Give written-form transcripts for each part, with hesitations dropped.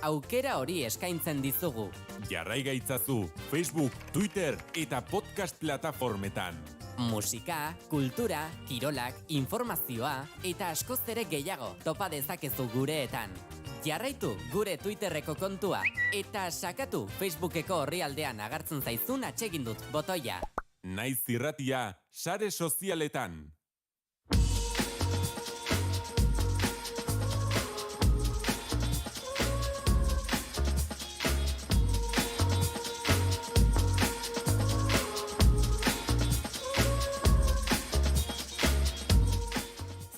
aukera hori eskaintzen dizugu. Jarrai gaitzazu Facebook, Twitter eta podcast plataformetan. Musika, kultura, kirolak, informazioa eta askoz ere gehiago topa dezakezu gureetan. Jarraitu gure Twitterreko kontua eta sakatu Facebookeko orrialdean agertzen zaizun atsegindut botoia. Naiz irratia, sare sozialetan.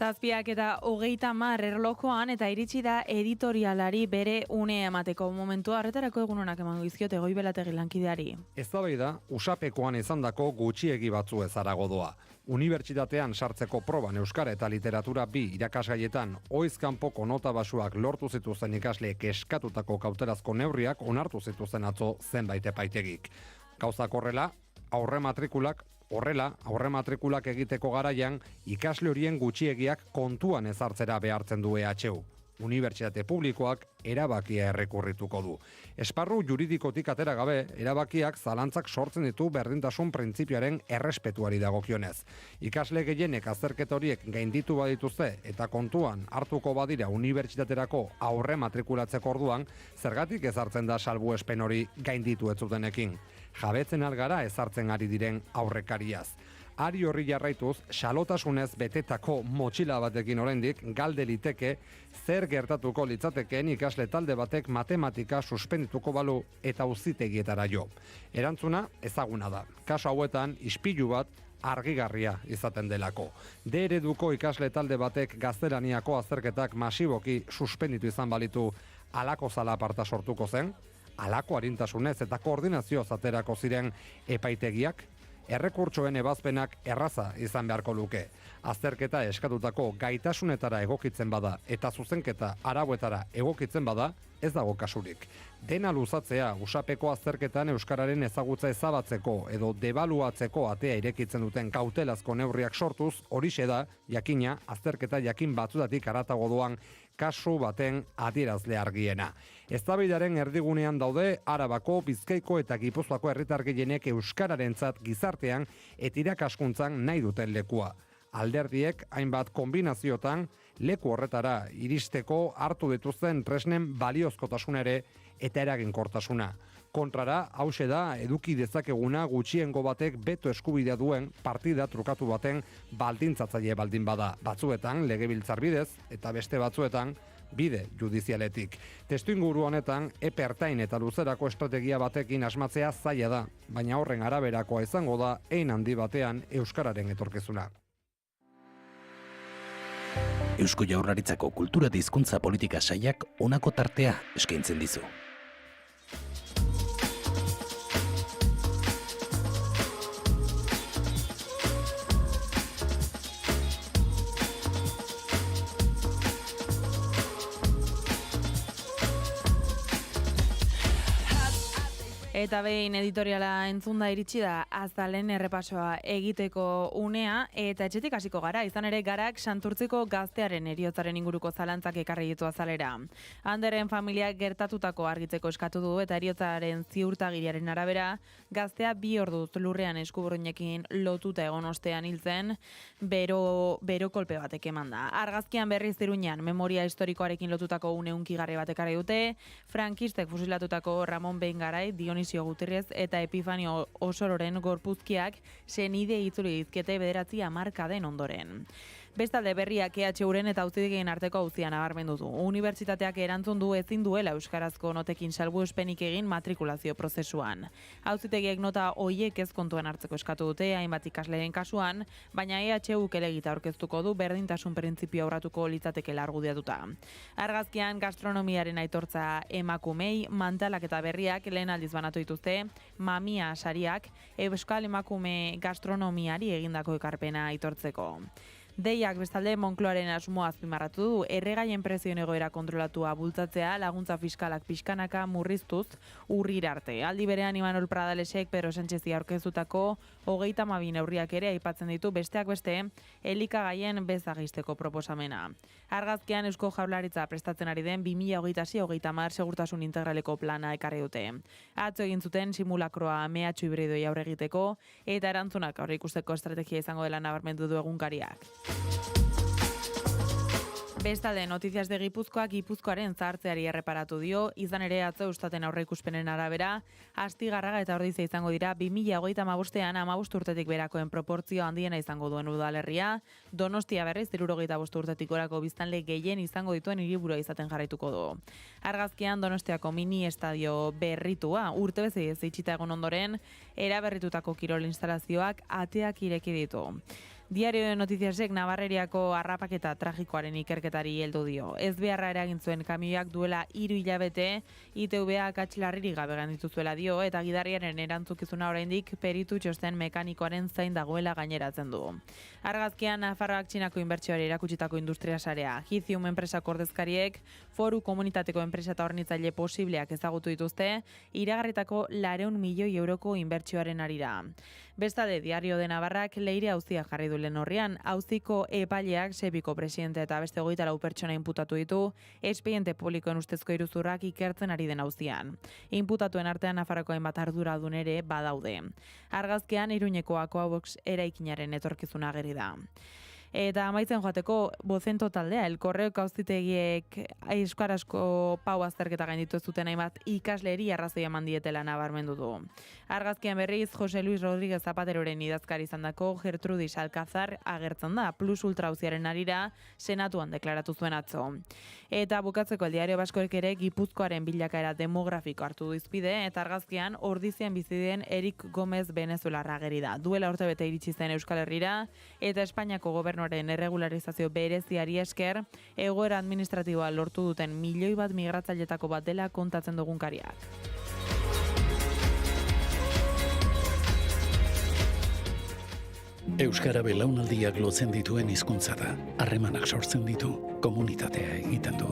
Zazpiak eta 30 erlojuan eta iritsi da editorialari bere une emateko momentua. Horretarako egun honak emango izkiot Goibelategi lankideari. Eztabaida usapekoan izandako gutxiegi batzu ez harago doa. Unibertsitatean sartzeko proban euskara eta literatura 2 irakasgaietan oizkanpoko nota basuak lortu zituzten ikasleek eskatutako kautelazko neurriak onartu zituzten atzo zenbait epaitegik. Gauzak aurrematrikulak egiteko garaian ikasle horien gutxiegiak kontuan ezartzera behartzen du EHU. Unibertsitate publikoak erabakia errekurrituko du. Esparru juridikotik atera gabe, erabakiak zalantzak sortzen ditu berdintasun printzipioaren errespetuari dagokionez. Ikasle gehienek azterketa horiek gainditu badituzte eta kontuan hartuko badira unibertsitaterako aurre matrikulatzeko orduan, zergatik ezartzen da salbuespen hori gainditu ez zutenekin. Jabetzen algara ezartzen ari diren aurrekariaz. Ari horri jarraituz, xalotasunez betetako motxila batekin oraindik galde liteke zer gertatuko litzatekeen ikasle talde batek matematika suspendituko balu eta auzitegietara jo. Erantzuna ezaguna da. Kasu hauetan ispilu bat argigarria izaten delako. D ereduko ikasle talde batek gaztelaniako azterketak masiboki suspenditu izan balitu halako zalaparta sortuko zen, halako arintasunez eta koordinazio zaterako ziren epaitegiak, errekurtsoen ebazpenak erraza izan beharko luke. Azterketa eskatutako gaitasunetara egokitzen bada eta zuzenketa arauetara egokitzen bada, ez dago kasurik. Dena luzatzea usapeko azterketan euskararen ezagutza ezabatzeko edo debaluatzeko atea irekitzen duten kautelazko neurriak sortuz, horixe da, jakina, azterketa jakin batzutatik haratago doan kasu baten adierazle argiena. Eztabaidaren erdigunean daude Arabako, Bizkaiko eta Gipuzkoako herritar gehienek euskararentzat gizartean eta irakaskuntzan nahi duten lekua. Alderdiek hainbat kombinaziotan leku horretara iristeko hartu dituzten tresnen baliozkotasunere eta eraginkortasuna. Kontrara, hauxe da eduki dezakeguna gutxiengo batek beto eskubidea duen partida trukatu baten baldintzatzaile baldin bada. Batzuetan legebiltzar bidez eta beste batzuetan bide judizialetik. Testuinguru honetan epe ertain eta luzerako estrategia batekin asmatzea zaila da, baina horren araberakoa izango da hein handi batean euskararen etorkizuna. Eusko Jaurlaritzako kultura eta hizkuntza politika sailak honako tartea eskaintzen dizu. Eta behin editoriala entzunda iritsi da azalen errepasoa egiteko unea eta etxetik hasiko gara, izan ere Garak Santurtziko gaztearen heriotzaren inguruko zalantzak ekarri ditu azalera. Anderen familiak gertatutako argitzeko eskatu du eta heriotzaren ziurtagiriaren arabera gaztea 2 orduz lurrean eskuburruinekin lotuta egon ostean hiltzen bero kolpe batek emanda. Argazkian berriz Iruñan memoria historikoarekin lotutako une hunkigarri bat ekarri dute, frankistek fusilatutako Ramon Bengarai, Dionisio Gutierrez eta Epifanio Osororen gorpuzkiak senide itzuli dizkete 9 hamarkaden ondoren. Bestalde berriak EHUren eta auzitegien arteko auzian nabarmendu du. Unibertsitateak erantzun du ezin duela euskarazko notekin salbuespenik egin matrikulazio prozesuan. Auzitegiek nota hoiek ez kontuan hartzeko eskatu dute hainbat ikasleen kasuan, baina EHU kelegita aurkeztuko du berdintasun printzipioa urratuko litzatekeela argudiatuta. Argazkian gastronomiaren aitortza emakumei, mantalak eta berriak lehen aldiz banatu dituzte, mamia sariak euskal emakume gastronomiari egindako ekarpena aitortzeko. Deiak bestalde Moncloaren asmoa azpimarratu du, erregaien prezioen egoera kontrolatua bultzatzea laguntza fiskalak pixkanaka murriztuz urrira arte. Aldi berean Imanol Pradalesek Pedro Sánchezi aurkeztutako 32 neurriak ere aipatzen ditu besteak beste elikagaien bezagisteko proposamena. Argazkian Eusko Jaurlaritza prestatzen ari den 2026-30 segurtasun integraleko plana ekarri dute. Atzo egin zuten simulakroa mehatxu hibridoi aurre egiteko eta erantzunak aurreikusteko estrategia izango dela nabarmendu du egunkariak. Bestalde, Noticias de Gipuzkoaren zahartzeari erreparatu dio, izan ere atzo Eustaten aurreikuspenen arabera, Astigarraga eta Ordizia izango dira 2035ean 15 urtetik berakoen proportzio handiena izango duen udalerria, Donostia berriz 75 urtetik gorako biztanle gehien izango dituen hiriburua izaten jarraituko du. Argazkian Donostiako mini estadio berritua urtebete ez itxita egon ondoren, eraberritutako kirol instalazioak ateak ireki ditu. Diario de Noticiasek Navarreriako harrapaketa tragikoaren ikerketari heldu dio. Ez beharra eragin zuen kamioak duela 3 hilabete ITV-ak atxlarririk gabe gaindituzuela dio eta gidarriaren erantzukizuna oraindik peritu txosten mekanikoaren zain dagoela gaineratzen du. Argazkian Nafarroak Txinako inbertsioari erakutsitako industria sarea. Lithium enpresako ordezkariek Foru komunitateko enpresa eta hornitzaile posibleak ezagutu dituzte iragarritako 400 milioi euroko inbertsioaren arira. Bestalde, Diario de Navarrak Leire auzia jarri du lehen horrian, auziko epaileak Sebiko presidente eta beste 24 pertsona inputatu ditu, espediente publikoen ustezko iruzurrak ikertzen ari den auzian. Inputatuen artean Nafarroko hainbat arduradun ere badaude. Argazkian Iruñeko Aquabox eraikinaren etorkizuna ageri da. Eta amaitzen joateko Bozento taldea, Elkorreok auzitegiek euskarazko pau azterketa gainditu ez zuten hainbat ikasleri arrazoi eman dietela nabarmendu du. Argazkian berriz, Jose Luis Rodríguez Zapateroren idazkari izandako Gertrudis Alcázar agertzen da, plus ultra auziaren arira senatuan deklaratu zuen atzo. Eta bukatzeko El Diario Baskoek ere Gipuzkoaren bilakaera demografiko hartu du izpide, eta argazkian Ordizian bizi den Erik Gomez Venezuelarra ageri da. Duela urtebete iritsi zen Euskal Herrira, eta Espainiako gobernuaren erregularizazio bereziari esker, egoera administratiboa lortu duten 1 milioi migratzailetako bat dela kontatzen dugunkariak. Euskara belaunaldiak lotzen dituen hizkuntza da. Harremanak sortzen ditu, komunitatea egiten du.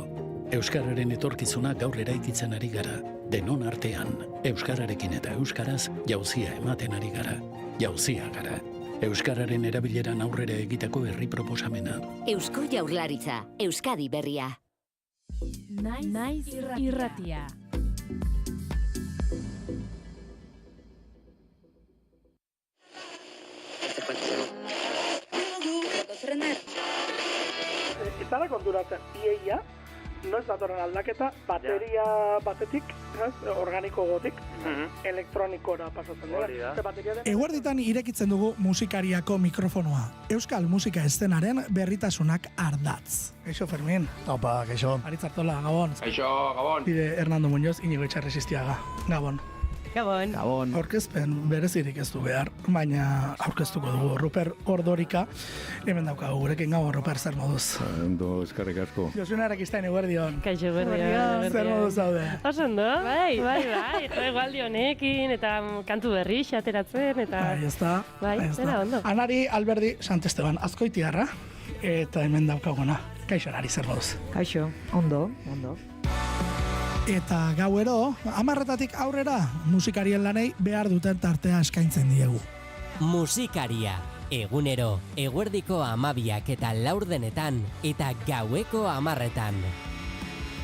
Euskararen etorkizuna gaur eraikitzen ari gara. Denon artean, euskararekin eta euskaraz jauzia ematen ari gara. Jauzia gara. Euskararen erabileran aurrera egiteko herri proposamena. Eusko Jaurlaritza, Euskadi berria. Naiz irratia. Ez dara konturatzen, iaia, noiz datorren aldaketa, bateria batetik, organiko gotik, elektronikora pasatzen dira. Eguerditan irekitzen dugu musikariako mikrofonoa. Euskal musika eszenaren berritasunak ardatz. Kaixo, Fermin. Opa, kaixo. Aritzartola, Gabon. Kaixo, Gabon. Bide Hernando Muñoz, Inigo Etxarresistiaga. Gabon. Gabon. Gabon. Aurkezpen berezirik ez du behar, baina aurkeztuko dugu Ruper Ordorika. Hemen daukagu gurekin. Gabon, Ruper, zer moduz? Ondo, eskarrik asko. Josune Arakistain, eguerdion. Kaixo, eguerdion. Zer moduz zaude? Osondo? Bai. Egualdi honekin, eta kantu berri xateratzen, eta... Bai, ez da. Bai, zera ondo. Anari Alberdi Santesteban, Azkoitiarra, eta hemen daukaguna. Kaixo, Anari, zer moduz? Kaixo, ondo. Eta gauero, 10:00 aurrera, musikarien lanei behar duten tartea eskaintzen diegu. Musikaria, egunero, eguerdiko 12 eta laurdenetan, eta gaueko 10:00.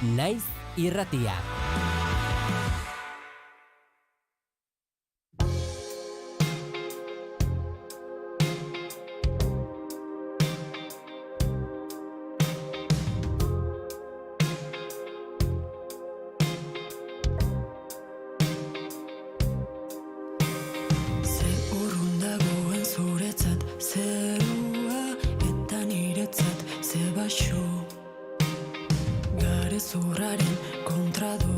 Naiz irratia. Zurraren kontra du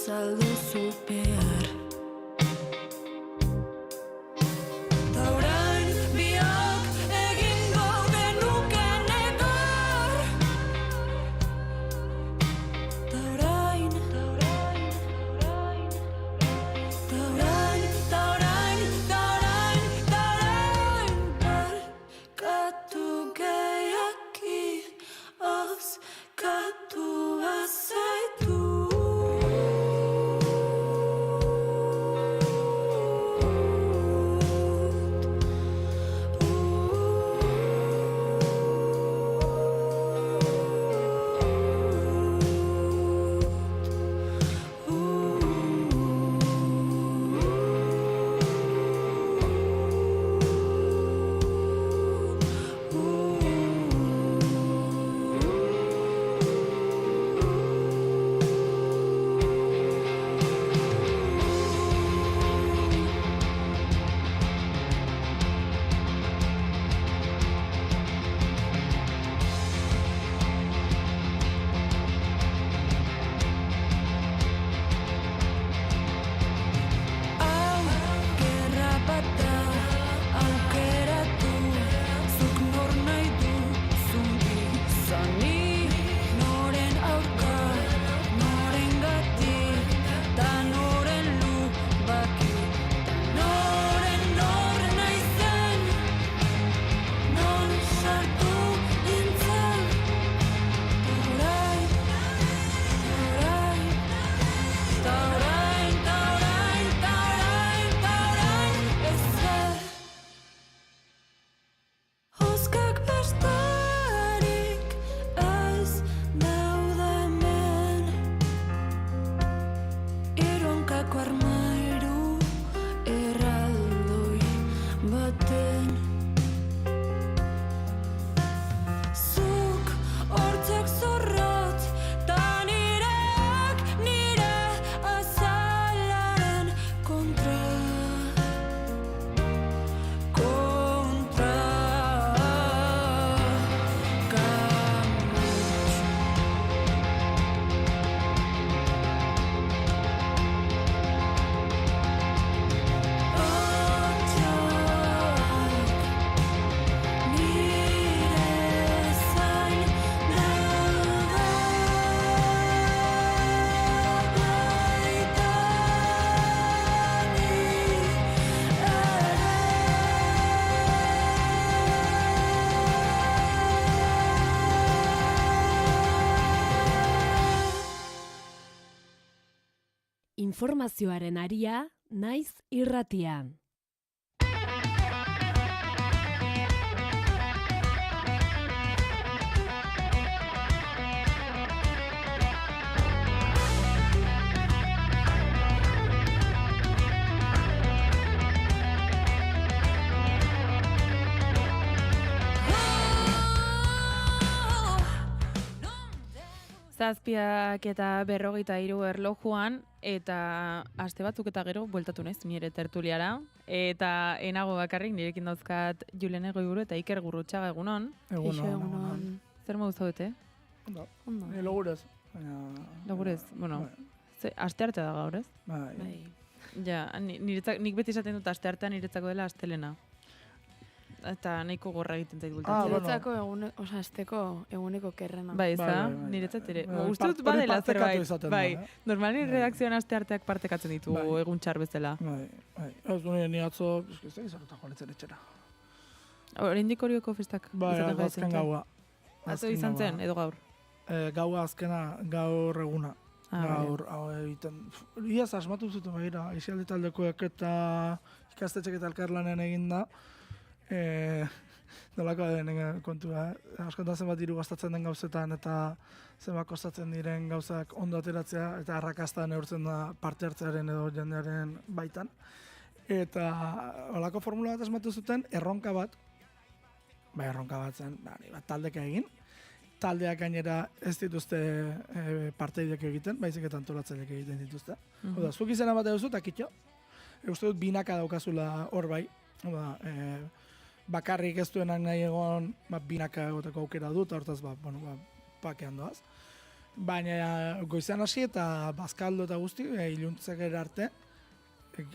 salduzu behar. Ta orain biak egingo genuken ekor. Ta orain barkatu gehiaki oskatu bazaitu. Informazioaren aria, naiz irratian. Zazpiak eta 43 erlojuan, eta aste batzuk eta gero bueltatu naiz nire tertuliara, eta enago bakarrik nirekin dauzkat Julen Egoiburu eta Iker Gurrutxaga egunon. Egunon. Zer modu zaudete? Ondo. Logurez. Logurez, bueno, aste arte da gaur, ez? Bai. Ja, nik beti esaten dut aste artean niretzako dela astelena. Eta nahiko gorra egiten zait bultatzen. Niretzako asteko eguneko kerrena. Bai, ez da? Niretzat ere. Uste dut badela zerbait. Bai, normalin redakzioan aste arteak partekatzen ditu egun txar bezala. Bai. Ez du ni atzo, ez da izarretan joanetzen etxera. Oraindik Orioko festak. Bai, azken gaua. Atzo izan zen, edo gaur? Gaua azkena, gaur eguna. Gaur, egiten. Iaz asmatu zuten begira, izialde taldekoek eta ikastetxek eta elkarlanen eginda. Nolako den kontua, askotan zenbat diru gastatzen den gauzetan eta zenbat kostatzen diren gauzak ondo ateratzea eta arrakasta neurtzen da parte hartzearen edo jendearen baitan. Eta holako formula bat asmatu zuten, erronka bat zen, taldeka egin. Taldeak gainera ez dituzte parteidek egiten, baizik eta antolatzaileek egiten dituzte. Oda, zuk izena bat eduzu eta kitxo. Uste dut binaka daukazula hor bai. Oda, bakarrik ez duenak nahi egon binaka egoteko aukera dut, hortaz pakean doaz. Baina goizean hasi eta bazkaldo eta guzti, iluntzak arte,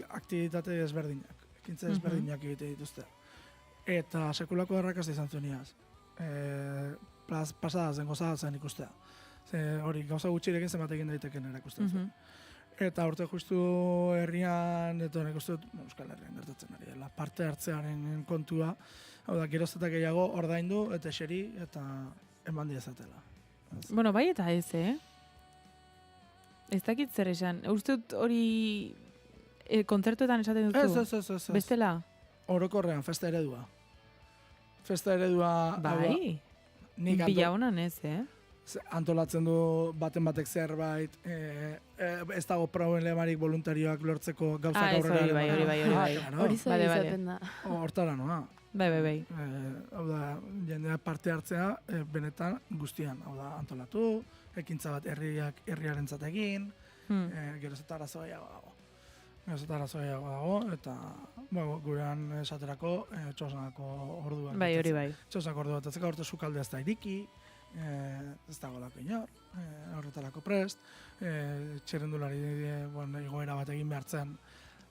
aktivitate ezberdinak, ekintza ezberdinak egite dituzte. Eta sekulako errakazta izan zuen iaz. Pasada zen, gozada zen ikustea. Hori, gauza gutxirekin zenbat egin daiteken erakusten zen. Eta urte justu herrian, eta nik uste dut, Euskal Herrian gertatzen ari dela, parte hartzearen kontua, hau da, geroz eta gehiago ordaindu eta eseri eta eman diezatela. Bueno, bai eta ez, Ez dakit zer esan. Uste dut hori kontzertuetan esaten duzu? Ez. Bestela? Orokorrean, festa eredua. Festa eredua... Bai, bila honan ez, Antolatzen du baten batek zerbait, ez dago problemarik voluntarioak lortzeko gauzak aurrera. Bai. Hori zer izaten da. Hortara noa. Bai. Hau da, jendea parte hartzea benetan guztian. Hau da, antolatu, ekintza bat herriarentzat egin, geroz eta arazoa dago, eta gurean esaterako txosanako orduak. Bai, hori bai. Txosanako orduak atzeka horte sukaldea ez da iriki, ez dago lako inor, horretarako prest, txerrendulari igoera bat egin behartzen,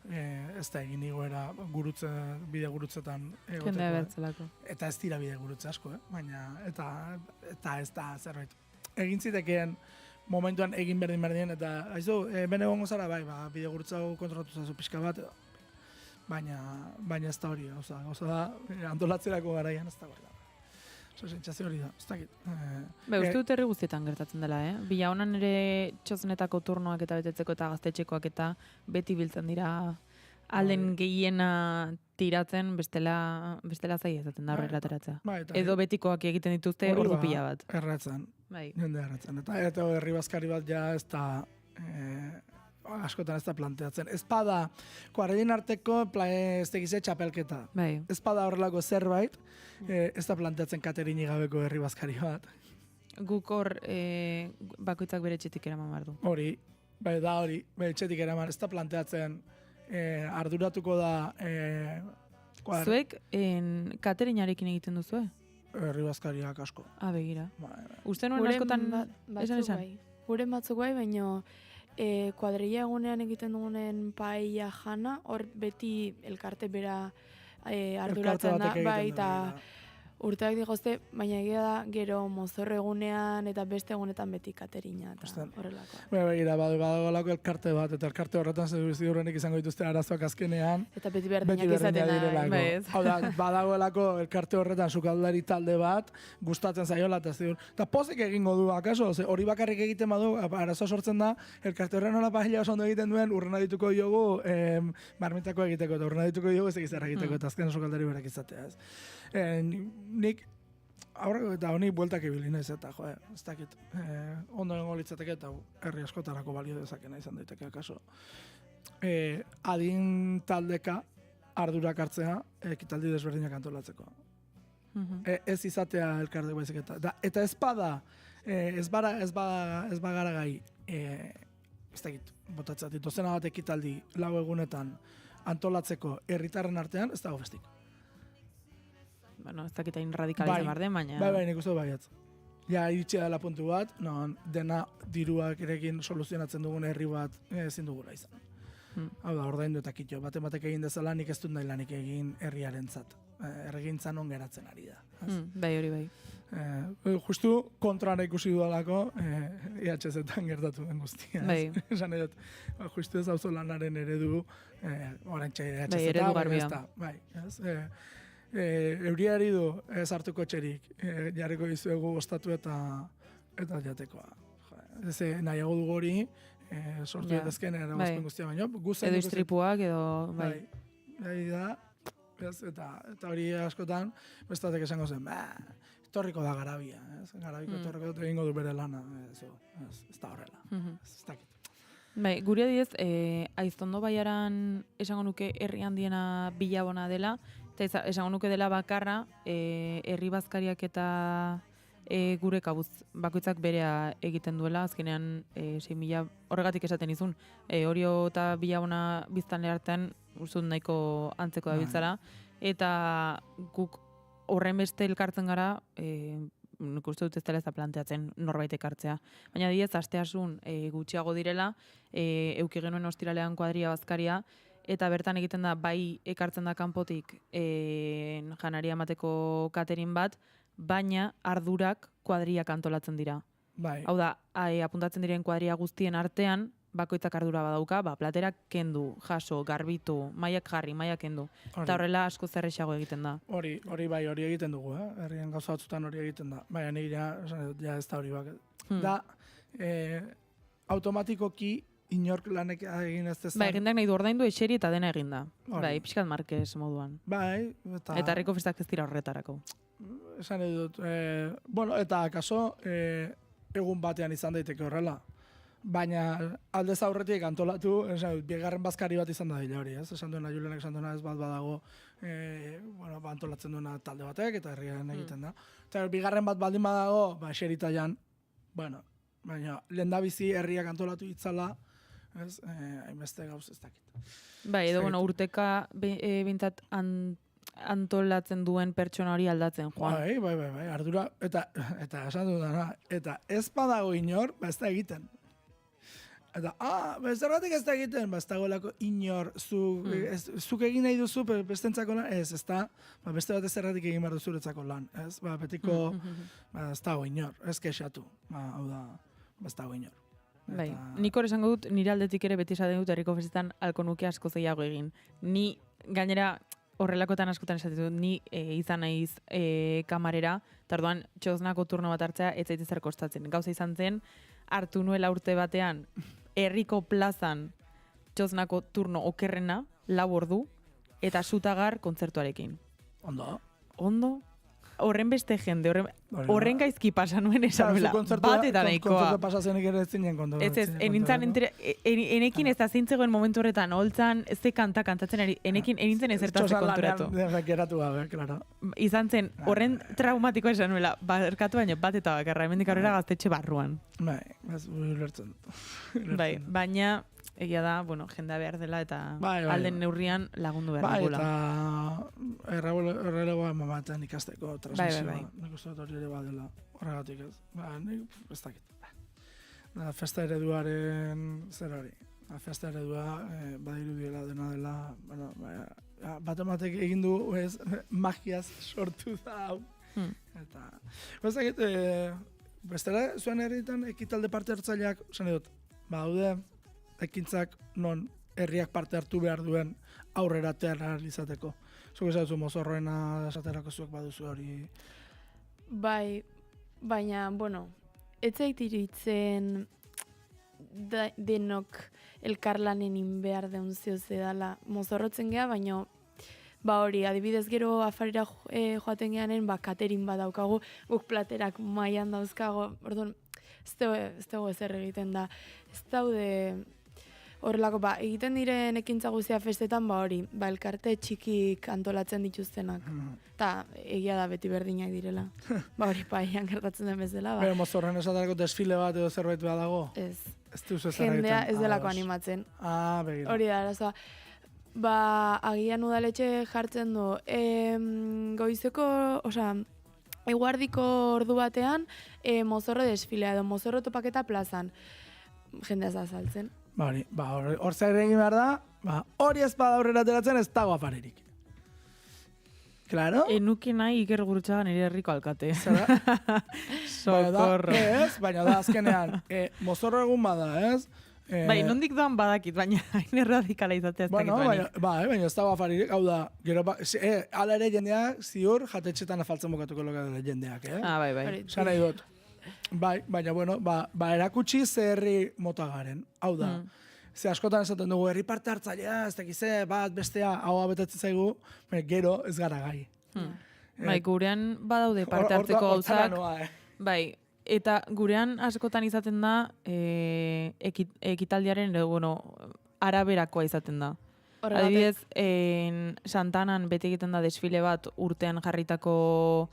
ez da egin igoera bide gurutzetan Jendea behartzelako. Eta ez dira bide gurutze asko, baina eta ez da zerbait. Egin zitekeen momentuan egin berdin, eta haizu, bene egongo zara, bide gurutzago kontrolatu zazu pixka bat, baina ez da hori, gauza da, antolatzerako garaian ez da hori. Sentsazio hori da, ez dakit. Uste dut herri guztietan gertatzen dela, Bila honan ere txozenetako turnoak eta betetzeko eta gaztetxekoak eta beti biltzen dira alden gehiena tiratzen, bestela zaila izaten da horrela ateratzea. Edo betikoak egiten dituzte ordu pila bat. Erratzen, jende erratzen. Eta herri bazkari bat ja ez da... askotan ez da planteatzen. Ez bada, kuarelin arteko ez tegize txapelketa. Ez bada horrelako zerbait, ez da planteatzen katerini gabeko herri bazkari bat. Guk hor bakoitzak bere etxetik eraman behar du. Hori, bere etxetik eraman, ez da planteatzen arduratuko da... Zuek katerinarekin egiten duzu, Herri bazkariak asko. Begira. Uste nuen askotan... Gure batzuk bai, baina... kuadrilla egunean egiten dugunen paella jana, hor beti elkarte bera arduratzen da, bai, eta urteak digozte, baina egia da gero mozorro egunean eta beste egunetan beti katerina eta horrelako. Begira, badagoelako elkarte bat, eta elkarte horretan ziurrenik izango dituzte arazoak azkenean. Eta beti berdinak izaten da. Hau da, badagoelako elkarte horretan sukaldari talde bat, gustatzen zaiola eta ziur. Eta pozik egingo du, akaso, hori bakarrik egiten badu, arazoa sortzen da, elkarte horren hola paella oso ondo egiten duen, urrena dituko diogu marmitako egiteko, eta urrena dituko diogu ez egizarra egiteko, eta azken sukaldari berak izatea. Nik aurreko eta honi bueltak ibili naiz eta ez dakit ondo egongo litzateke eta herri askotarako balio dezakena izan daiteke akaso. Adin taldeka ardurak hartzea ekitaldi desberdinak antolatzeko. Ez izatea elkarte baizik eta ez bada ez bagara gai ez dakit botatzea dituzena bat ekitaldi 4 egunetan antolatzeko herritarren artean ez dago festik. Bueno, ez dakit hain radikalizan barden, baina... Bai, nik uste baiatz. Ja, iritsi dela puntu bat, non dena diruak erekin soluzionatzen dugun herri bat ezin dugula izan. Hau da, ordaindu eta kitxo, batek egin dezala nik ez dut nahi lanik egin herriarentzat. Erregintzan on geratzen ari da. Bai, hori bai. Justu kontrara ikusi dudalako IHZ-etan gertatu den guztia. Bai. Esan edot, justu ez auzo lanaren eredu, orantxe IHZ-etan. Bai, eredu garbia. Bai, euriari du ez hartuko txerik, jarriko dizuegu ostatu eta jatekoa. Ez nahiago dugu hori, sortu edezken erabazpen guztia baino. Edo istripuak edo... Bai, da, eta hori askotan, bestatek esango zen, etorriko da garabia, garabiko etorriko dut egingo du bere lana, ez da horrela, ez dakit. Bai, guri adidez, Aiztondo Baiaran esango nuke herri handiena bilabona dela, eta esango nuke dela bakarra, herri bazkariak eta gure kabuz bakoitzak berea egiten duela, azkenean 6.000 horregatik esaten izun, Orio eta bilabona biztanle artean uste nahiko antzeko dabiltzara, eta guk horren beste elkartzen gara, nik uste dut ez dela ez da planteatzen norbait ekartzea. Baina adibidez, asteasun gutxiago direla, euki genuen ostiralean kuadria bazkaria, eta bertan egiten da, bai ekartzen da kanpotik janaria emateko catering bat, baina ardurak kuadriak antolatzen dira. Bai. Hau da, apuntatzen diren kuadria guztien artean, bakoitzak ardura badauka, platerak kendu, jaso, garbitu, mailak jarri, mailak kendu. Eta horrela asko zerrexago egiten da. Hori egiten dugu, herrien gauza batzutan hori egiten da. Baina nire ja ez da hori bak. Da, automatikoki inork lanek egin ez dezan. Egindak nahi du ordaindu eseri eta dena eginda. Pixkat Marquez moduan. Eta herriko festak ez dira horretarako. Esan edut, eta akaso egun batean izan daiteke horrela. Baina aldez aurretik antolatu, bigarren bazkari bat izan da dira hori, ez? Esan duena, Julenek esan duena ez bat badago, antolatzen duena talde batek, eta herriaren egiten da. Eta bigarren bat baldin badago, eserita jan, baina lehendabizi herriak antolatu itzala, ez? Hainbeste gauz ez dakit. Edo, urteka bintzat antolatzen duen pertsona hori aldatzen, Juan. Bai, ardura, eta esan duena, eta ez badago inor, ez da egiten. Eta, zergatik ez da egiten, ez dagoelako inor, zuk egin nahi duzu, bestentzako lan, ez da, beste bat ez zergatik egin behar duzuretzako lan, ez? Betiko, ez dago inor, ez kexatu, hau da, ez dago inor. Bai, nik hor esango dut, nire aldetik ere beti esaten dut, herriko festetan alko nuke asko zeiago egin. Ni, gainera, horrelakotan askotan esaten dut, ni izan naiz kamarera, eta orduan txoznako turno bat hartzea, ez zaite zer kostatzen. Gauza izan zen, hartu nuela urte batean, herriko plazan txoznako turno okerrena, 4 ordu, eta Sutagar kontzertuarekin. Ondo? Horren beste jende, horren gaizki pasa nuen esan nuela, bat eta nahikoa. Kontzertu pasazenik ere ez zinen kontu. Ez, enekin ez da zintzegoen momentu horretan, holtzan, ez ze kantatzen ari, enintzen ezertatzen konturatu. Txosan lanean geratu gabe, klaro. Izan zen, horren traumatikoa esan nuela, barkatu baino, bat eta bakarra, hemendik aurrera gaztetxe barruan. Bai, ez ulertzen. Bai, baina, egia da, jendea behar dela eta alden neurrian lagundu behar dugula. Eta errelegoa ematen ikasteko transmisioa. Nik uste dut hori ere badela horregatik ez. Nik ez dakit. Festa ereduaren zer hori. Festa eredua badirudiela dena dela. Bat ematek egin du magiaz sortu da hau. Eta, ez dakit, bestela zuen herritan ekitalde parte hartzaileak, esan dut, badaude, ekintzak non herriak parte hartu behar duen aurrera izateko. Zuk esan duzu mozorroena esaterako zuek baduzu hori. Bai, baina, ez zait iritzen denok elkarlanen behar deun zehose dela mozorrotzen geha, baina hori, adibidez gero afarira joaten gehanen, katerin badaukagu, guk platerak mailan dauzkago, orduan, ez dago ezer egiten da. Ez daude horrelako, egiten diren ekintza guztia festetan, hori, elkarte txikik antolatzen dituztenak. Eta egia da beti berdinak direla. Hori, paian gertatzen den bezala. Bero, mozorren esatarako desfile bat edo zerbait badago? Ez. Ez duzu ezer egiten? Jendea ez delako animatzen. Begira. Hori da, arazoa. Agian udaletxe jartzen du. Goizeko, eguardiko ordu batean, mozorro desfilea edo mozorro topaketa plazan. Jendea zazaltzen. Hor zer egin behar da, hori ez bada aurrera ateratzen ez dago afaririk. Claro? Enuki nahi Iker Gurutxaga nire herriko alkate. Socorro. Baina da azkenean, mozorro egun bada, ez? Nondik doan badakit, baina hain erradikala izatea ez dakit banik. Baina ez dago afaririk, hau da, gero, ala ere jendeak ziur jatetxetan afaltzen bokatuko loka dela jendeak, Bai. Zan nahi dut. Bai, erakutsi ze herri mota garen. Hau da, ze askotan esaten dugu, herri parte hartzailea, ez dakize, bat bestea, hau abetetzen zaigu, gero ez gara gai. Gurean badaude parte hartzeko gauzak. Bai, eta gurean askotan izaten da, ekitaldiaren, araberakoa izaten da. Adibidez, Santanan beti egiten da desfile bat urtean jarritako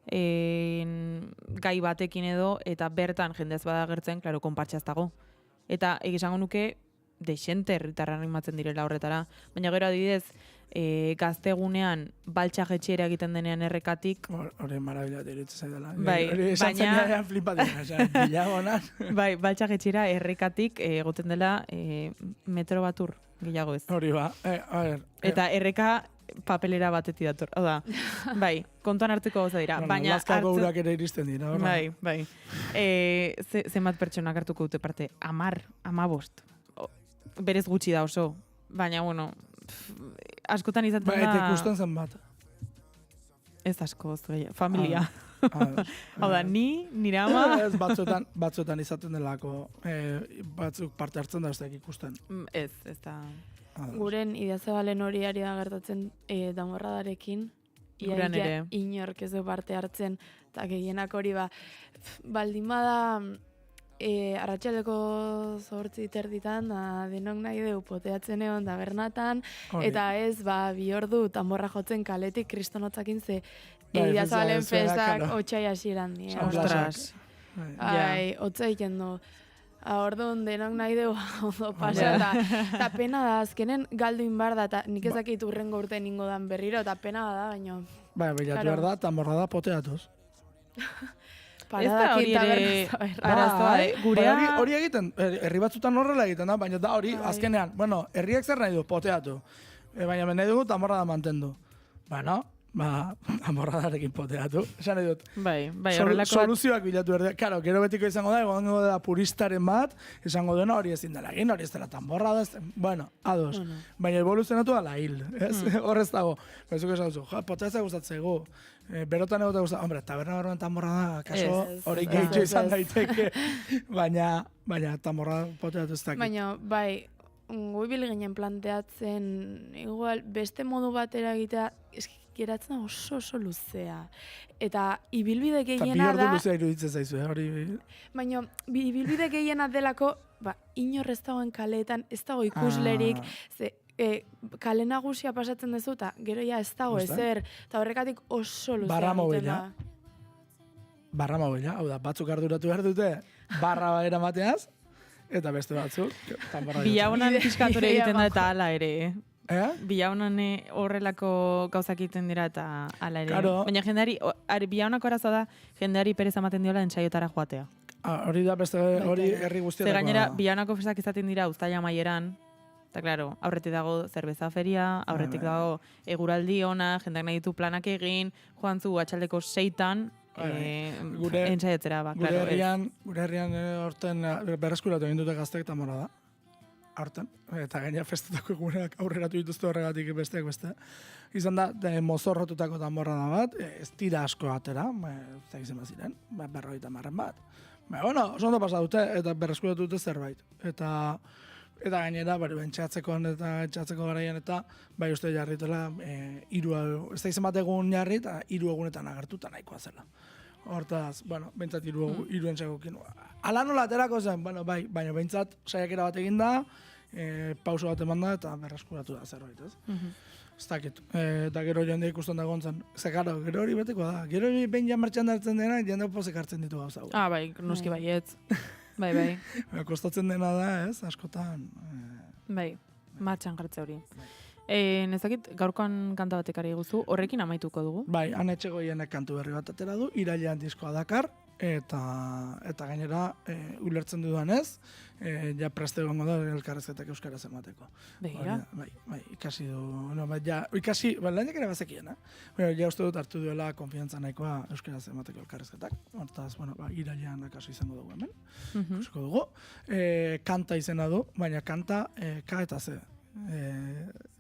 gai batekin edo, eta bertan jendeaz badagertzen, klaro, konpartxa ez dago. Eta egisango nuke, deixente herritarra animatzen direla horretara. Baina gero adibidez, gaztegunean baltsajetxera egiten denean errekatik. Hori marabila dirutze zaidala. Bai, baina flipatzen, bilagonan. Bai, baltsajetxera errekatik egoten dela metro bat ur gehiago ez. Hori ba, a ver. Eta erreka papelera batetik dator. Oda, bai, kontuan hartzeko gauza dira. Baina Lazkako urak ere iristen dira. Bai. Zenbat pertsonak hartuko dute parte? 10, 15. Berez gutxi da oso. Baina, bueno, askotan izaten da... Eta ikusten zen bat. Ez asko, familia. Hau da, nire ama... Ez batzuetan izaten delako, batzuk parte hartzen da ez da ikusten. Ez da... Guren ideazabalen hori ari da gertatzen damorradarekin. Gurean ere. Inork ez du parte hartzen, eta gehienak hori baldin bada... arratsaldeko 8 terditan, denok nahi deu poteatzen egon da bernatan, eta ez, 2 ordu tamborra jotzen kaletik kristonotzakin ze ideazabalen festak otxai hasieran dira. Ostras. Otza egiten du. Orduan denok nahi dugu ondo pasa, eta pena da, azkenen galduin bar da, eta nik ezakit urrengo urte ningo dan berriro, eta pena da, baina... Bai, bilatu behar da, tamborra da poteatuz. Paradakin taberna arazoa, gurea... Hori egiten, herri batzutan horrela egiten da, baina da hori, azkenean, bueno, herriak zer nahi du, poteatu. Baina nahi dugu, tamborra da mantendu. Bueno, tamborradarekin poteatu. Esan nahi dut. Bai, horrelako bat... Soluzioak bilatu behar. Karo, gero betiko izango da, egongo da puristaren bat, izango dena hori ezin dela egin, hori ez dela tamborra da, bueno, ados. Baina evoluzionatu da la hil, horrez dago. Bezuk esan duzu, poteatzea gustatzegu. Berotan egote gustatzen, hombre, taberna horren tamborra da, kaso hori gehitxo izan daiteke. Baina tamborra poteatu ez dakit. Baina, bai, guibil ginen planteatzen, igual, beste modu batera egitea, geratzen oso luzea. Eta ibilbide gehiena da... Eta 2 ordu luzea iruditzen zaizu, hori... Baina, ibilbide gehiena delako, inor ez dagoen kaleetan, ez dago ikuslerik, kale nagusia pasatzen dezu, eta gero ja ez dago ezer, eta horrekatik oso luzea egiten da. Barra mobila, hau da, batzuk arduratu behar dute, barra eramateaz, eta beste batzuk, tamborra... Bilaunan piskatore egiten da eta ala ere, Bilaunan horrelako gauzak egiten dira eta ala ere. Claro. Baina jendeari, bilaunako arazoa da, jendeari perez ematen diola entzaiotara joatea. Hori da beste, hori herri guztietako. Ze gainera, bilaunako festak izaten dira uztaila amaieran, eta claro, aurretik dago zerbeza feria, aurretik dago eguraldi ona, jendeak nahi ditu planak egin, joan zu atxaldeko 6-tan, entzaiotzera, Gure herrian horten berreskuratu egin dute gazteek tamborra da. Horten, eta gaina festetako eguneak aurreratu dituzte horregatik besteak beste. Izan da, mozorrotutako tamborra da bat, ez tira asko atera, ez izan baziren, 50 bat. Bueno, oso ondo pasa dute, eta berreskuratu dute zerbait. Eta gainera, entxatzeko garaian, eta bai uste jarritela, ez da izan bat egun jarri, eta 3 egunetan agertuta nahikoa zela. Hortaz, bueno, behintzat 3 entxagokin. Ala nola aterako zen, bueno, bai, baina behintzat saiakera bat egin da, pauso bat eman da, eta berreskuratu da zerbait, ez? Ez dakit, eta gero jende ikusten da gontzen. Ze, karo, gero hori beteko da. Gero hori behin jamartxan dartzen dena, jende pozek hartzen ditu gauza. Bai, noski baietz. Bai. Kostatzen dena da, ez, askotan. Bai, martxan jartze hori. Nezakit, gaurkoan kanta batek ari guzu, horrekin amaituko dugu? Bai, Anetxegoienek kantu berri bat atera du, irailean diskoa dakar, eta gainera, ulertzen dudanez, ja preste egongo da elkarrezketak euskaraz emateko. Begira? Bai, ikasi du, ikasi, lanik ere bazekien, ja uste dut hartu duela konfiantza nahikoa euskaraz emateko elkarrezketak. Hortaz, irailean akaso izango dugu hemen, ikusiko dugu. Kanta izena du, baina kanta K eta Z.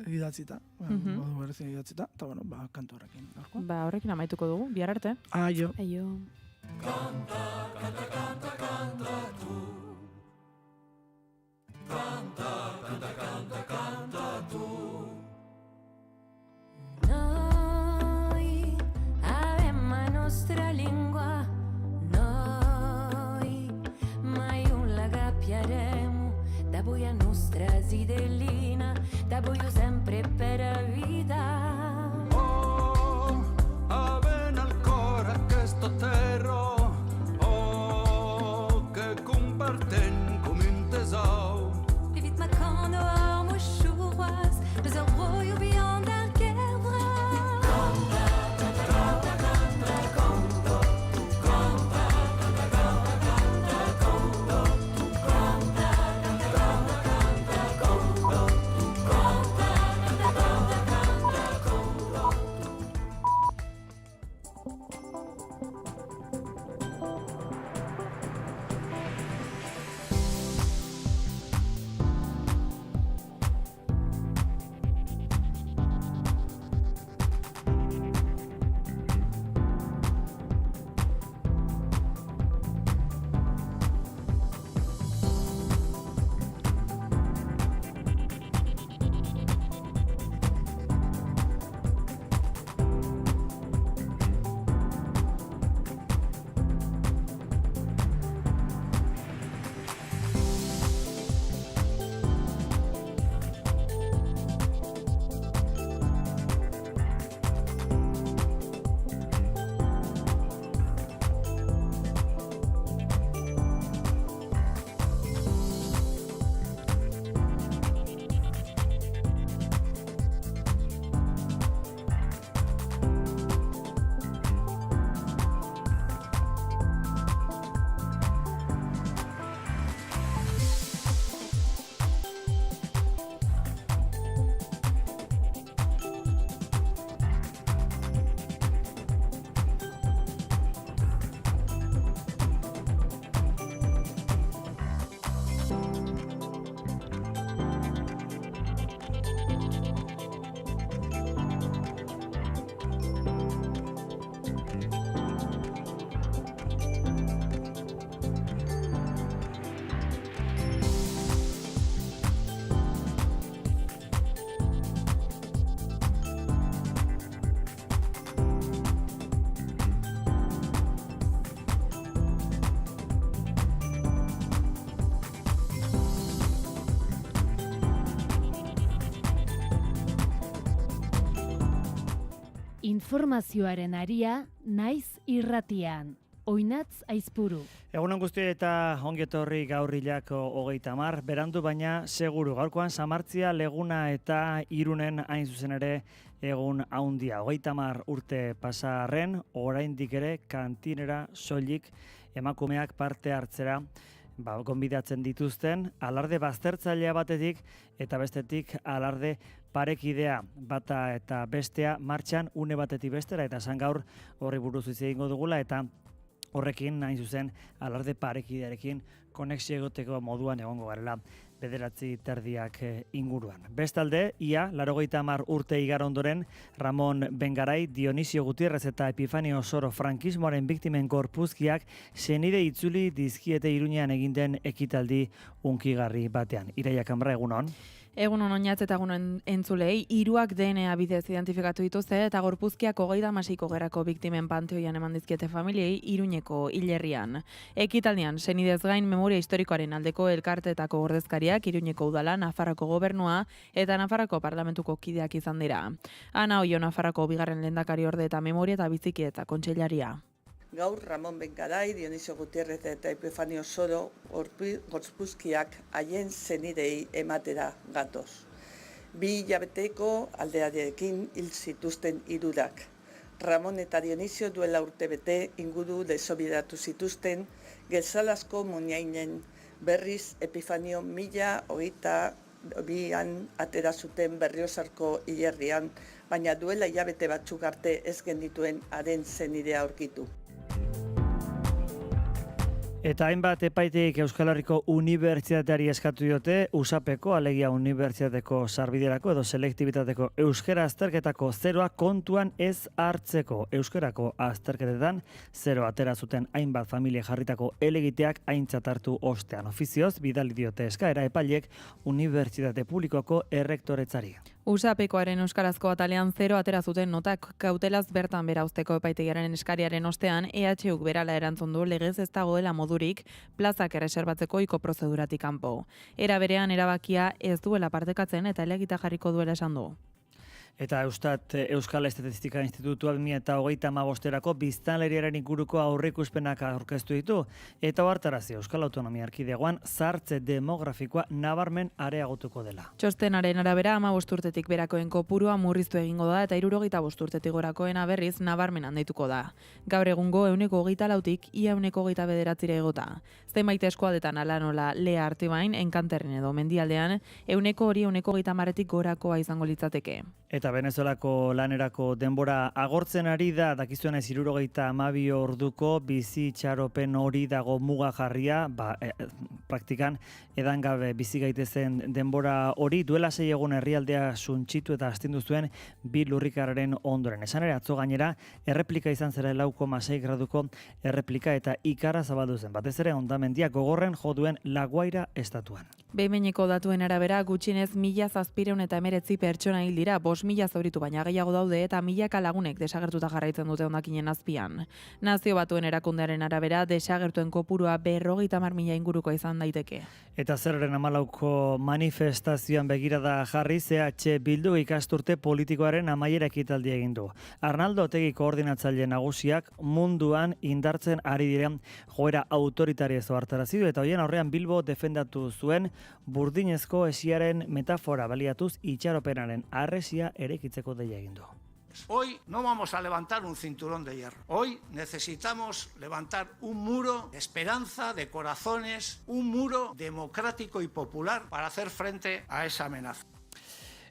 Idatzita, modu berezin idatzita, eta kantu horrekin. Horrekin amaituko dugu, bihar arte. Aio. Canta, canta, canta, canta tú. Canta, canta, canta, canta tú. Noi avem a nostra lingua, noi mai un la capiaremo, da voi a nostra zidellina, da voi sempre per la vita. Aven ancora questo terro, che comparten come un tesoro. Evite ma quand dehors moi chouroise, les orgueils bien d'un Informazioaren aria naiz irratian. Oinatz Aizpuru. Egunon guztioi eta ongi etorri gaur hilak 30, berandu baina seguru. Gaurkoan Samartzia, Leguna eta Irunen hain zuzen ere egun haundia. 30 urte pasarren, oraindik ere kantinera soilik emakumeak parte hartzera gonbidatzen dituzten, alarde baztertzailea batetik eta bestetik alarde parekidea bata eta bestea martxan une batetik bestera, eta esan gaur horri buruz hitz egingo dugula, eta horrekin hain zuzen alarde parekidearekin konexio egoteko moduan egongo garela 9:30 inguruan. Bestalde, ia 80 urte igaro ondoren, Ramon Bengarai, Dionisio Gutierrez eta Epifanio Soro frankismoaren biktimen gorpuzkiak senide itzuli dizkiete Iruñean egin den ekitaldi hunkigarri batean. Iraia Kanbra, egunon. Egunon oinatz eta egunon entzulei, 3 DNA bidez identifikatu dituzte eta gorpuzkiak 36ko gerrako biktimen panteoian eman dizkiete familiei Iruñeko hilerrian. Ekitaldian, senidez gain memoria historikoaren aldeko elkarteetako ordezkariak Iruñeko udala, Nafarroko gobernua eta Nafarroko parlamentuko kideak izan dira. Ana Oio, Nafarroko bigarren lehendakari orde eta memoria eta bizikidetza kontseilaria. Gaur Ramon Bengarai, Dionisio Gutierrez eta Epifanio Soro gorpuzkiak haien senidei ematera gatoz. 2 hilabeteko aldearekin hil zituzten 3. Ramon eta Dionisio duela urtebete inguru desobidatu zituzten Gezalasko muinainen, berriz Epifanio 1022an atera zuten Berriozarko hilerrian, baina duela hilabete batzuk arte ez gendituen haren senidea aurkitu. Eta hainbat epaitek Euskal Herriko Unibertsitateari eskatu diote USAPeko, alegia Unibertsitateko sarbiderako edo selektibitateko euskara azterketako 0 kontuan ez hartzeko. Euskarako azterketetan 0 atera zuten hainbat familia jarritako elegiteak aintzat hartu ostean. Ofizioz bidali diote eskaera epailek Unibertsitate Publikoko errektoretzari. USAPekoaren euskarazko atalean 0 atera zuten notak kautelaz bertan bera uzteko epaitegiaren eskariaren ostean, EHUk berala erantzun du legez ez dagoela modurik plazak erreserbatzeko iko prozeduratik kanpo. Era berean erabakia ez duela partekatzen eta elegita jarriko duela esan du. Eta Euskal Estatistika Institutua 2035erako biztanleriaren inguruko aurreikuspenak aurkeztu ditu, eta ohartarazi Euskal Autonomia Erkidegoan sartze demografikoa nabarmen areagotuko dela. Txostenaren arabera 15 urtetik berakoen kopurua murriztu egingo da eta 75 urtetik gorakoena berriz nabarmen handituko da. Gaur egungo 24tik ia 29 egota. Zenbait eskualdetan ala nola Lea Artibain, Enkanterren edo Mendialdean 130tik gorakoa izango litzateke. Eta Venezuelako lanerako denbora agortzen ari da, dakizuenez 72 orduko bizi itxaropen hori dago muga jarria, praktikan edangabe bizi gaitezen denbora hori duela 6 egun herrialdea suntsitu eta astindu zuen 2 lurrikararen ondoren. Esan ere atzo gainera erreplika izan zera 4,6 graduko erreplika eta ikara zabaldu zen. Batez ere hondamendia gogorren jo duen La Guaira estatuan. Behin-behineko datuen arabera gutxienez 1719 pertsona hil dira, 5.000 zauritu baina gehiago daude eta milaka lagunek desagertuta jarraitzen dute hondakinen azpian. Nazio Batuen erakundearen arabera desagertuen kopurua 50.000 inguruko izan daiteke. Eta zerren 14ko manifestazioan begirada jarri CH Bildu ikasturte politikoaren amaiera ekitaldia egin du. Arnaldo Otegi koordinatzaile nagusiak munduan indartzen ari diren joera autoritarioz ohartarazi du eta hoien aurrean Bilbo defendatu zuen burdinezko hesiaren metafora baliatuz itxaropenaren harresia erekitzeko deia egin du. Hoy no vamos a levantar un cinturón de hierro. Hoy necesitamos levantar un muro de esperanza, de corazones, un muro democrático y popular para hacer frente a esa amenaza.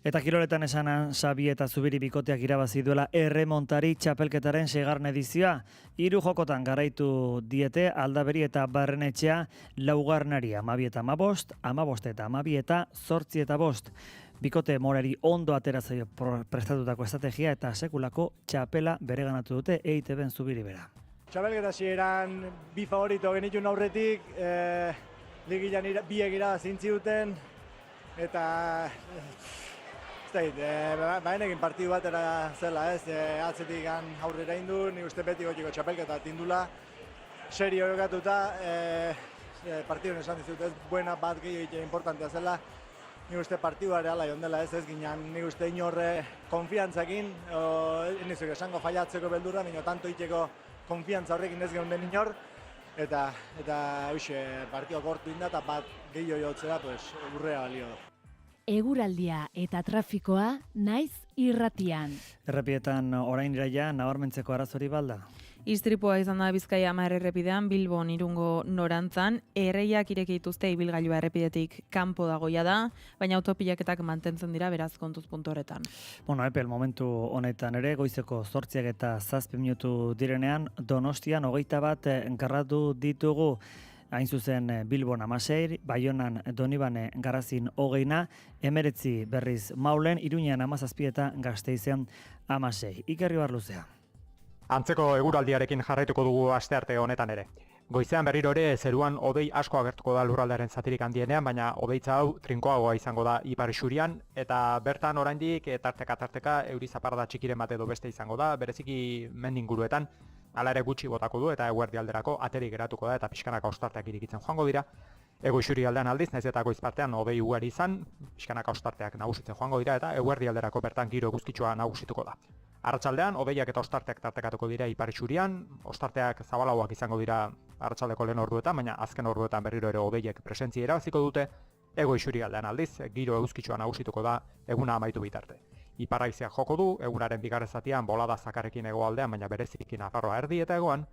Eta kiroletan esanan Sabi eta Zubiri bikoteak irabazi duela erremontari txapelketaren 6. edizioa. 3 jokotan garaitu diete Aldaberi eta Barrenetxea laugarnari 12 eta 15, 15 eta 12 eta 8 eta 5. Bikote morari ondo aterazaio prestatutako estrategia eta sekulako txapela bereganatu dute EITB-en Zubiri bera. Txapelketa hasieran 2 favorito genitun aurretik, ligilan 2 irabazi duten eta baenekin partidu batera zela, atzetik aurrera indu, ni uste beti gotiko txapelketa tindula, serio jokatuta, partidun esan dizut, ez buena bat gehiago importantea zela, Ni uste partidua ere ala jondela ez ginen, ni uste inorre konfiantzakin, nizuk esango fallatzeko beldurra, baina tanto iteko konfiantza horrekin ez geunden inor, eta hoxe, partidua kortu inda eta bat gehiago jotzera, pues, urrea balio da. Eguraldia eta trafikoa naiz irratian. Errepietan orain iraia nabarmentzeko arazori balda. Istripua izan da Bizkaia 10 errepidean Bilbon Irungo norantzan, erreiak ireki dituzte ibilgailua errepidetik kanpo dagoia da, baina autopilaketak mantentzen dira beraz kontuz puntu horretan. Epel momentu honetan ere, goizeko 8 eta 7 minutu direnean, Donostian 21 enkarratu ditugu. Hain zuzen Bilbon 16, Baionan Donibane Garazin 20, 19 berriz Maulen, Iruñean 17 eta Gasteizean 16. Ikerri Barluzea. Antzeko eguraldiarekin jarraituko dugu astearte honetan ere. Goizean berriro ere zeruan hodei asko agertuko da lurraldearen zatirik handienean, baina hodeitza hau trinkoagoa izango da ipar isurian, eta bertan oraindik tarteka euri zaparrada txikiren bat edo beste izango da, bereziki mendinguruetan, hala ere gutxi botako du eta eguerdi alderako ateri geratuko da eta pixkanaka ostarteak irikitzen joango dira. Ego isuri aldean aldiz, naiz eta goiz partean hodei ugari izan, pixkanaka ostarteak nagusitzen joango dira eta eguerdi alderako bertan giro eguzkitsua nagusituko da. Arratsaldean hodeiak eta ostarteak tartekatuko dira ipar isurian, ostarteak zabalauak izango dira arratsaldeko lehen orduetan, baina azken orduetan berriro ere hodeiek presentzia irabaziko dute. Ego isuri aldean aldiz, giro eguzkitsua nagusituko da eguna amaitu bitarte. Ipar haizeak joko du, egunaren bigarren zatian bolada zakarrekin hegoaldean, baina bereziki Nafarroa erdi eta hegoan.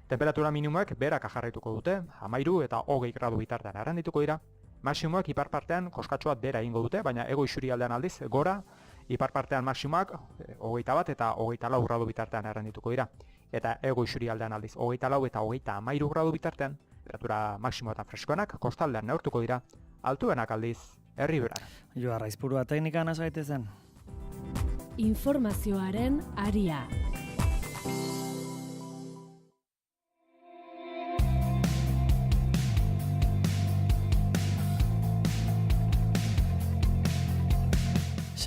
Temperatura minimoek berak jarraituko dute, 13 eta 20 gradu bitartean arrandituko dira. Maximoek ipar partean koskatxoa bera egingo dute, baina ego isuri aldean aldiz gora, ipar partean maximoak 21 eta 24 gradu bitartean arrandituko dira. Eta ego isuri aldean aldiz 24 eta 33 gradu bitartean, temperatura maximoetan freskoenak kostaldean neurtuko dira, altuenak aldiz herriberan. Joa Raizpurua teknikan has gaitezen. Informazioaren aria.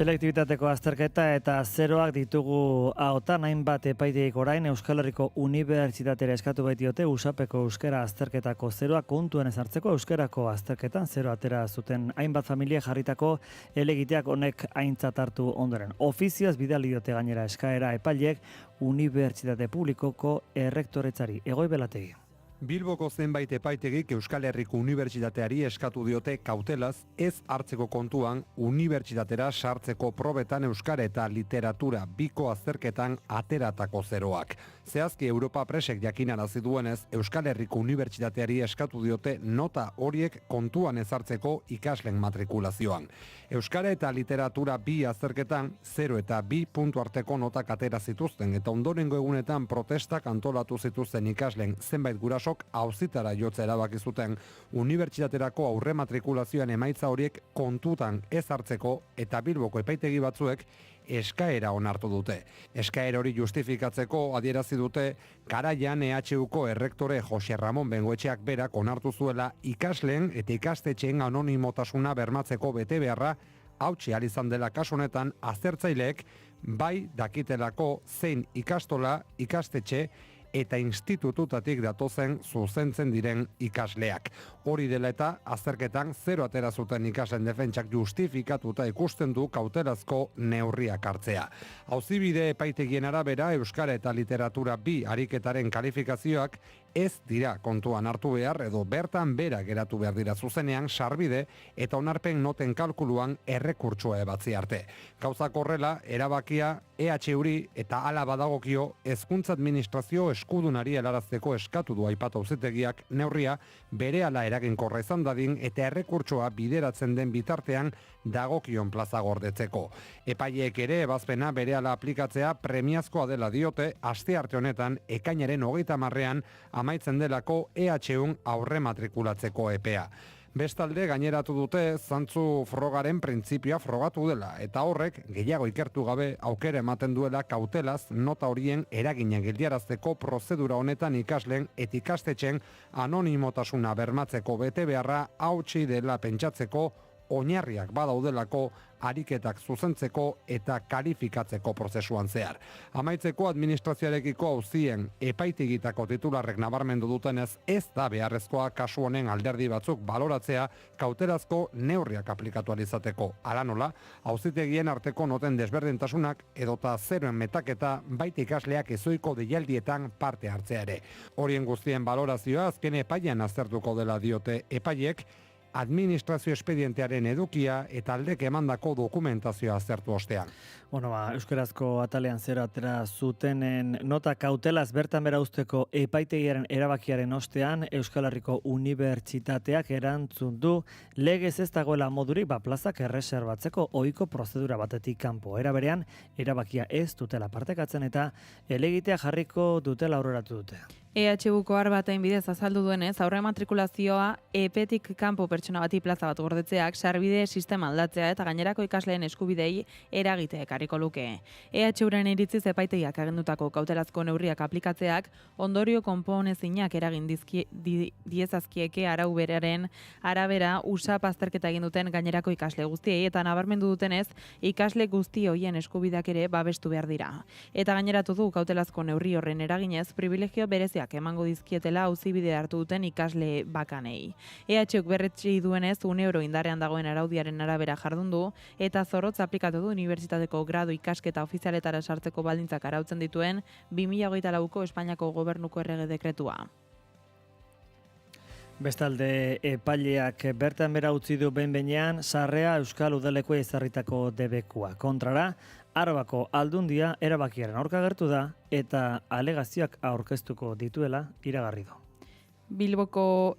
Selektibitateko azterketa eta zeroak ditugu ahotan, hainbat epaiteik orain Euskal Herriko Unibertsitatera eskatu baitiote USAPeko euskara azterketako zeroak kontuan ezartzeko. Euskarako azterketan zero atera zuten hainbat familia jarritako helegiteak honek aintzat hartu ondoren. Ofizioz bidali diote gainera eskaera epaileek Unibertsitate Publikoko errektoretzari. Egoi Belategi. Bilboko zenbait epaitegik Euskal Herriko Unibertsitateari eskatu diote kautelaz ez hartzeko kontuan unibertsitatera sartzeko probetan euskara eta literatura biko azterketan ateratako zeroak. Zehazki Europa Presek jakinarazi duenez, Euskal Herriko Unibertsitateari eskatu diote nota horiek kontuan ezartzeko ikasleen matrikulazioan. Euskara eta literatura bi azterketan 0 eta 2 puntu arteko notak atera zituzten eta ondorengo egunetan protestak antolatu zituzten ikasleen zenbait guraso auzitara jotzea erabaki zuten unibertsitaterako aurre matrikulazioan emaitza horiek kontutan ez hartzeko eta Bilboko epaitegi batzuek eskaera onartu dute. Eskaera hori justifikatzeko adierazi dute garaian EHUko errektore Jose Ramon Bengoetxeak berak onartu zuela ikasleen eta ikastetxeen anonimotasuna bermatzeko betebeharra hautsi ahal izan dela kasu honetan aztertzaileek bai dakitelako zein ikastola, ikastetxe eta institututatik datozen zuzentzen diren ikasleak. Hori dela eta azterketan zero atera zuten ikasleen defentsak justifikatuta ikusten du kautelazko neurriak hartzea. Auzibide epaitegien arabera euskara eta literatura bi ariketaren kalifikazioak ez dira kontuan hartu behar edo bertan bera geratu behar dira zuzenean sarbide eta onarpen noten kalkuluan errekurtsoa ebatzi arte. Gauzak horrela, erabakia EHUri eta hala badagokio hezkuntza administrazio eskudunari helarazteko eskatu du aipatu auzitegiak neurria berehala eraginkorra izan dadin eta errekurtsoa bideratzen den bitartean dagokion plaza gordetzeko. Epaileek ere ebazpena berehala aplikatzea premiazkoa dela diote astearte honetan ekainaren 30ean amaitzen delako EHUn aurre matrikulatzeko epea. Bestalde gaineratu dute zantzu frogaren printzipioa frogatu dela eta horrek gehiago ikertu gabe aukera ematen duela kautelaz nota horien eraginen geldiarazteko prozedura honetan ikasleen eta ikastetxen anonimotasuna bermatzeko betebeharra hautsi dela pentsatzeko oinarriak badaudelako ariketak zuzentzeko eta kalifikatzeko prozesuan zehar. Amaitzeko administrazioarekiko auzien epaitegitako titularrek nabarmendu dutenez, ez da beharrezkoa kasu honen alderdi batzuk baloratzea kautelazko neurriak aplikatu alizateko. Hala nola, auzitegien arteko noten desberdintasunak edota zeroen metaketa baita ikasleak ezoiko deialdietan parte hartzea ere. Horien guztien balorazioa azken epaian aztertuko dela diote epaiek, administrazio espedientearen edukia eta aldek emandako dokumentazioa aztertu ostean. Euskarazko atalean zera atera zutenen nota kautelaz bertan bera usteko epaitegiaren erabakiaren ostean Euskal Herriko Unibertsitateak erantzun du legez ez dagoela modurik plazak erreserbatzeko ohiko prozedura batetik kanpo. Era berean, erabakia ez dutela partekatzen eta helegitea jarriko dutela aurreratu dute. EHUko baten bidez azaldu duenez, aurre matrikulazioa epetik kanpo pertsona bati plaza bat gordetzeak sarbide sistema aldatzea eta gainerako ikasleen eskubidei eragite ekarriko luke. EHUren iritziz epaitegiak agindutako kautelazko neurriak aplikatzeak ondorio konponezinak eragin diezazkieke arau beraren arabera usap azterketa egin duten gainerako ikasle guztiei eta nabarmendu dutenez ikasle guzti hoien eskubideak ere babestu behar dira. Eta gaineratu du kautelazko neurri horren eraginez privilegio berezi emango dizkietela auzibide hartu duten ikasle bakanei. EHUk berretsi duenez, €1 indarrean dagoen araudiaren arabera jardun du, eta zorrotz aplikatu du unibertsitateko gradu ikasketa ofizialetara sartzeko baldintzak arautzen dituen 2024ko Espainiako Gobernuko errege dekretua. Bestalde, epaileak bertan bera utzi du behin-behinean Sarrea Euskal Udalekuei ezarritako debekua. Kontrara, Arabako Aldundia erabakiaren aurka agertu da eta alegazioak aurkeztuko dituela iragarri du. Bilboko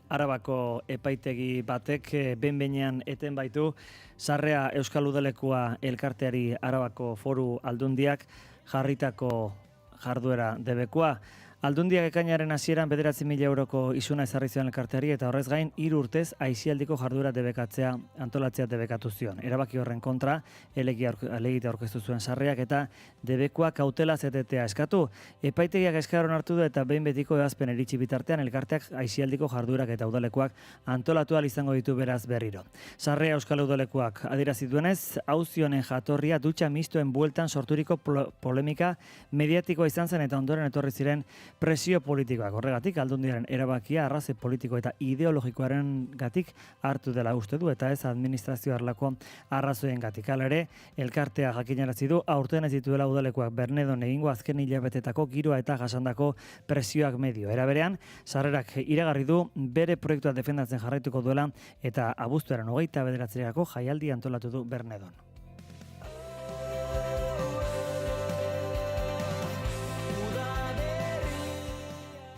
Arabako epaitegi batek behin-behinean eten baitu Sarrea Euskal Udalekua elkarteari Arabako Foru Aldundiak jarritako jarduera debekua. Aldundiak ekainaren hasieran 9.000 euroko isuna ezarri zion elkarteari eta horrez gain 3 urtez aisialdiko jarduera debekatzea antolatzea debekatu zion. Erabaki horren kontra helegitea aurkeztu zuen Sarreak eta debekua kautelaz etetea eskatu. Epaitegiak eskaron hartu du eta behin betiko ebazpen iritsi bitartean elkarteak aisialdiko jarduerak eta udalekuak antolatu ahal izango ditu beraz berriro. Sarrea Euskal Udalekuak adierazi duenez, auzi honen jatorria dutxa mistoen bueltan sorturiko polemika mediatikoa izan zen eta ondoren etorri ziren presio politikoak. Horregatik Aldundiaren erabakia arraze politiko eta ideologikoaren gatik hartu dela uste du eta ez administrazio arlako arrazoien gatik. Hala ere, elkartea jakinarazi du aurten ez dituela udalekuak Bernedon egingo azken hilabetetako giroa eta jasandako presioak medio. Era berean, Sarrerak iragarri du bere proiektua defendatzen jarraituko duela eta abuztuaren 29. jaialdi antolatu du Bernedon.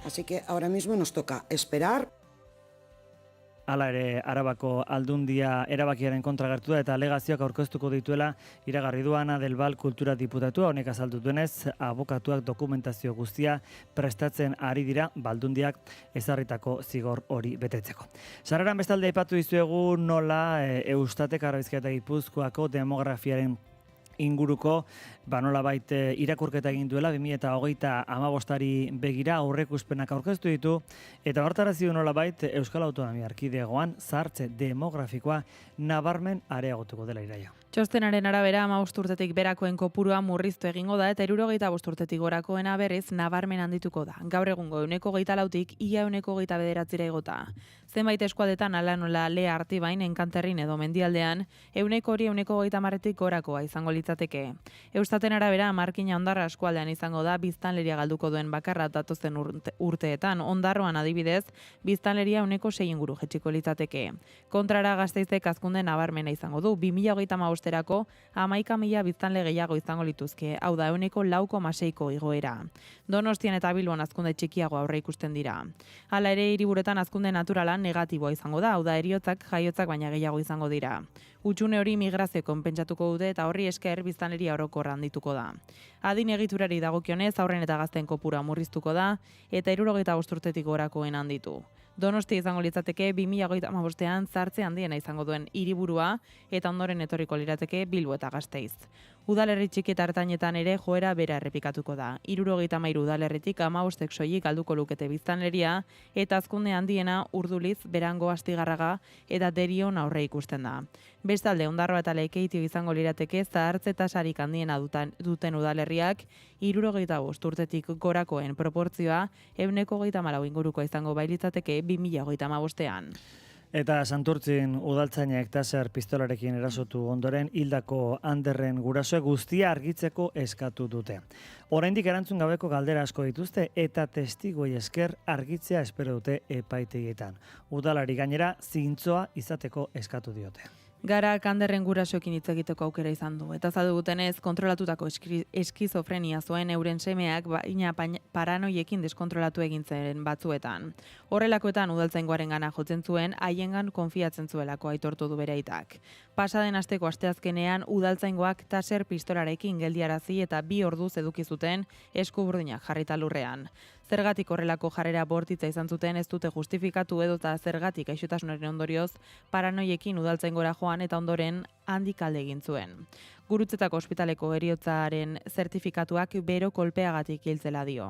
Así que ahora mismo nos toca esperar. Hala ere, Arabako Aldundia erabakiaren kontra agertu da eta alegazioak aurkeztuko dituela iragarri du Ana del Val kultura diputatua. Honek azaldu duenez, abokatuak dokumentazio guztia prestatzen ari dira Aldundiak ezarritako zigor hori betetzeko. Sarreran bestalde aipatu dizuegu nola Eustatek Bizkaia eta Gipuzkoako demografiaren inguruko nolabait irakurketa egin duela 2025 begira aurreikuspenak aurkeztu ditu eta hortarazi du nolabait Euskal Autonomia Erkidegoan zahartze demografikoa nabarmen areagotuko dela Iraia. Txostenaren arabera 15 urtetik berakoen kopurua murriztu egingo da eta 75 urtetik gorakoena berriz nabarmen handituko da. Gaur egungo 24tik ia 29 igota. Zenbait eskualdetan hala nola Lea Artibain, Enkanterrin edo Mendialdean 130tik gorakoa izango litzateke. Eustaten arabera Markina Ondarra eskualdean izango da biztanleria galduko duen bakarra datozen urteetan. Ondarroan adibidez, biztanleria 6 inguru jetxiko litzateke. Kontrara Gasteizek hazkunde nabarmena izango du. 2025erako 11.000 biztanle gehiago izango lituzke. Hau da 4,6ko igoera. Donostian eta Bilbon hazkunde txikiago aurre ikusten dira. Hala ere hiriburuetan hazkunde naturala negatiboa izango da. Hau da heriotzak, jaiotzak baina gehiago izango dira. Hutsune hori migrazio konpentsatuko dute eta horri esker biztanleria orokorra handituko da. Adin egiturari dagokionez aurren eta gazten kopura murriztuko da eta 75 urtetik gorakoen handitu. Donosti izango litzateke 2025ean zahartze handiena izango duen hiriburua eta ondoren etorriko lirateke Bilbo eta Gasteiz. Udalerri txiki eta ertainetan ere joera bera errepikatuko da. 73 udalerritik 15 soilik galduko lukete biztanleria eta hazkunde handiena Urduliz, Berango, Astigarraga eta Derion aurre ikusten da. Bestalde, Ondarroa eta Lekeitio izango lirateke zahartze tasarik handiena duten udalerriak 75 urtetik gorakoen proportzioa 134 inguruko izango bailitzateke 2035ean. Eta Santurtzin udaltzainek taser pistolarekin erasotu ondoren hildako Anderren gurasoek guztia argitzeko eskatu dute. Oraindik erantzun gabeko galdera asko dituzte eta testigoi esker argitzea espero dute epaitegietan. Udalari gainera zintzoa izateko eskatu diote. Garak Anderren gurasoekin hitz egiteko aukera izan du. Eta zadugutenez, kontrolatutako eskizofrenia zuen euren semeak, baina paranoiekin deskontrolatu egin zen batzuetan. Horrelakoetan udaltzaingoaren gana jotzen zuen, haiengan konfiatzen zuelako aitortu du bere aitak. Pasaden asteko asteazkenean, udaltzaingoak taser pistolarekin geldiarazi eta 2 orduz eduki zuten eskuburdinak jarrita lurrean. Zergatik horrelako jarrera bortitza izan zuten ez dute justifikatu edota zergatik gaixotasunaren ondorioz paranoiekin udaltzaingora joan eta ondoren handik alde egin zuen. Gurutzetako ospitaleko heriotzaren zertifikatuak bero kolpeagatik hiltzela dio.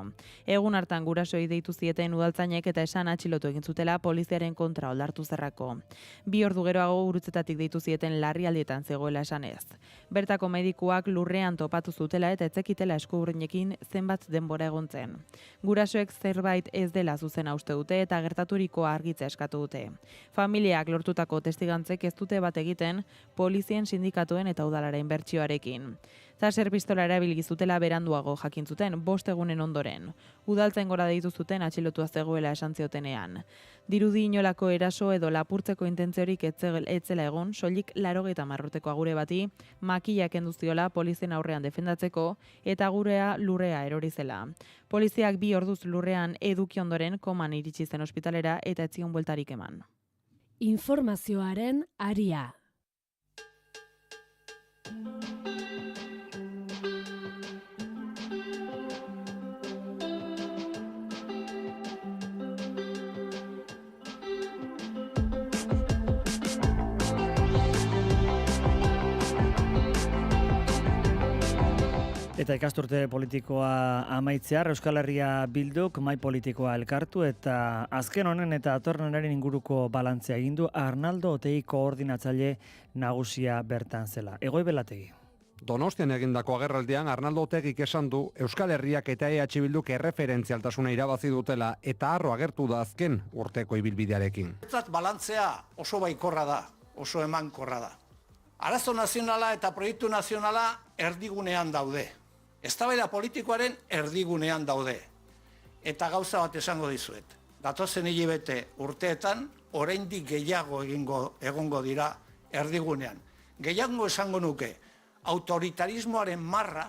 Egun hartan gurasoei deitu zieten udaltzainek eta esan atxilotu egin zutela poliziaren kontra oldartu zerrako. 2 ordu geroago gurutzetatik deitu zieten larrialdietan zegoela esanez. Bertako medikuak lurrean topatu zutela eta etzekitela eskuburdinekin zenbat denbora egon zen. Gurasoek zerbait ez dela zuzena uste dute eta gertaturikoa argitzea eskatu dute. Familiak lortutako testigantzek ez dute bat egiten polizien sindikatuen eta udalaren bertsioarekin. Taser pistola erabili zutela beranduago jakin zuten 5 egunen ondoren. Udaltzaingora deitu zuten atxilotua zegoela esan ziotenean. Dirudi inolako eraso edo lapurtzeko intentziorik etzela egon, soilik 80 urteko agure bati makila kendu ziola polizien aurrean defendatzeko eta gurea lurrea erori zela. Poliziak 2 orduz lurrean eduki ondoren koman iritsi zen ospitalera eta ez zion bueltarik eman. Informazioaren aria. Eta ikasturte politikoa amaitzear, Euskal Herria Bilduk mai politikoa elkartu eta azken honen eta atornenaren inguruko balantzea egin du Arnaldo Otegi koordinatzaile nagusia bertan zela. Egoi Belategi. Donostian egindako agerraldian Arnaldo Otegik esan du Euskal Herriak eta EH Bilduk erreferentzialtasuna irabazi dutela eta harro agertu da azken urteko ibilbidearekin. Balantzea oso baikorra da, oso emankorra da. Arazo nazionala eta proiektu nazionala erdigunean daude. Eztabaida politikoaren erdigunean daude. Eta gauza bat esango dizuet. Datozen hilabete urteetan, oraindik gehiago egongo dira erdigunean. Gehiago esango nuke, autoritarismoaren marra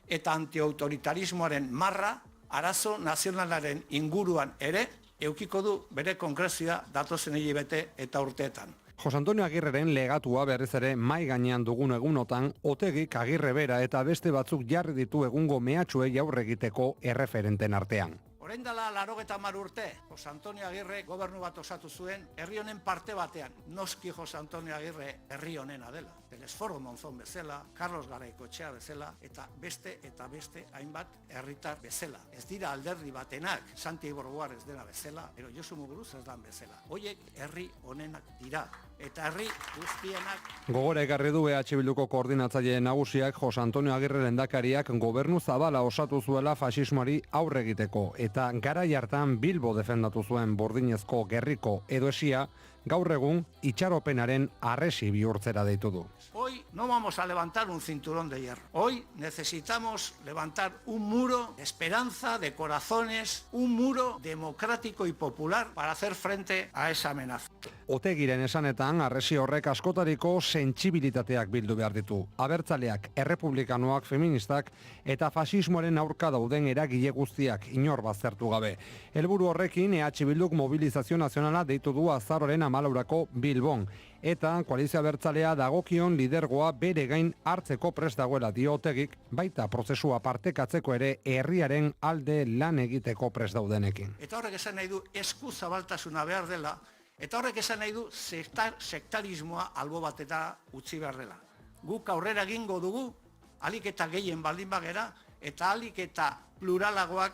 eta antiautoritarismoaren marra arazo nazionalaren inguruan ere eukiko du bere konkrezioa datozen hilabete eta urteetan. Jose Antonio Agirreren legatua berriz ere mai gainean dugun egunotan Otegik Agirre bera eta beste batzuk jarri ditu egungo mehatxuei aurre egiteko erreferenten artean. Orain dela 80 urte, Jose Antonio Agirre gobernu bat osatu zuen herri honen parte batean. Noski Jose Antonio Agirre herri honena dela. Telesforo Monzon bezala, Carlos Garaikoetxea bezala eta beste hainbat herritar bezala. Ez dira alderdi batenak, Santi Borgoar ez dela bezala, ero Josu Muguruz ez dan bezala. Hoiek herri honenak dira. Eta herri guztienak. Gogora ekarri du EH Bilduko koordinatzaile nagusiak Jose Antonio Agirre lehendakariak gobernu zabala osatu zuela faxismoari aurre egiteko eta garai hartan Bilbo defendatu zuen burdinezko gerriko edo esia gaur egun itxaropenaren arresi bihurtzera deitu du. Hoy no vamos a levantar un cinturón de hierro. Hoy necesitamos levantar un muro de esperanza, de corazones, un muro democrático y popular para hacer frente a esa amenaza. Otegiren esanetan, arresi horrek askotariko sentsibilitateak bildu behar ditu. Abertzaleak, errepublikanoak, feministak eta fasismoaren aurka dauden eragile guztiak inor baztertu gabe. Helburu horrekin, EH Bilduk mobilizazio nazionala deitu du azaroren 14 Bilbon. Eta koalizio abertzalea dagokion lidergoa bere gain hartzeko prest dagoela dio Otegik, baita prozesua partekatzeko ere herriaren alde lan egiteko prest daudenekin. Eta horrek esan nahi du esku zabaltasuna behar dela, eta horrek esan nahi du sektarismoa albo batera utzi behar dela. guk aurrera egingo dugu, alik eta gehien baldin bagera, eta alik eta pluralagoak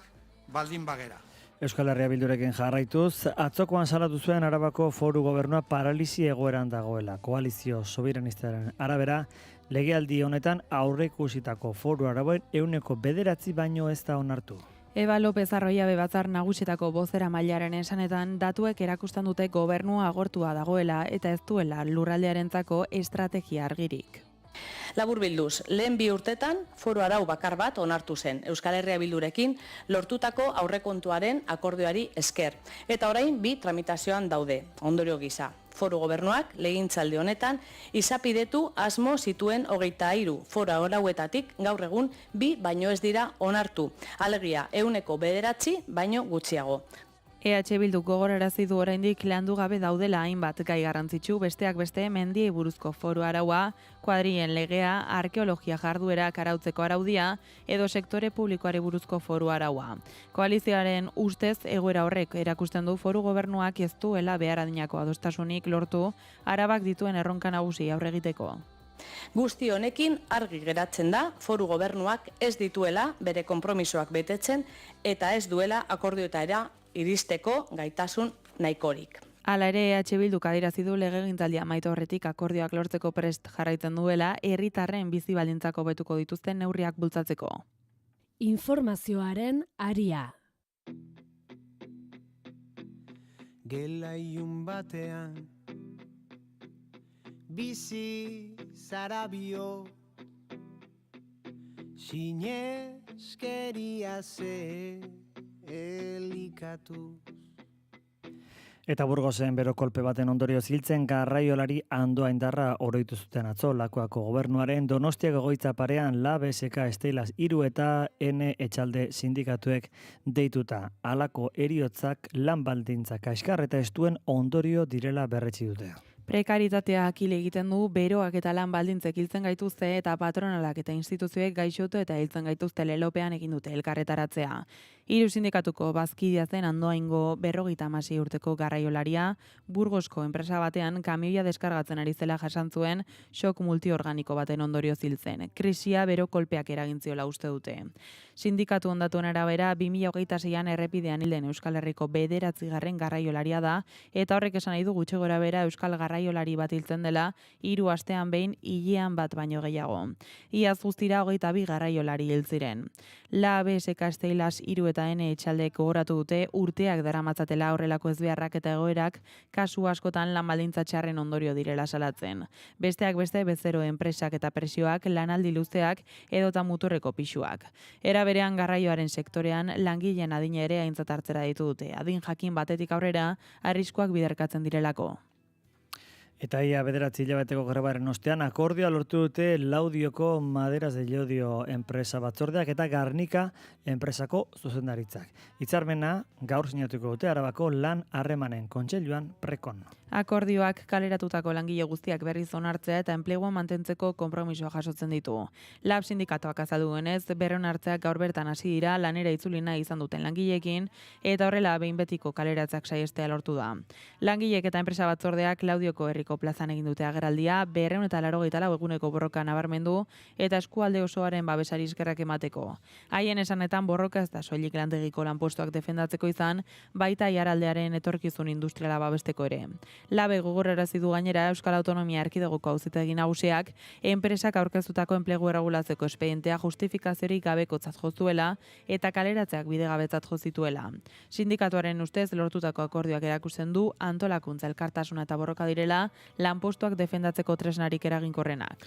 baldin bagera. Euskal Herria Bildurekin jarraituz, atzokoan salatu zuen Arabako Foru Gobernua paralisi egoeran dagoela. Koalizio soberanistaren arabera, legealdi honetan aurreikusitako Foru Arauen 9% baino ez da onartu. Eba López Arroyabe Batzar Nagusietako bozera mailaren esanetan datuek erakusten dute gobernua agortua dagoela eta ez duela lurraldearentzako estrategia argirik. Laburbilduz, lehen 2 urtetan foru arau bakar bat onartu zen Euskal Herria Bildurekin lortutako aurrekontuaren akordioari esker. Eta orain 2 tramitazioan daude, ondorio gisa. Foru gobernuak legintzaldi honetan izapidetu asmo zituen 23 foru arauetatik gaur egun 2 baino ez dira onartu. Alegia 9% baino gutxiago. EH Bildu gogorarazi du oraindik landu gabe daudela hainbat gai garrantzitsu, besteak beste mendiei buruzko foru araua, kuadrien legea, arkeologia jarduerak arautzeko araudia edo sektore publikoari buruzko foru araua. Koalizioaren ustez egoera horrek erakusten du foru gobernuak ez duela behar adinako adostasunik lortu Arabak dituen erronka nagusi aurre egiteko. Guzti honekin argi geratzen da foru gobernuak ez dituela bere konpromisoak betetzen eta ez duela akordioetara iristeko gaitasun nahikorik. Hala ere, EH Bilduk adierazi du legegintzaldia amaitu aurretik akordioak lortzeko prest jarraitzen duela, herritarren bizi baldintzak hobetuko dituzten neurriak bultzatzeko. Informazioaren aria. Gela ilun batean bizi zarabio sineskeria ze elikatuz. Eta Burgosen bero kolpe baten ondorio ziltzen garraiolari Andoa Indarra oroitu zuten atzo Lakuako gobernuaren Donostiako egoitza parean LABSK Esteilaz 3 eta N etxalde sindikatuek deituta. Halako heriotzak lan baldintzak kaskar eta estuen ondorio direla berretsi dute. Prekaritatea akile egiten du, beroak eta lan baldintzek hiltzen gaituzte eta patronalak eta instituzioek gaixotu eta hiltzen gaituzte lelopean egin dute elkarretaratzea. 3 sindikatuko bazkidea zen Andoaingo 56 urteko garraiolaria, Burgosko enpresa batean kamioia deskargatzen ari zela jasan zuen shock multiorganiko baten ondorio ziltzen. Krisia bero kolpeak eragintziola uste dute. Sindikatu ondatuen arabera 2026an errepidean hilden Euskal Herriko 9. garraiolaria da eta horrek esan nahi du gutxi gorabehera Euskal garraiolari bat hiltzen dela 3 astean behin hilean bat baino gehiago. Iaz guztira 22 garraiolari hil ziren. LABSK Esteilaz 3 eta N etxaldek gogoratu dute urteak daramatzatela horrelako ezbeharrak eta egoerak kasu askotan lan baldintza txarren ondorio direla salatzen. Besteak beste bezero enpresak eta presioak, lanaldi luzeak edota muturreko pisuak. Era berean garraioaren sektorean langileen adina ere aintzat hartzera ditu dute. Adin jakin batetik aurrera arriskuak biderkatzen direlako. Eta ia 9 hilabeteko grebaren ostean akordioa lortu dute Laudioko Maderas de Llodio enpresa batzordeak eta Garnika enpresako zuzendaritzak. Hitzarmena gaur sinatuko dute Arabako lan harremanen kontseiluan Prekon. Akordioak kaleratutako langile guztiak berriz onartzea eta enplegua mantentzeko konpromisoa jasotzen ditu. LAB sindikatuak azaldu duenez, berronartzeak gaur bertan hasi dira lanera itzuli nahi izan duten langileekin eta horrela behin betiko kaleratzeak saihestea lortu da. Langileek eta enpresa batzordeak Laudioko herriko plazan egin dute agerraldia, 284 eguneko borroka nabarmendu eta eskualde osoaren babesari eskerrak emateko. Haien esanetan borroka ez da soilik lantegiko lanpostuak defendatzeko izan, baita iaraldearen etorkizun industriala babesteko ere. LAB gogorarazi du gainera Euskal Autonomia Erkidegoko Auzitegi Nagusiak enpresak aurkeztutako enplegu erregulatzeko espedientea justifikaziorik gabekotzat jo zuela eta kaleratzeak bidegabetzat jo zituela. Sindikatuaren ustez lortutako akordioak erakusten du antolakuntza, elkartasuna eta borroka direla lanpostuak defendatzeko tresnarik eraginkorrenak.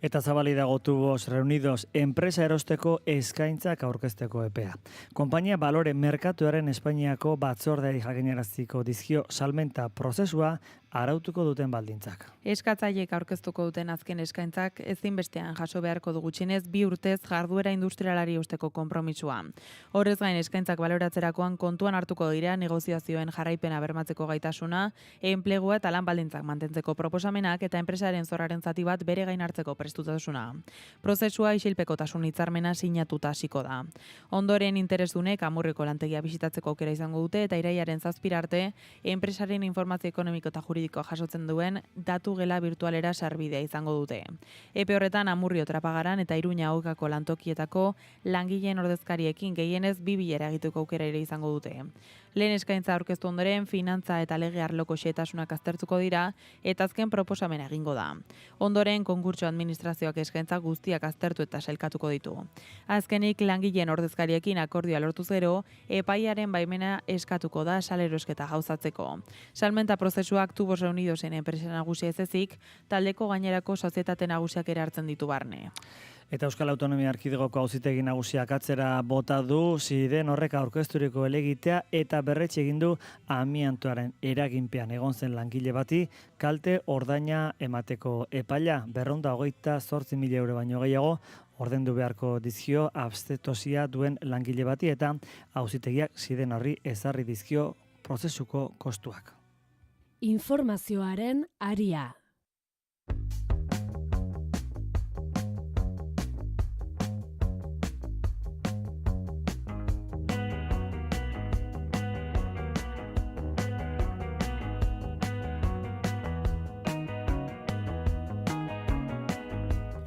Eta zabali dago Tubos Reunidos enpresa erosteko eskaintzak aurkezteko epea. Konpainia Balore merkatuaren Espainiako batzordeari jakinaraziko dizkio salmenta prozesua arautuko duten baldintzak. Eskatzaileek aurkeztuko duten azken eskaintzak ezinbestean jaso beharko du gutxienez 2 urtez jarduera industrialari usteko konpromisua. Horrez gain eskaintzak baloratzerakoan kontuan hartuko dira negoziazioen jarraipena bermatzeko gaitasuna, enplegua eta lan baldintzak mantentzeko proposamenak eta enpresaren zorraren zati bat bere gain hartzeko prestutasuna. Prozesua isilpekotasun hitzarmena sinatuta hasiko da. Ondoren interesdunek Amurreko lantegia bisitatzeko aukera izango dute eta irailaren 7 arte enpresaren informazio ekonomiko eta juridiko jasotzen duen datu gela virtualera sarbidea izango dute. Epe horretan Amurrio Trapagaran eta Iruña Aukako lantokietako langileen ordezkariekin gehienez 2 bilera egiteko aukera ere izango dute. Lehen eskaintza aurkeztu ondoren, finantza eta lege arloko xehetasunak aztertuko dira eta azken proposamena egingo da. Ondoren, konkurtso administrazioak eskaintza guztiak aztertu eta sailkatuko ditu. Azkenik, langileen ordezkariekin akordioa lortu zero, epaiaren baimena eskatuko da salerosketa gauzatzeko. Salmenta prozesuak Tubos Reunidosen enpresa nagusia ez ezik, taldeko gainerako sozietate nagusiak ere hartzen ditu barne. Eta Euskal Autonomia Erkidegoko auzitegi nagusiak atzera bota du ziden horrek aurkezturiko helegitea eta berretxe egin du amiantoaren eraginpean egon zen langile bati kalte ordaina emateko epaila 228.000 euro baino gehiago ordendu beharko dizkio abstetosia duen langile bati eta auzitegiak ziden horri ezarri dizkio prozesuko kostuak. Informazioaren aria.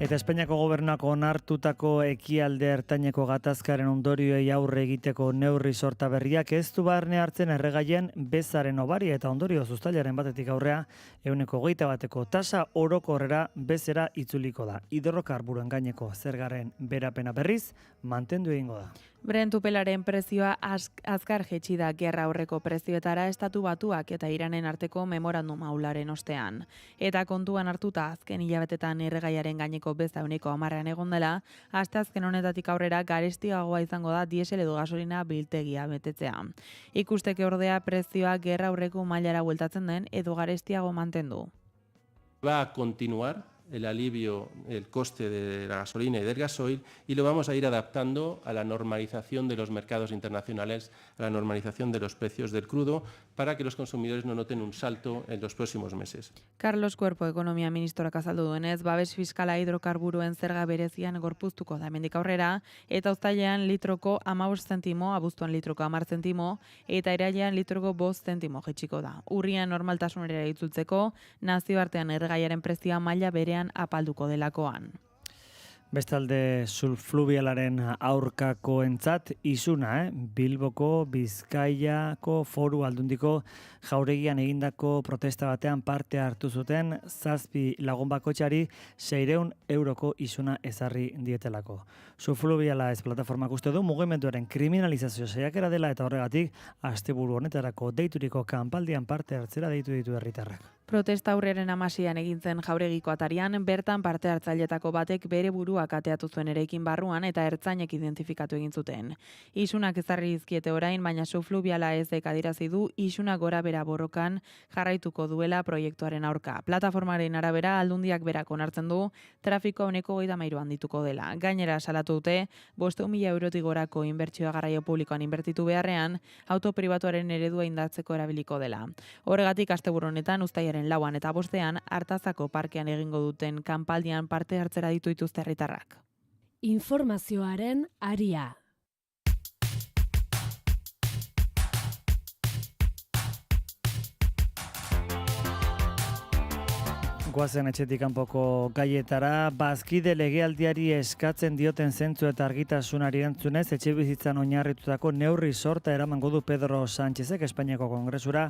Eta Espainiako gobernuak onartutako ekialde ertaineko gatazkaren ondorioei aurre egiteko neurri sorta berriak ez du barne hartzen erregaien bezaren obaria eta ondorio uztailaren batetik aurrea 21% tasa orokorrera bezera itzuliko da. Hidrokarburoen gaineko zergaren berapena berriz mantendu egingo da. Brent upelaren prezioa azkar jetxi da gerra aurreko prezioetara Estatu Batuak eta Iranen arteko memorandum aularen ostean. Eta kontuan hartuta azken hilabetetan erregaiaren gaineko beza 10% egon dela, asteazken honetatik aurrera garestiagoa izango da diesel edo gasolina biltegia betetzea. Ikusteke ordea prezioa gerra aurreko mailara bueltatzen den edo garestiago mantendu. Va a continuar el alivio, el coste de la gasolina y del gasoil y lo vamos a ir adaptando a la normalización de los mercados internacionales, a la normalización de los precios del crudo para que los consumidores no noten un salto en los próximos meses. Carlos Cuerpo ekonomia ministroak azaldu duenez, babes fiskala hidrokarburoen zerga berezian gorpuztuko da hemendik aurrera eta uztailean litroko 15 zentimo, abuztuan litroko 10 zentimo eta irailean litroko 5 zentimo jaitsiko da. Urrian normaltasunera itzultzeko nazioartean erregaiaren prezioa maila berean apalduko delakoan. Bestalde sulfluvialaren aurkakoentzat isuna, Bilboko Bizkaiako Foru Aldundiko jauregian egindako protesta batean parte hartu zuten 7 lagun bakoitzari 600 euroko isuna ezarri dietelako. Sulfluviala ez plataformak uste du mugimenduaren kriminalizazio saiakera dela eta horregatik asteburu honetarako deituriko kanpaldian parte hartzera deitu ditu herritarrak. Protesta aurreren amasian egintzen jauregiko atarian, bertan parte hartzailetako batek bere buruak ateatu zuen eraikin barruan eta ertzainek identifikatu egin zuten. Isunak ezarri dizkiete orain, baina sulfluviala ez adirazi du isuna gora bera borrokan jarraituko duela proiektuaren aurka. Plataformaren arabera aldundiak berak onartzen du trafikoa 33 handituko dela. Gainera salatu dute 500.000 eurotik gorako inbertsioa garraio publikoan inbertitu beharrean, auto pribatuaren eredua indartzeko erabiliko dela. Horregatik asteburu honetan uztailaren 4 eta 5 Artazako parkean egingo duten kanpaldian parte hartzera ditu dituzte herritarrak. Informazioaren aria. Goazen etxetik kanpoko gaietara, bazkide legealdiari eskatzen dioten zentzu eta argitasunari entzunez, etxe bizitzan oinarritutako neurri sorta eramango du Pedro Sánchezek Espainiako Kongresura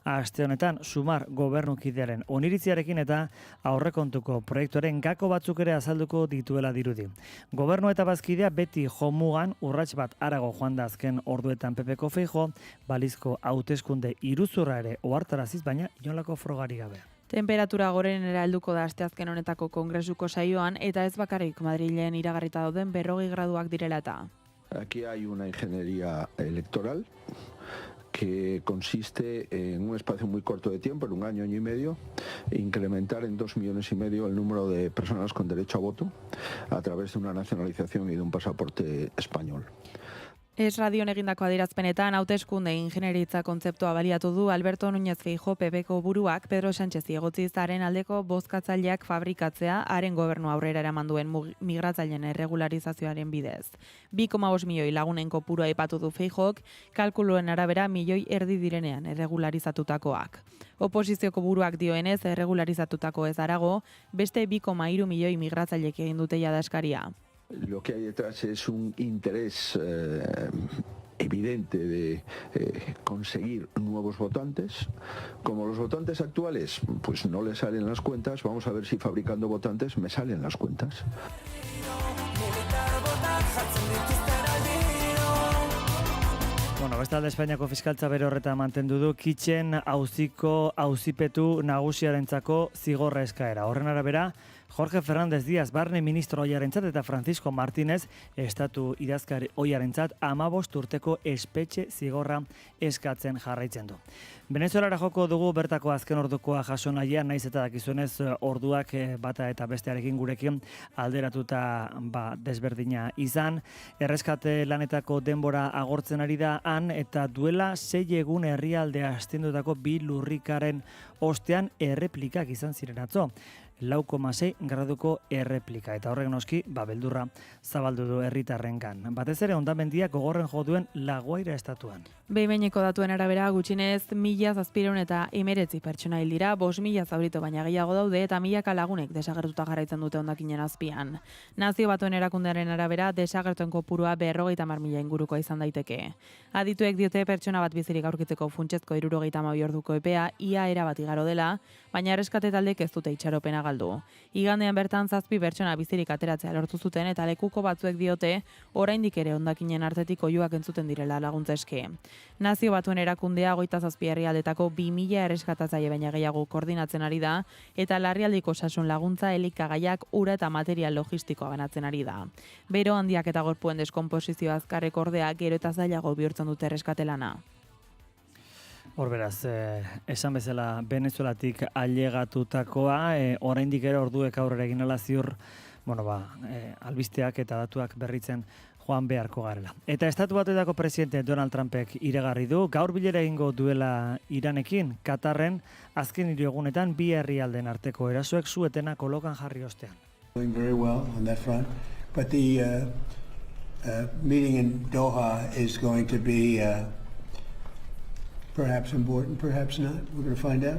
aste honetan sumar gobernukidearen oniritziarekin eta aurrekontuko proiektuaren gako batzuk ere azalduko dituela dirudi. Gobernu eta bazkidea beti jomugan urrats bat arago joan da azken orduetan Pepeko Feijo, balizko hauteskunde iruzurra ere ohartaraziz, baina inolako frogari gabe. Temperatura gorenera helduko da asteazken honetako kongresuko saioan eta ez bakarrik Madrilen iragarrita dauden 40 graduak direla eta. Aquí hay una ingeniería electoral que consiste en un espacio muy corto de tiempo, en un año y medio, incrementar en 2,5 millones el número de personas con derecho a voto a través de una nacionalización y de un pasaporte español. Es radion egindako adierazpenetan hauteskunde ingenieritza kontzeptua baliatu du Alberto Núñez Feijóo PPko buruak Pedro Sánchez egotzitzaren aldeko bozkatzaileak fabrikatzea haren gobernu aurrera eraman duen migratzaileen erregularizazioaren bidez. 2,5 milioi lagunen kopurua aipatu du Feijóok, kalkuluen arabera 1,5 milioi direnean erregularizatutakoak. Oposizioko buruak dioenez erregularizatutako ez harago, beste 2,3 milioi migratzailek egin dute jada eskaria. Lo que hay detrás es un interés evidente de conseguir nuevos votantes. Como los votantes actuales pues no les salen las cuentas, vamos a ver si fabricando votantes me salen las cuentas. Bueno, bestalde Espainiako fiskaltza bere horreta mantendu du kitxen auziko auzipetu nagusiarentzako zigorra eskaera. Horren arabera, Jorge Fernández Díaz barne ministro ohiarentzat eta Francisco Martínez estatu idazkari ohiarentzat 15 urteko espetxe zigorra eskatzen jarraitzen du. Venezuelara joko dugu bertako azken ordukoa jaso nahian, naiz eta dakizuenez orduak bata eta bestearekin gurekin alderatuta desberdina izan. Erreskate lanetako denbora agortzen ari da han eta duela 6 egun herrialdea astindutako 2 lurrikaren ostean erreplikak izan ziren atzo. 4,6 graduko erreplika eta horrek noski beldurra zabaldu du herritarrengan. Batez ere hondamendiak gogorren jo duen Laguaira estatuan. Behin-behineko datuen arabera gutxinez 1,719 pertsona hil dira, 5.000 zauritu baina gehiago daude eta milaka lagunek desagertuta jarraitzen dute hondakinen azpian. Nazio Batuen erakundearen arabera desagertuen kopurua 50.000 ingurukoa izan daiteke. Adituek diote pertsona bat bizirik aurkitzeko funtsezko 72 orduko epea ia erabat igaro dela, baina erreskate taldek ez dute itxaropena galdu. Igandean bertan 7 pertsona bizirik ateratzea lortu zuten eta lekuko batzuek diote oraindik ere hondakinen artetik oihuak entzuten direla laguntza eske. Nazio Batuen erakundea 27 herrialdetako 2.000 erreskatzaile baina gehiago koordinatzen ari da eta larrialdiko osasun laguntza, elikagaiak, ura eta material logistikoa banatzen ari da. Bero handiak eta gorpuen deskonposizio azkarrek ordea gero eta zailago bihurtzen dute erreskatelana. Hor beraz, esan bezala Venezuelatik ailegatutakoa, oraindik ere orduek aurrera egin ala ziur, albisteak eta datuak berritzen joan beharko garela. Eta Estatu Batuetako presidente Donald Trumpek iragarri du, gaur bilera egingo duela Iranekin, Katarren azken 3 egunetan 2 herrialden arteko erasoek su-etena kolokan jarri ostean. Doing very well on that front, but the meeting in Doha is going to be perhaps important, perhaps not. We're going to find out.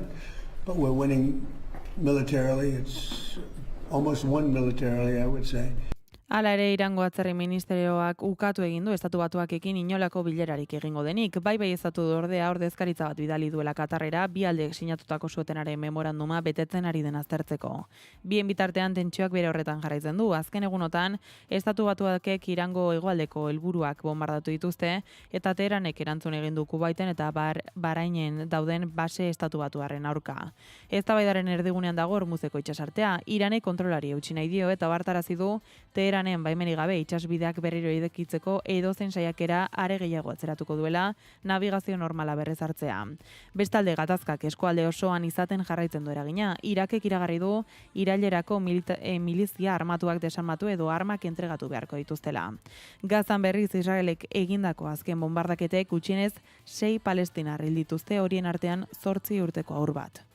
But we're winning militarily. It's almost won militarily, I would say. Hala ere, Irango atzerri ministerioak ukatu egin du Estatu Batuakekin inolako bilerarik egingo denik. Bai estatu ordea ordezkaritza bat bidali duela Katarrera, 2 aldeek sinatutako suetenaren memoranduma betetzen ari den aztertzeko. Bien bitartean tentsioak bere horretan jarraitzen du. Azken egunotan, Estatu Batuakek Irango hegoaldeko helburuak bombardatu dituzte eta Teheranek erantzun egin du Kubaiten eta Bahrainen dauden base Estatu Batuarren aurka. Eztabaidaren erdigunean dago Hormuzeko itsasartea. Iranek kontrolari eutsi nahi dio eta ohartarazi du Teheranen baimenik gabe itsasbideak berriro irekitzeko edozein saiakera are gehiago atzeratuko duela navigazio normala berrez hartzea. Bestalde gatazkak eskualde osoan izaten jarraitzen du eragina. Irakek iragarri du irailerako milizia armatuak desarmatu edo armak entregatu beharko dituztela. Gazan berriz Israelek egindako azken bombardaketek gutxienez 6 palestinar hil dituzte, horien artean 8 urteko haur bat.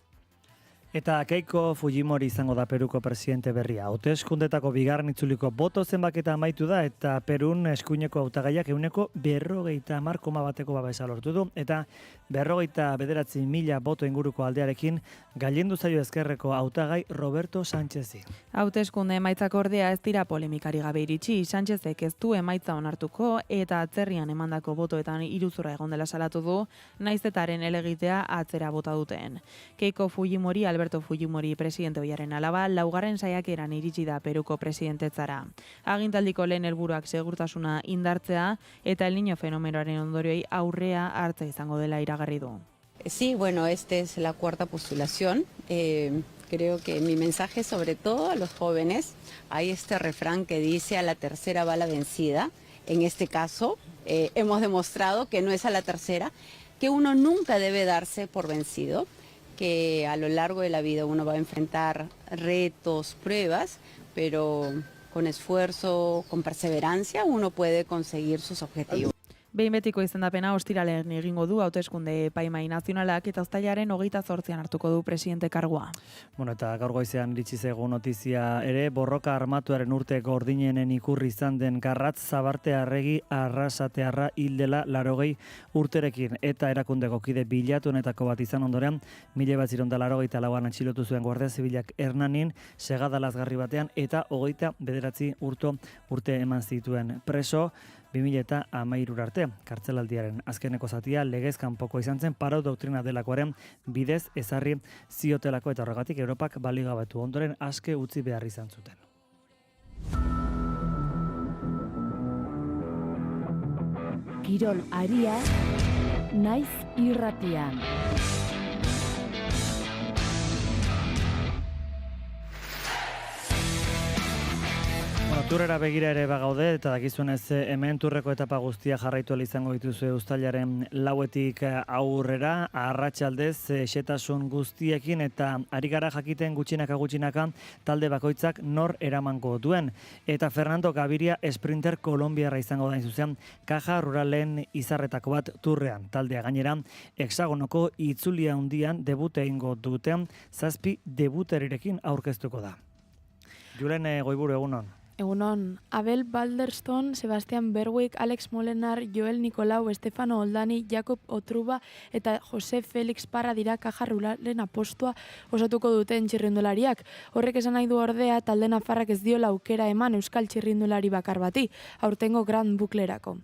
Eta Keiko Fujimori izango da Peruko presidente berria. Hauteskundetako bigarren itzuliko boto zenbaketa amaitu da eta Perun eskuineko hautagaiak 50,1% babesa lortu du eta 59.000 boto inguruko aldearekin gailendu zaio ezkerreko hautagai Roberto Sánchezi. Hauteskunde emaitzak ordea ez dira polemikari gabe iritsi. Sánchezek ez du emaitza onartuko eta atzerrian emandako botoetan iruzurra egon dela salatu du, naiz etaren elegitea atzera bota duten. Keiko Fujimori Alberto Fujimori presidente ohiaren alaba, 2. saiakeran iritsi da Peruko presidentetzara. Agintaldiko lehen helburuak segurtasuna indartzea eta El Niño fenomenoaren ondorioei aurrea hartza izango dela iragarri du. Sí, bueno, esta es la 4ª postulación. Creo que mi mensaje, sobre todo a los jóvenes, hay este refrán que dice a la tercera va la vencida. En este caso, hemos demostrado que no es a la tercera, que uno nunca debe darse por vencido, que a lo largo de la vida uno va a enfrentar retos, pruebas, pero con esfuerzo, con perseverancia, uno puede conseguir sus objetivos. Behin betiko izendapena ostiralean egingo du hauteskunde epaimahai nazionalak eta uztailaren 28an hartuko du presidente kargua. Bueno, eta gaur goizean iritsi zaigu notizia ere, borroka armatuaren urte gordinenen ikurri izan den Garratz Zabarte Arregi Arrasatearra hildela 80 urterekin eta erakundeko kide bilatunetako bat izan ondoren 1984an atxilotu zuen Guardia Zibilak Hernanin segada lazgarri batean eta 29 urte eman zituen preso 2013 arte. Kartzelaldiaren azkeneko zatia legez kanpoko izan zen parau doktrina delakoaren bidez ezarri ziotelako eta horregatik Europak baligabetu ondoren aske utzi behar izan zuten. Kirol aria, naiz irratian. Turrera begira ere bagaude eta dakizunez hemen turreko etapa guztia jarraitu izango dituzue uztailaren 4etik aurrera, arratsaldez xetasun guztiekin eta ari gara jakiten gutxinaka talde bakoitzak nor eramango duen. Eta Fernando Gaviria sprinter kolombiarra izango da zuzen Caja Ruralen izarretako bat turrean. Taldea gainera hexagonoko itzulia handian debute egingo duten 7 debuterirekin aurkeztuko da. Julen Goiburu, egunon. Egunon, Abel Balderston, Sebastian Berwick, Alex Molenar, Joel Nicolau, Estefano Oldani, Jakob Otruba eta Jose Felix Parra dira Caja Ruralen apostua osatuko duten txirrindulariak. Horrek esan nahi du ordea talde nafarrak ez diola aukera eman euskal txirrindulari bakar bati, aurtengo Grand Buklerako.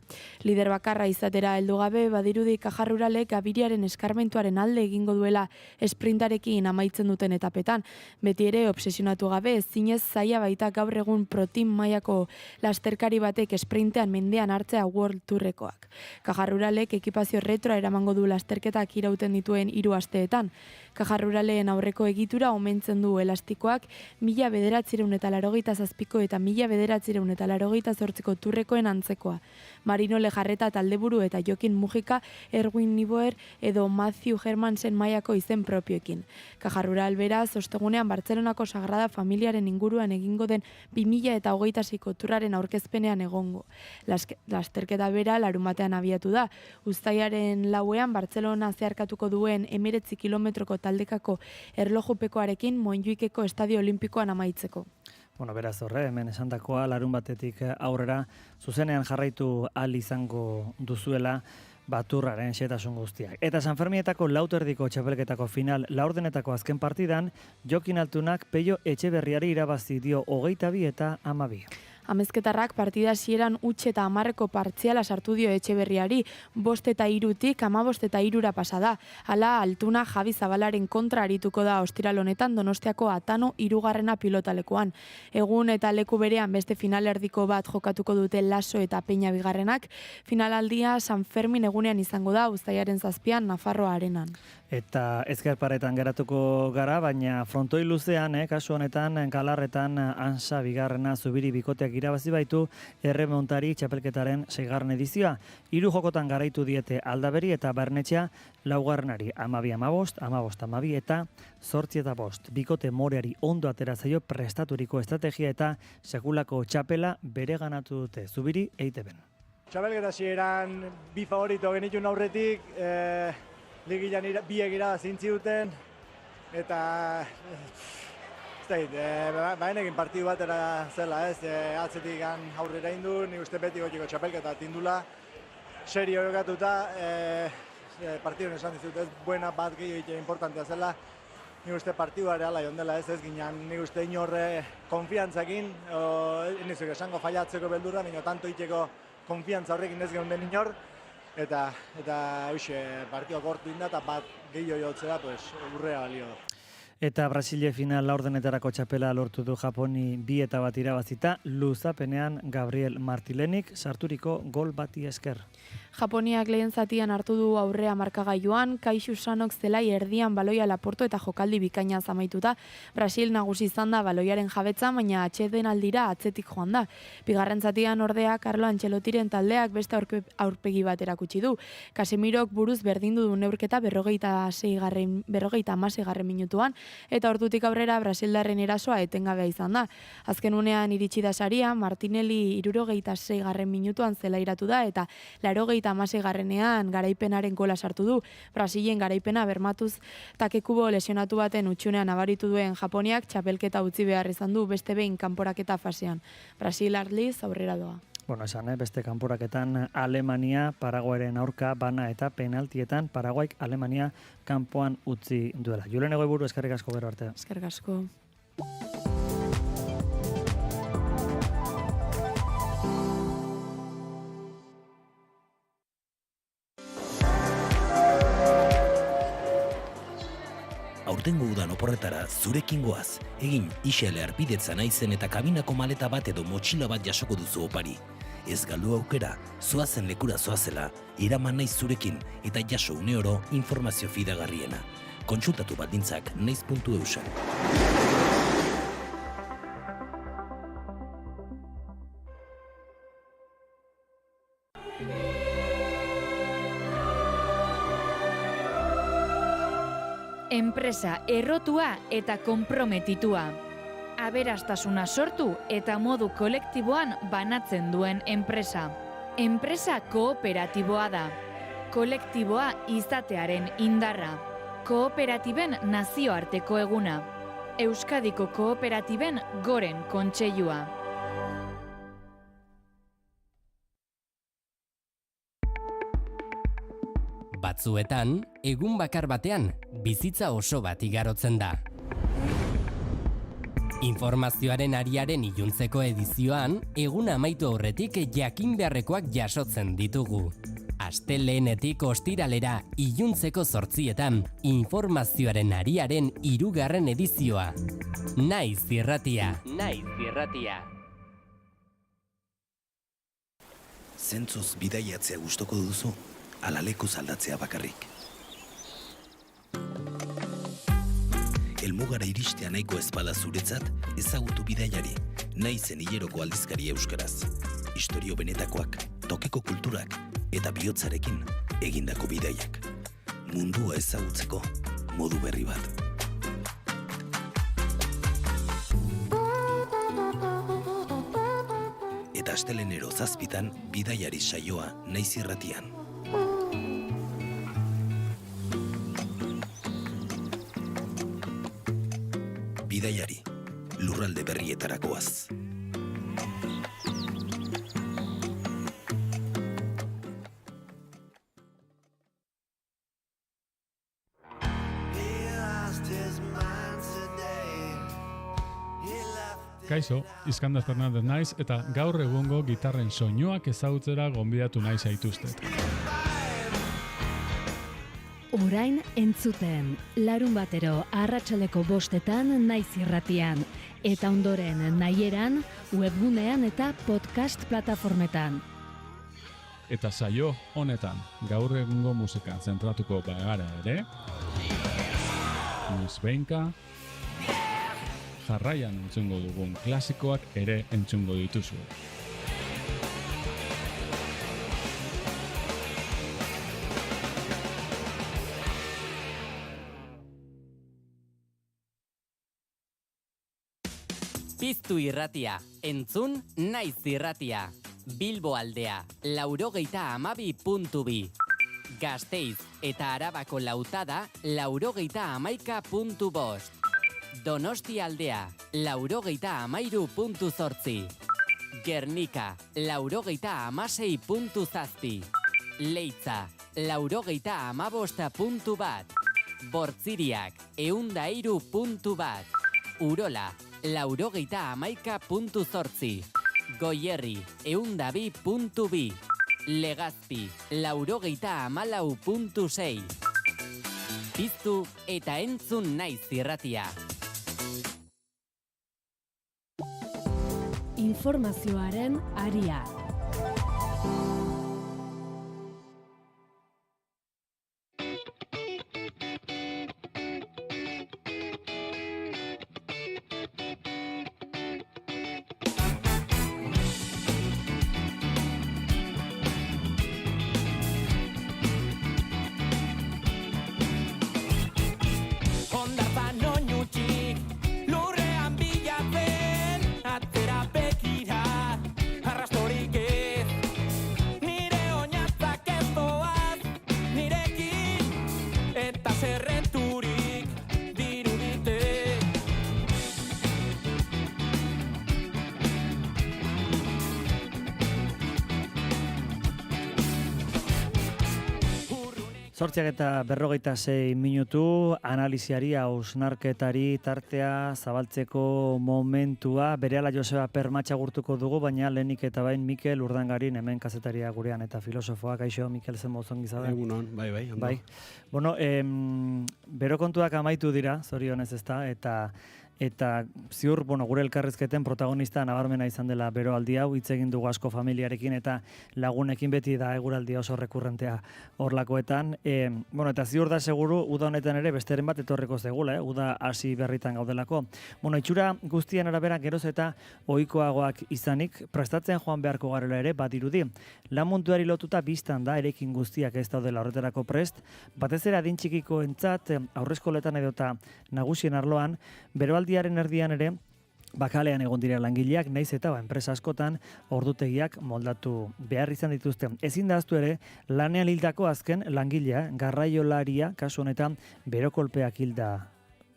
Lider bakarra izatera heldu gabe badirudi Caja Ruralek Gaviriaren eskarmentuaren alde egingo duela esprintarekin amaitzen duten etapetan. Beti ere obsesionatu gabe zinez zaila baita gaur egun protein mailako lasterkari batek sprintean mendean hartzea World Tourrekoak. Caja Ruralek ekipazio retroa eramango du lasterketak irauten dituen 3 asteetan. Caja Ruralen aurreko egitura omentzen du elastikoak 1987ko eta 1988ko Tourrekoen antzekoa. Marino Lejarreta taldeburu eta Jokin Mujika, Erwin Niboer edo Matthew Hermansen mailako izen propioekin. Caja Rural beraz ostegunean Bartzelonako Sagrada Familiaren inguruan egingo den 2026ko turraren aurkezpenean egongo. Lasterketa bera larunbatean abiatu da. Uztailaren 4ean Bartzelona zeharkatuko duen 19 kilometroko taldekako erlojupekoarekin Montjuikeko Estadio Olimpikoan amaitzeko. Bueno, beraz horre, hemen esandakoa larunbatetik aurrera zuzenean jarraitu ahal izango duzuela baturraren xetasun guztiak. Eta Sanfermietako lauterdiko txapelketako final laurdenetako azken partidan, Jokin Altunak Peio Etxeberriari irabazi dio 22 eta 12. Amezketarrak partida hasieran huts eta 10ko partziala sartu dio Etxeberriari, 5 eta 3tik 15 eta 3ra pasada. Hala Altuna Javi Zabalaren kontra arituko da ostiral honetan Donostiako Atano 3. pilotalekuan. Egun eta leku berean beste finalerdiko bat jokatuko dute Laso eta Peña bigarrenak. Finalaldia San Fermin egunean izango da uztailaren 7an Nafarroa Arenan. Eta ezkerparetan geratuko gara, baina frontoi luzean, kasu honetan, Galarretan Ansa bigarrena Zubiri bikoteak irabazi baitu erremontari txapelketaren 6. edizioa. 3 jokotan garaitu diete Aldaberi eta Barnetxea 4. 12-15, 15-12 eta 8-5. Bikote moreari ondo atera zaio prestaturiko estrategia eta sekulako txapela bereganatu dute Zubiri EITB-en. Txapelketa hasieran 2 favorito genitun aurretik, ligilan biek irabazi duten eta baenekin partidu batera zela, atzetik aurrera indu, nik uste beti gotxiko txapelketa tindula, serio jokatuta, partidun esan dizut, ez buena bat gehiago importantea zela, nik uste partidua ere ala jondela ez ginen, nik uste inorre konfiantzakin, nizuk esango fallatzeko beldurra, nino tanto itxeko konfiantza horrekin ez geunden inor, eta partidua gortu inda eta bat gehiago jotzera, urrea balio. Eta Brasilia final laurdenetarako txapela lortu du Japoni 2 eta 1 irabazita, luzapenean Gabriel Martilenik sarturiko gol bati esker. Japoniak lehen zatian hartu du aurrea markagailuan, Kaixu Sanok zelai erdian baloia Laporto eta jokaldi bikaina amaituta. Brasil nagusi izan da baloiaren jabetza, baina atxeden aldira atzetik joan da. Bigarren zatian ordea Carlo Ancelotiren taldeak beste aurpegi bat erakutsi du. Casemirok buruz berdindu du neurketa 56. minutuan, eta ordutik aurrera Brasildarren erasoa etengabea izan da. Azken unean iritsi da saria, Martinelli 76. Minutuan zelairatu da eta 86. garaipenaren gola sartu du. Brasilen garaipena bermatuz Takekubo lesionatu baten utxunean nabaritu duen Japoniak txapelketa utzi behar izan du beste behin kanporaketa fasean. Brasil arliz aurrera doa. Bueno, esan, beste kanporaketan Alemania Paraguairen aurka bana eta penaltietan Paraguaik Alemania kanpoan utzi duela. Julen Egoiburu, eskerrik asko gero arte. Eskerrik asko. Aurtengo udan oporretara zurekin goaz, egin isele arpidetza naizen eta kabinako maleta bat edo motxila bat jasoko duzu opari. Ez galdu aukera, zoazen lekura zoazela, iraman naiz zurekin eta jaso une oro informazio fidagarriena. Kontsultatu baldintzak naiz.eusen. Enpresa errotua eta konprometitua. Aberastasuna sortu eta modu kolektiboan banatzen duen enpresa. Enpresa kooperatiboa da. Kolektiboa izatearen indarra. Kooperatiben nazioarteko eguna. Euskadiko kooperatiben goren kontseilua. Batzuetan, egun bakar batean, bizitza oso bat igarotzen da. Informazioaren ariaren iluntzeko edizioan, egun amaitu aurretik jakin beharrekoak jasotzen ditugu. Astelehenetik ostiralera iluntzeko 8:00 informazioaren ariaren 3. edizioa. Naiz irratia. Naiz irratia. Zentzuz bidaiatzea gustoko duzu? Ala lekuz aldatzea bakarrik. Helmugara iristea nahiko ezpada zuretzat, ezagutu bidaiari, naizen hileroko aldizkari euskaraz. Istorio benetakoak, tokiko kulturak eta bihotzarekin egindako bidaiak. Mundua ezagutzeko modu berri bat. Eta astelehenero 7:00 bidaiari saioa Naiz irratian. Bidaiari, lurralde berrietarakoaz. Kaixo, Iskandar Fernandez naiz eta gaur egungo gitarren soinuak ezagutzera gonbidatu nahi zaituztet. Orain entzuten, larun batero arratsaldeko 5:00 Naiz irratian, eta ondoren nahieran, webgunean eta podcast plataformetan. Eta saio honetan, gaur egungo musikan zentratuko bagara ere, noizbehinka, jarraian entzungo dugun klasikoak ere entzungo dituzu. Piztu irratia, entzun Naiz irratia. Bilbo aldea, 92.2. Gasteiz eta Arabako Lautada, 91.5. Donosti aldea, 93.8. Gernika, 96.7. Leitza, 95.1. Bortziriak, 103.1. Urola, 91.8. Goierri, 102.2. Legazpi, 94.6. Piztu eta entzun Naiz irratia. Informazioaren aria. Honda panoinu 8:46 minutu, analiziari, hausnarketari tartea zabaltzeko momentua. Berehala Joseba Permatxa gurtuko dugu, baina lehenik eta bain Mikel Urdangarin, hemen kazetaria gurean eta filosofoa. Kaixo, Mikel, zen mozon gizada? Egunon, bai. Bai. Bueno, bero kontuak amaitu dira, zorionez ezta, eta ziur, gure elkarrizketen protagonista nabarmena izan dela beroaldi hau, hitz egin dugu asko familiarekin eta lagunekin, beti da eguraldi oso rekurrentea horlakoetan. Eta ziur da seguru, uda honetan ere besteren bat etorreko zegula, uda hasi berritan gaudelako. Itxura guztien arabera geroz eta ohikoagoak izanik, prestatzen joan beharko garela ere badirudi. Lan munduari lotuta biztan da erekin guztiak ez daudela horretarako prest, batez ere adin txikiko entzat, aurreskoletan edota nagusien arloan, beroaldiaren erdian ere, bakalean egon dira langileak, naiz eta enpresa askotan ordutegiak moldatu behar izan dituzte. Ezin da ahaztu ere, lanean hildako azken langilea, garraiolaria, kasu honetan, berokolpeak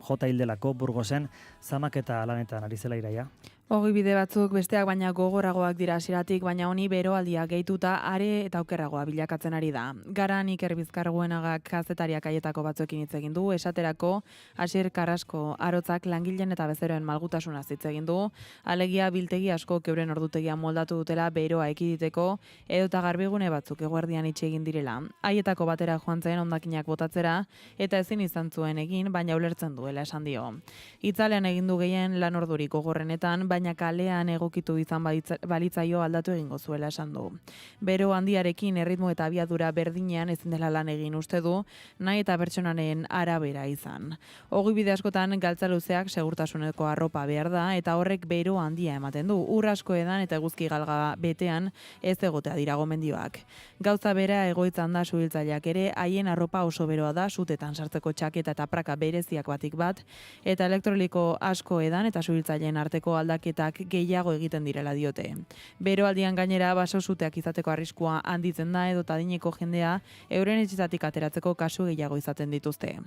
jota hildelako Burgosen, zamak eta lanetan ari zela iraia. Ogibide batzuk besteak baina gogoragoak dira hasieratik, baina honi beroaldia gehituta are eta okerragoa bilakatzen ari da. Garan Iker Bizkarguenagak kazetariak haietako batzuekin hitz egin du, esaterako Asier Carrasco arotzak langileen eta bezeroen malgutasuna hitz egin du, alegia biltegi asko euren ordutegia moldatu dutela beroa ekiditeko, edota garbigune batzuk eguerdian itxi egin direla. Haietako batera joan zen hondakinak botatzera eta ezin izan zuen egin, baina ulertzen duela esan dio. Itzalean egin du gehien lan ordurik gogorrenetan, baina kalean egokitu izan balitzaio aldatu egingo zuela esan du. Bero handiarekin erritmo eta abiadura berdinean ezin dela lan egin uste du, nahi eta pertsonaren arabera izan. Ogibide askotan galtza luzeak segurtasuneko arropa behar da eta horrek bero handia ematen du. Ur asko edan eta eguzki galga betean ez egotea dira gomendioak. Gauza bera egoitzan da suhiltzaileak ere, haien arropa oso beroa da, sutetan sartzeko txaketa eta praka bereziak batik bat, eta elektroliko asko edan eta suhiltzaileen arteko aldaketak gehiago egiten direla diote. Beroaldian gainera baso suteak izateko arriskua handitzen da edota adineko jendea euren etxetatik ateratzeko kasu gehiago izaten dituzte.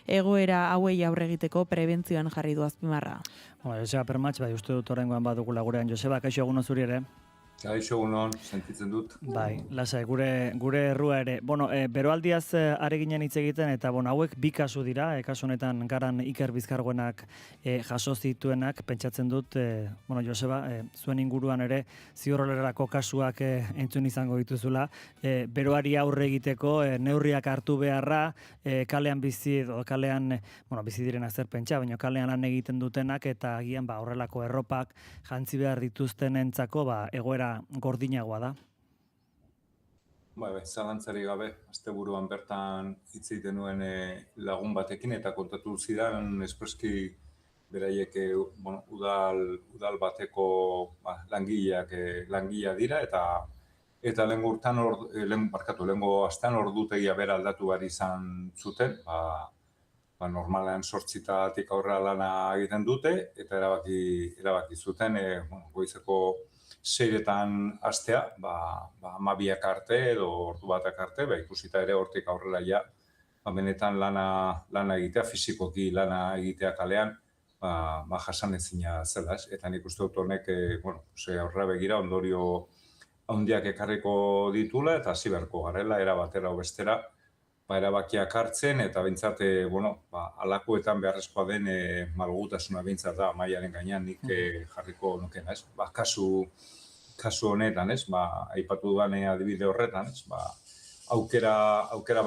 Egoera hauei aurre egiteko prebentzioan jarri du azpimarra. Joseba Permatx, uste dut oraingoan badugula gurean. Joseba, kaixo egunon zuri ere? Kaixo egunon, sentitzen dut. Bai, lasai, gure errua ere. Beroaldiaz are ginen hitz egiten, eta hauek bi kasu dira, kasu honetan Garan Iker Bizkarguenak jaso zituenak, pentsatzen dut, Joseba, zuen inguruan ere ziurrolerako kasuak entzun izango dituzula, beroari aurre egiteko, neurriak hartu beharra, kalean bizi direnak zer pentsa, baina kalean lan egiten dutenak, eta agian horrelako erropak jantzi behar dituzten entzako, egoera gordinagoa da. Zalantzarik gabe, asteburuan bertan hitz egiten nuen lagun batekin eta kontatu zidan espreski beraiek udal bateko langilea dira eta lehengo astean ordutegia bera aldatu behar izan zuten, normalean 8:00 aurrera lana egiten dute eta erabaki zuten goizeko 6:00 hastea, 12:00 arte edo ordu batak arte, ikusita ere hortik aurrera benetan lana egitea, fisikoki lana egitea kalean, jasanezina zela, eta nik uste dut honek, aurrera begira ondorio handiak ekarriko ditula eta hasi beharko garela, era batera o bestera, erabakiak hartzen eta behintzat, alakoetan beharrezkoa den malgutasuna behintzat da mailaren gainean nik jarriko nukena, ez? Kasu honetan, ez? Aipatu dudan adibide horretan, ez? Aukera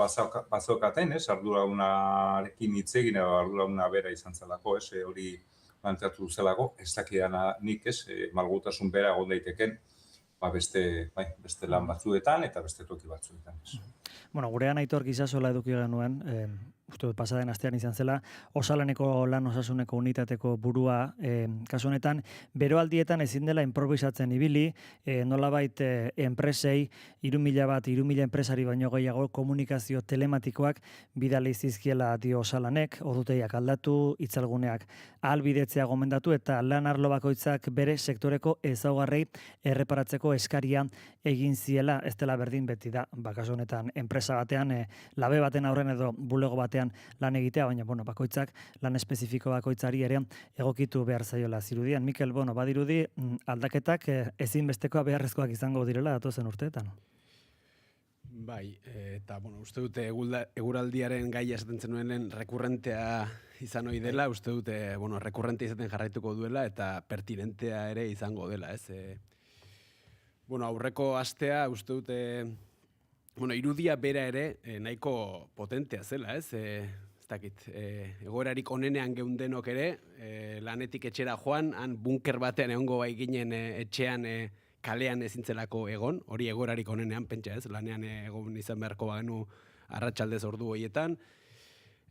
bazaukaten, ez? Arduradunarekin hitz egin edo arduraduna bera izan zelako, ez? Hori planteatu zelako, ez dakidana nik, ez? Malgutasun bera egon daiteken, beste lan batzuetan eta beste toki batzuetan, ez? Gurean Aitor Gizasola eduki genuen, uste dut pasaden astean izan zela, Osalaneko lan osasuneko unitateko burua, kasu honetan, beroaldietan ezin dela improvisatzen ibili, nolabait enpresei, 3.000 enpresari baino gehiago komunikazio telematikoak bidali zizkiela dio Osalanek, ordutegiak aldatu, itzalguneak ahalbidetzea gomendatu eta lan arlo bakoitzak bere sektoreko ezaugarrei erreparatzeko eskaria egin ziela, ez dela berdin beti da, kasu honetan enpresa batean, labe baten aurren edo bulego batean lan egitea, baina bakoitzak lan espezifiko bakoitzari ere egokitu behar zaiola zirudian. Mikel, badirudi aldaketak ezinbestekoa beharrezkoak izango direla datozen urteetan. Bai, eta uste dute eguraldiaren gai esaten zenuen rekurrentea izan ohi dela, uste dute rekurrentea izaten jarraituko duela eta pertinentea ere izango dela, ez? Aurreko astea uste dute irudia bera ere nahiko potentea zela, ez? Ez dakit, egoerarik onenean geundenok ere, lanetik etxera joan, han bunker batean egongo bai ginen etxean kalean ezintzelako egon, hori egoerarik onenean, pentsa ez, lanean egon izan beharko bagenu arratsaldez ordu horietan.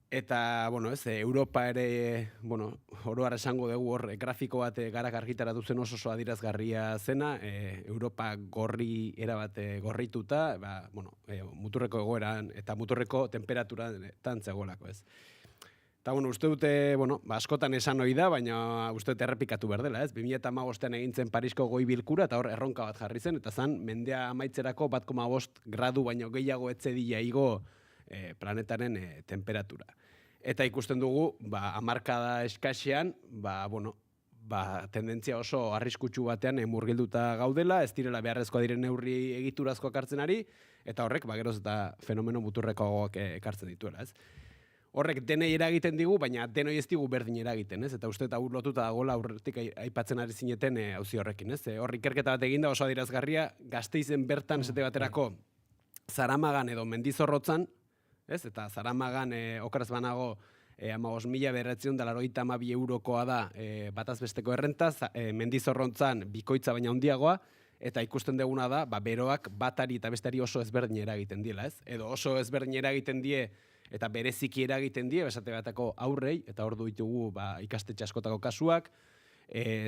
Eta, Europa ere, oro har esango dugu hor, grafiko bat garak argitaratu zen oso adirazgarria zena, Europa gorri erabat gorrituta, muturreko egoeran eta muturreko temperaturan zegoelako, ez. Eta, uste dute, askotan esan ohi da, baina uste dute errepikatu behar dela, ez? 2015an egin zen Parisko goi bilkura eta hor erronka bat jarri zen, eta zan, mendea amaitzerako 1,5 gradu baino gehiago etzedila igo planetaren temperatura. Eta ikusten dugu, hamarkada eskasean, tendentzia oso arriskutsu batean murgilduta gaudela, ez direla beharrezkoa diren neurri egiturazkoak hartzen ari, eta horrek, geroz eta fenomeno muturrekoagoak ekartzen dituela, ez? Horrek denei eragiten digu, baina denoi ez digu berdin eragiten, ez? Eta uste eta lotuta dagoela aurretik aipatzen ari zineten auzi horrekin, ez? Hor ikerketa bat eginda oso adirazgarria, Gasteizen bertan esate baterako Zaramagan edo Mendizorrotzan, ez? Eta Zaramagan okeraz banago 15.992 eurokoa da bataz besteko errenta, Mendizorrotzan bikoitza baina handiagoa, eta ikusten duguna da, beroak batari eta bestari oso ezberdin eragiten diela, ez? Edo oso ezberdin eragiten die eta bereziki eragiten die, besate batako aurrei, eta hor ditugu ikastetxe askotako kasuak,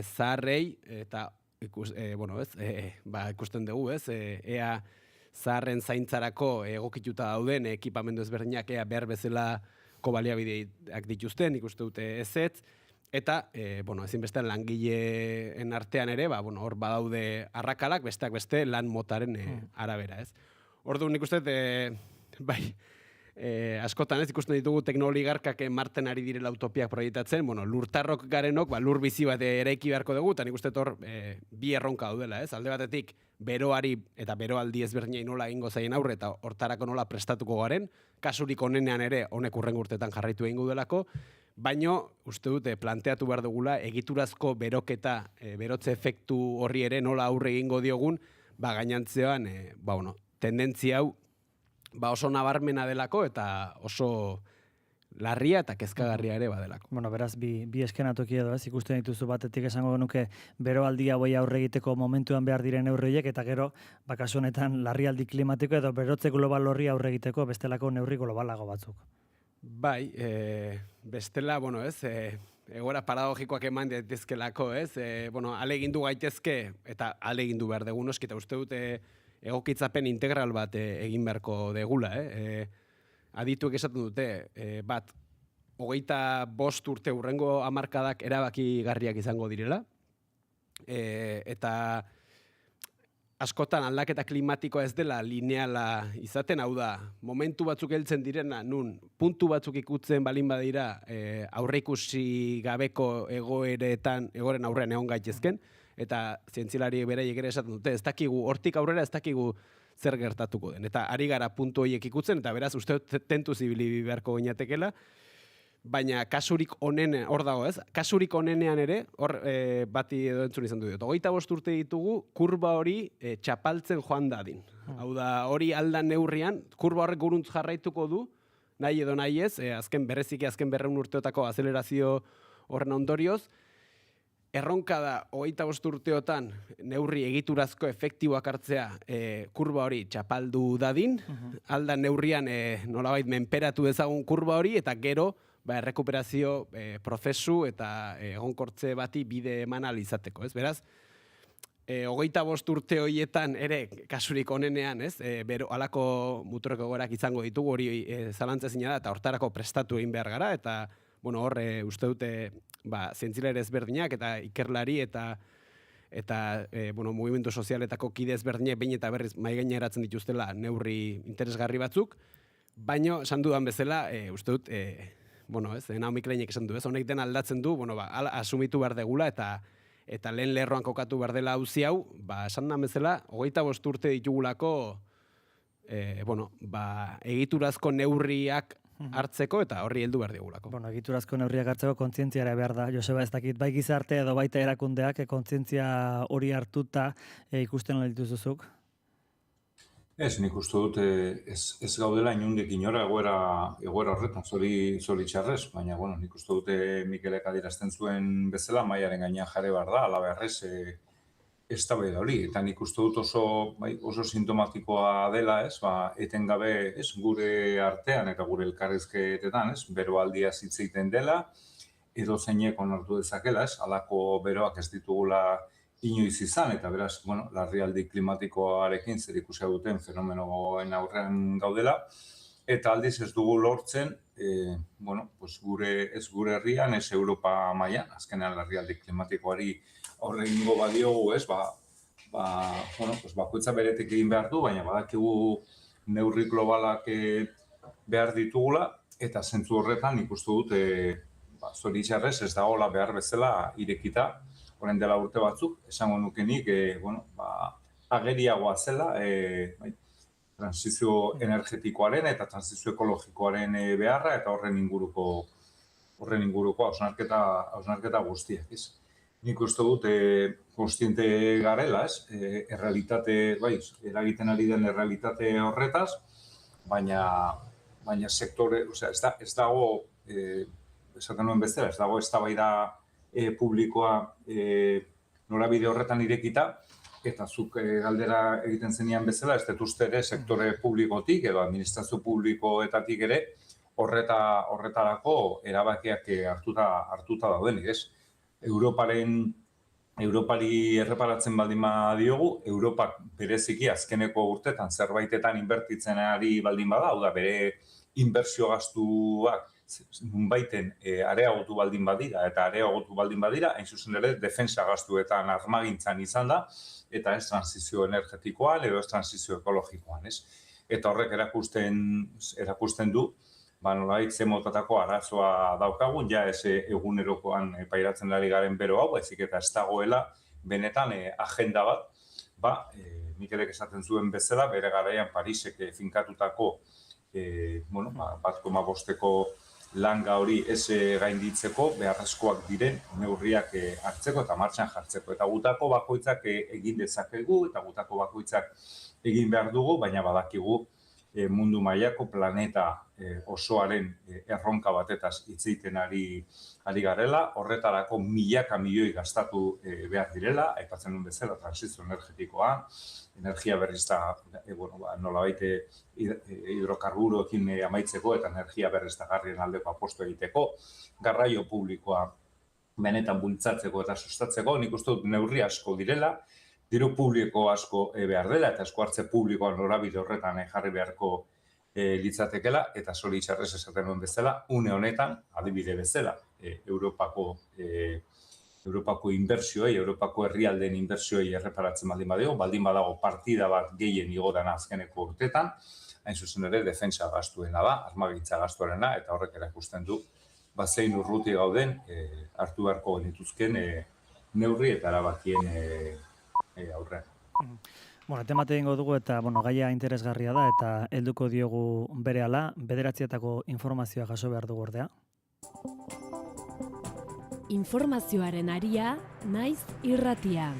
zaharrei, eta ikusten dugu, ez? Ea zaharren zaintzarako egokituta dauden ekipamendu ezberdinak ea behar bezalako baliabideak dituzten, ikuste dute ezetz, eta ezinbestean langileen artean ere, hor badaude arrakalak, besteak beste lan motaren arabera, ez? Orduan ikuste askotan ez ikusten ditugu teknologigarkak Marten ari direla utopiak proiektatzen, lurtarrok garenok, lur bizi bat eraiki beharko dugu, eta nik uste hor bi erronka daudela, ez? Alde batetik, beroari eta beroaldi ezberdinei nola egingo zaien aurre, eta hortarako nola prestatuko garen, kasurik onenean ere honek hurrengo urtetan jarraitu egingo delako, baino uste dute planteatu behar dugula egiturazko beroketa, berotze efektu horri ere nola aurre egingo diogun, gainantzean, tendentzia hau oso nabarmena delako eta oso larria eta kezkagarria ere badelako. Beraz, bi eskenatoki edo, ez? Ikusten dituzu batetik esango genuke beroaldi hauei aurre egiteko momentuan behar diren neurri horiek, eta gero, kasu honetan larrialdi klimatiko edo berotze global horri aurre egiteko bestelako neurri globalago batzuk. Bai, bestela, egoera paradogikoak eman daitezkelako, ez? Alegindu gaitezke, eta alegindu behar dugu noski, eta uste dute egokitzapen integral bat egin beharko degula. Adituek esaten dute, 25 urte hurrengo hamarkadak erabakigarriak izango direla, eta askotan aldaketa klimatikoa ez dela lineala izaten, hau da, momentu batzuk heltzen direna, nun puntu batzuk ikutzen balin badira aurreikusi gabeko egoeren aurrean egon gaitezken, eta zientzilari beraiek ere esaten dute, ez dakigu, hortik aurrera ez dakigu zer gertatuko den. Eta ari gara puntu horiek ikutzen, eta beraz uste tentu zibili beharko ginatekela, baina kasurik onenean, hor dago ez, kasurik onenean ere, hor bati edo entzun izan dut. 25 urte ditugu, kurba hori txapaltzen joan dadin. Hau da, hori aldan neurrian, kurba horrek guruntz jarraituko du, nahi edo nahi ez, bereziki azken 200 urteotako azelerazio horren ondorioz, erronka da, 25 urteotan neurri egiturazko efektiboak hartzea kurba hori txapaldu dadin, aldan neurrian nolabait menperatu dezagun kurba hori, eta gero errekuperazio prozesu eta egonkortze bati bide eman ahal izateko, ez? Beraz, 25 urte horietan ere kasurik onenean, ez? Halako muturreko egoerak izango ditugu, hori zalantzezina da, eta hortarako prestatu egin behar gara, eta hor uste dute zientzilari ezberdinak eta ikerlari eta mugimendu sozialetako kide ezberdinak behin eta berriz mahai gaineratzen dituztela neurri interesgarri batzuk, baino esan dudan bezala uste dut Naomi Kleinek esan du, honek den aldatzen du, asumitu behar degula eta lehen lerroan kokatu behar dela auzi hau, esan da bezala 25 urte ditugulako egiturazko neurriak hartzeko eta horri heldu behar digulako. Bueno, egiturazko neurriak hartzeko kontzientziara behar da. Joseba, ez dakit, bai gizarte edo baita erakundeak kontzientzia hori hartuta ikusten dituzuzuk? Ez, nik uste dut ez gaudela inundik inora egoera horretan, zori txarrez, baina, bueno, nik uste dut Mikelek adierazten zuen bezala, maiaren gainean jarri behar da, ala beharrez eztabaida hori, eta nik uste dut oso sintomatikoa dela, etengabe, gure artean eta gure elkarrizketetan, beroaldia hitz egiten dela, edo zeinek onartu dezakela, halako beroak ez ditugula inoiz izan, eta beraz, larrialdi klimatikoarekin zer ikusia duten fenomenoen aurrean gaudela, eta aldiz ez dugu lortzen, gure herrian, ez Europa mailan, azkenean larrialdi klimatikoari aurre egingo badiogu, bakoitza beretik egin behar du, baina badakigu neurri globalak behar ditugula, eta zentzu horretan ikustu dut, zoritxarrez ez dagoela behar bezala irekita, orain dela urte batzuk, esango nukenik, ageriagoa zela, transizio energetikoaren eta transizio ekologikoaren beharra, eta horren inguruko hausnarketa guztiak, ez? Nik uste dut, konstiente garela, eragiten ari den errealitate horretaz, baina sektore, ez dago, esaten nuen bezala, ez dago eztabaida publikoa norabide horretan irekita, eta zuk galdera egiten zenian bezala, ez dut uste ere sektore publikotik edo administrazio publikoetatik ere horretarako erabakiak hartuta daudenik, ez? Europari erreparatzen baldin badiogu, Europak bereziki azkeneko urtetan zerbaitetan inbertitzen ari baldin bada, hau da bere inbertsio gastuak nunbaiten areagotu baldin badira, eta areagotu baldin badira, hain zuzen ere, defensa gastuetan armagintzan izan da, eta ez transizio energetikoan edo ez transizio ekologikoan, ez? Eta horrek erakusten du, nolabait ze motatako arazoa daukagun, ja ez egunerokoan pairatzen ari garen bero hau, ezik eta ez dagoela benetan agenda bat, Mikelek esaten zuen bezala, bere garaian Parisek finkatutako 1,5 langa hori ez gainditzeko beharrezkoak diren neurriak hartzeko eta martxan jartzeko. Eta gutako bakoitzak egin dezakegu eta gutako bakoitzak egin behar dugu, baina badakigu mundu mailako planeta osoaren erronka batetaz hitz egiten ari garela, horretarako milaka milioi gastatu behar direla, aipatzen duen bezala transizio energetikoa, energia berrizta, nolabait hidrokarburoekin amaitzeko eta energia berriztagarrien aldeko apostu egiteko, garraio publikoa benetan bultzatzeko eta sustatzeko, nik uste dut neurri asko direla, diru publiko asko behar dela eta esku hartze publikoan norabide horretan jarri beharko litzatekela, eta zoritxarrez esaten duen bezala, une honetan, adibide bezala, Europako inbertsioei, Europako herrialdeen inbertsioei erreparatzen baldin badago partida bat gehien igodan azkeneko urtetan, hain zuzen ere defensa gastuena da, armagintza gastuarena, eta horrek erakusten du, zein urruti gauden, hartu beharko genituzken neurri eta erabakien aurrean. Temate egingo dugu eta gaia interesgarria da eta helduko diogu berehala, 9etako informazioa jaso behar dugu ordea. Informazioaren aria, naiz irratia.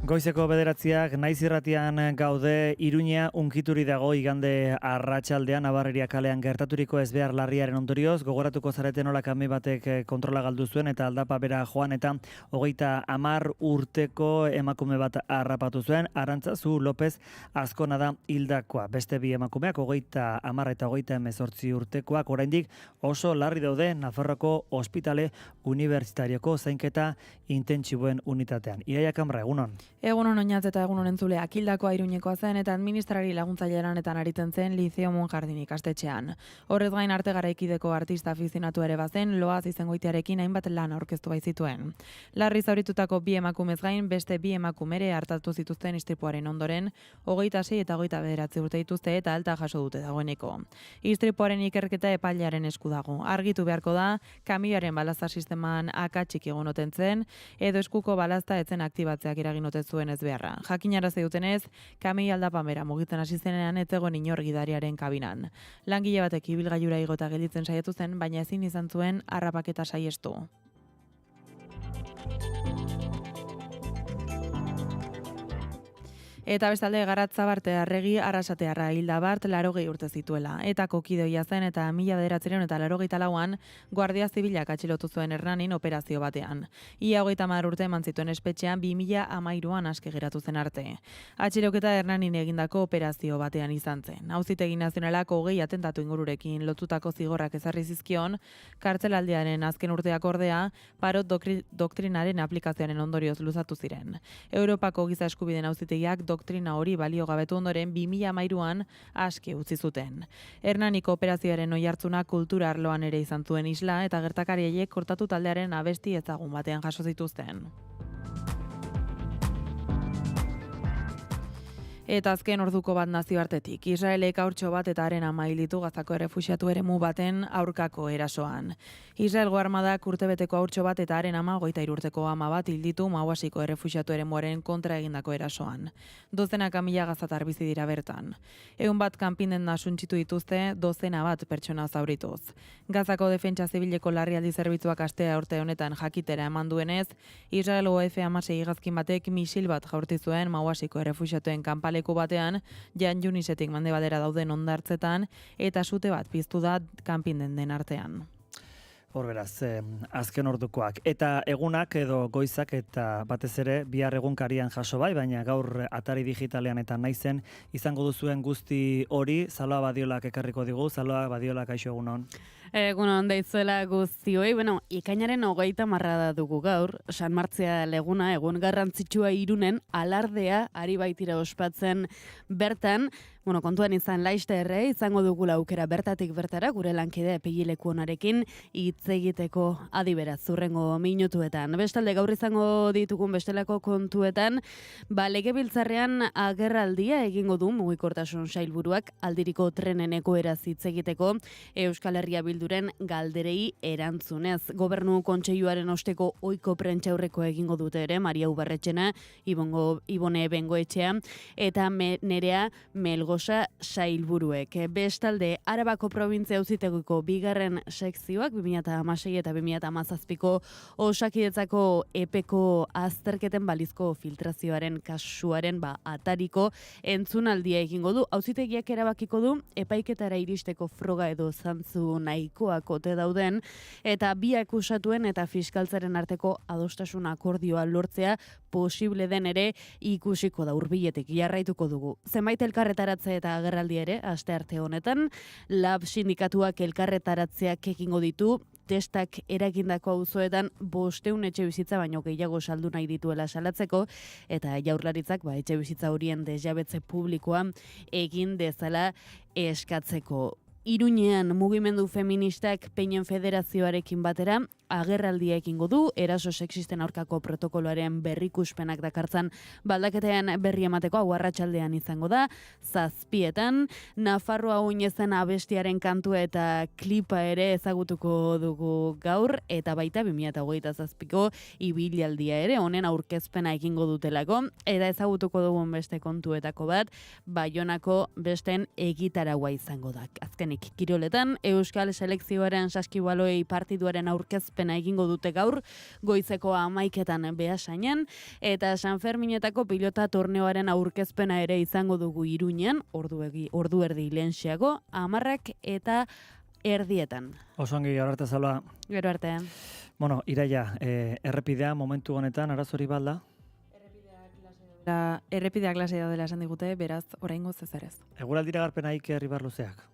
Goizeko 9 naiz irratian gaude, Iruña unkituri dago igande arratsaldean Nabarreria kalean gertaturiko ezbehar larriaren ondorioz, gogoratuko zareten nola kami batek kontrola galdu zuen eta aldapa bera joan eta 30 urteko emakume bat harrapatu zuen, Arantzazu López Azkona da hildakoa. Beste bi emakumeak 30 eta 18 urtekoak oraindik oso larri daude Nafarroako Ospitale Unibertsitarioko zainketa intentsiboen unitatean. Iraia Kamra, egunon. Egun hon oinatz eta egun honen zuleak hildakoa Iruñekoa zen eta administrari laguntzaile lanetan aritzen zen Liceo Monjardin ikastetxean. Horrez gain arte garaikideko artista afizionatu ere bazen, Loaz izengoitearekin hainbat lan aurkeztu baitzituen. Larri zauritutako 2 emakumez gain, beste 2 emakumere hartatu zituzten istripuaren ondoren, 26 eta 29 urte dituzte eta alta jaso dute dagoeneko. Istripuaren ikerketa epailearen esku dago. Argitu beharko da, kamioaren balazta sisteman akatsik egon oten zen, edo eskuko balazta etzen aktibatzeak eragin ote zuen ez beharra. Jakinarazi dutenez, kamei aldapan bera mugitzen hasi zenean ez zegoen inor gidariaren kabinan. Langile batek ibilgailura igo eta gelditzen saiatu zen, baina ezin izan zuen harrapaketa saihestu. Eta bestalde Garatzabarte Arregi Arrasatearra hilda bart 80 urte zituela. Eta kokidoia zen eta 1984an Guardia Zibilak atxilotu zuen Hernanin operazio batean. Ia 30 urte eman zituen espetxean 2013an aske geratu zen arte. Atxiloketa Hernanin egindako operazio batean izan zen. Auzitegi Nazionalak 20 atentatu ingururekin lotutako zigorrak ezarri zizkion, kartzelaldiaren azken urteak ordea, parot doktrinaren aplikazioaren ondorioz luzatu ziren. Europako giza eskubideen auzitegiak doktrina hori baliogabetu ondoren 2013an aske utzi zuten. Hernaniko operazioaren oihartzuna kultura arloan ere izan zuen isla eta gertakari haiek kortatu taldearen abesti ezagun batean jaso zituzten. Eta azken orduko bat nazioartetik. Israelek haurtxo bat eta haren ama hil ditu Gazako errefuxiatu eremu baten aurkako erasoan. Israelgo armadak urtebeteko haurtxo bat eta haren ama 23 urteko ama bat hil ditu Mauasiko errefuxiatu eremuaren kontra egindako erasoan. Dozenaka mila gazatar bizi dira bertan. 100 bat kanpinen suntsitu dituzte, dozena bat pertsona zaurituz. Gazako defentsa zibileko larrialdi zerbitzuak astea urte honetan jakitera eman duenez, Israelgo F-16 hegazkin batek misil bat jaurti zuen Mauasiko errefuxiatuen kanpaleku batean, Jan Junisetik mendebaldera dauden hondartzetan, eta sute bat piztu da kanpinen den artean. Hor beraz, azken ordukoak. Eta egunak edo goizak eta batez ere bihar egunkarian jaso bai, baina gaur atari digitalean eta naizen izango duzuen guzti hori, Zaloa Badiolak ekarriko digu. Zaloa Badiolak, kaixo egunon. Egunon deizuela guztioi, ikainaren 30 dugu gaur, San Martzia leguna, egun garrantzitsua Irunen, alardea ari baitira ospatzen bertan, kontuan izan laizterre, izango dugula aukera bertatik bertara, gure lankide epegileku onarekin hitz egiteko adiberaz zurrengo minutuetan. Bestalde gaur izango ditugun bestelako kontuetan, legebiltzarrean agerraldia egingo du mugikortasun sailburuak aldiriko trenen egoeraz hitz egiteko Euskal Herria Bilduren galderei erantzunez. Gobernu kontseiluaren osteko ohiko prentsaurreko egingo dute ere Maria Ubarretxena, Ibone Bengoetxea eta Nerea Melgosa sailburuek. Bestalde, Arabako provintzia auzitegiko 2. sekzioak 2016 eta 2017ko Osakidetzako epeko azterketen balizko filtrazioaren kasuaren atariko entzunaldia egingo du. Auzitegiak erabakiko du epaiketara iristeko froga edo zantzu nahikoak ote dauden eta bi akusatuen eta fiskaltzaren arteko adostasun akordioa lortzea posible den ere ikusiko da, hurbiletik jarraituko dugu. Zenbait elkarretaratze eta agerraldi ere astearte honetan, Lab sindikatuak elkarretaratzeak egingo ditu, testak eragindako auzoetan 500 etxebizitza baino gehiago saldu nahi dituela salatzeko eta Jaurlaritzak etxebizitza horien desjabetze publikoa egin dezala eskatzeko. Iruñean mugimendu feministak Peinen Federazioarekin batera agerraldia egingo du, eraso sexisten aurkako protokoloaren berrikuspenak dakartzan baldaketean berri emateko hau arratsaldean izango da, 7:00, Nafarroa oinezen abestiaren kantua eta klipa ere ezagutuko dugu gaur, eta baita 2027ko ibilaldia ere, honen aurkezpena egingo dutelako, eta ezagutuko dugun beste kontuetako bat, Baionako besten egitaraua izango da. Azkenik, kiroletan, Euskal Selekzioaren saskibaloi partiduaren aurkezpena egingo dute gaur, goizeko 11:00 Beasainen, eta San Ferminetako pilota torneoaren aurkezpena ere izango dugu Iruñean, ordu erdi lehenxeago, 10:00 Oso ongi, gaur arte Zaloa. Gero artean. Iraia, errepidea momentu honetan arazori balda? Errepidea klase daudela esan digute, beraz, oraingoz ez ere ez. Eguraldira garpena Iker Ibarluzeak.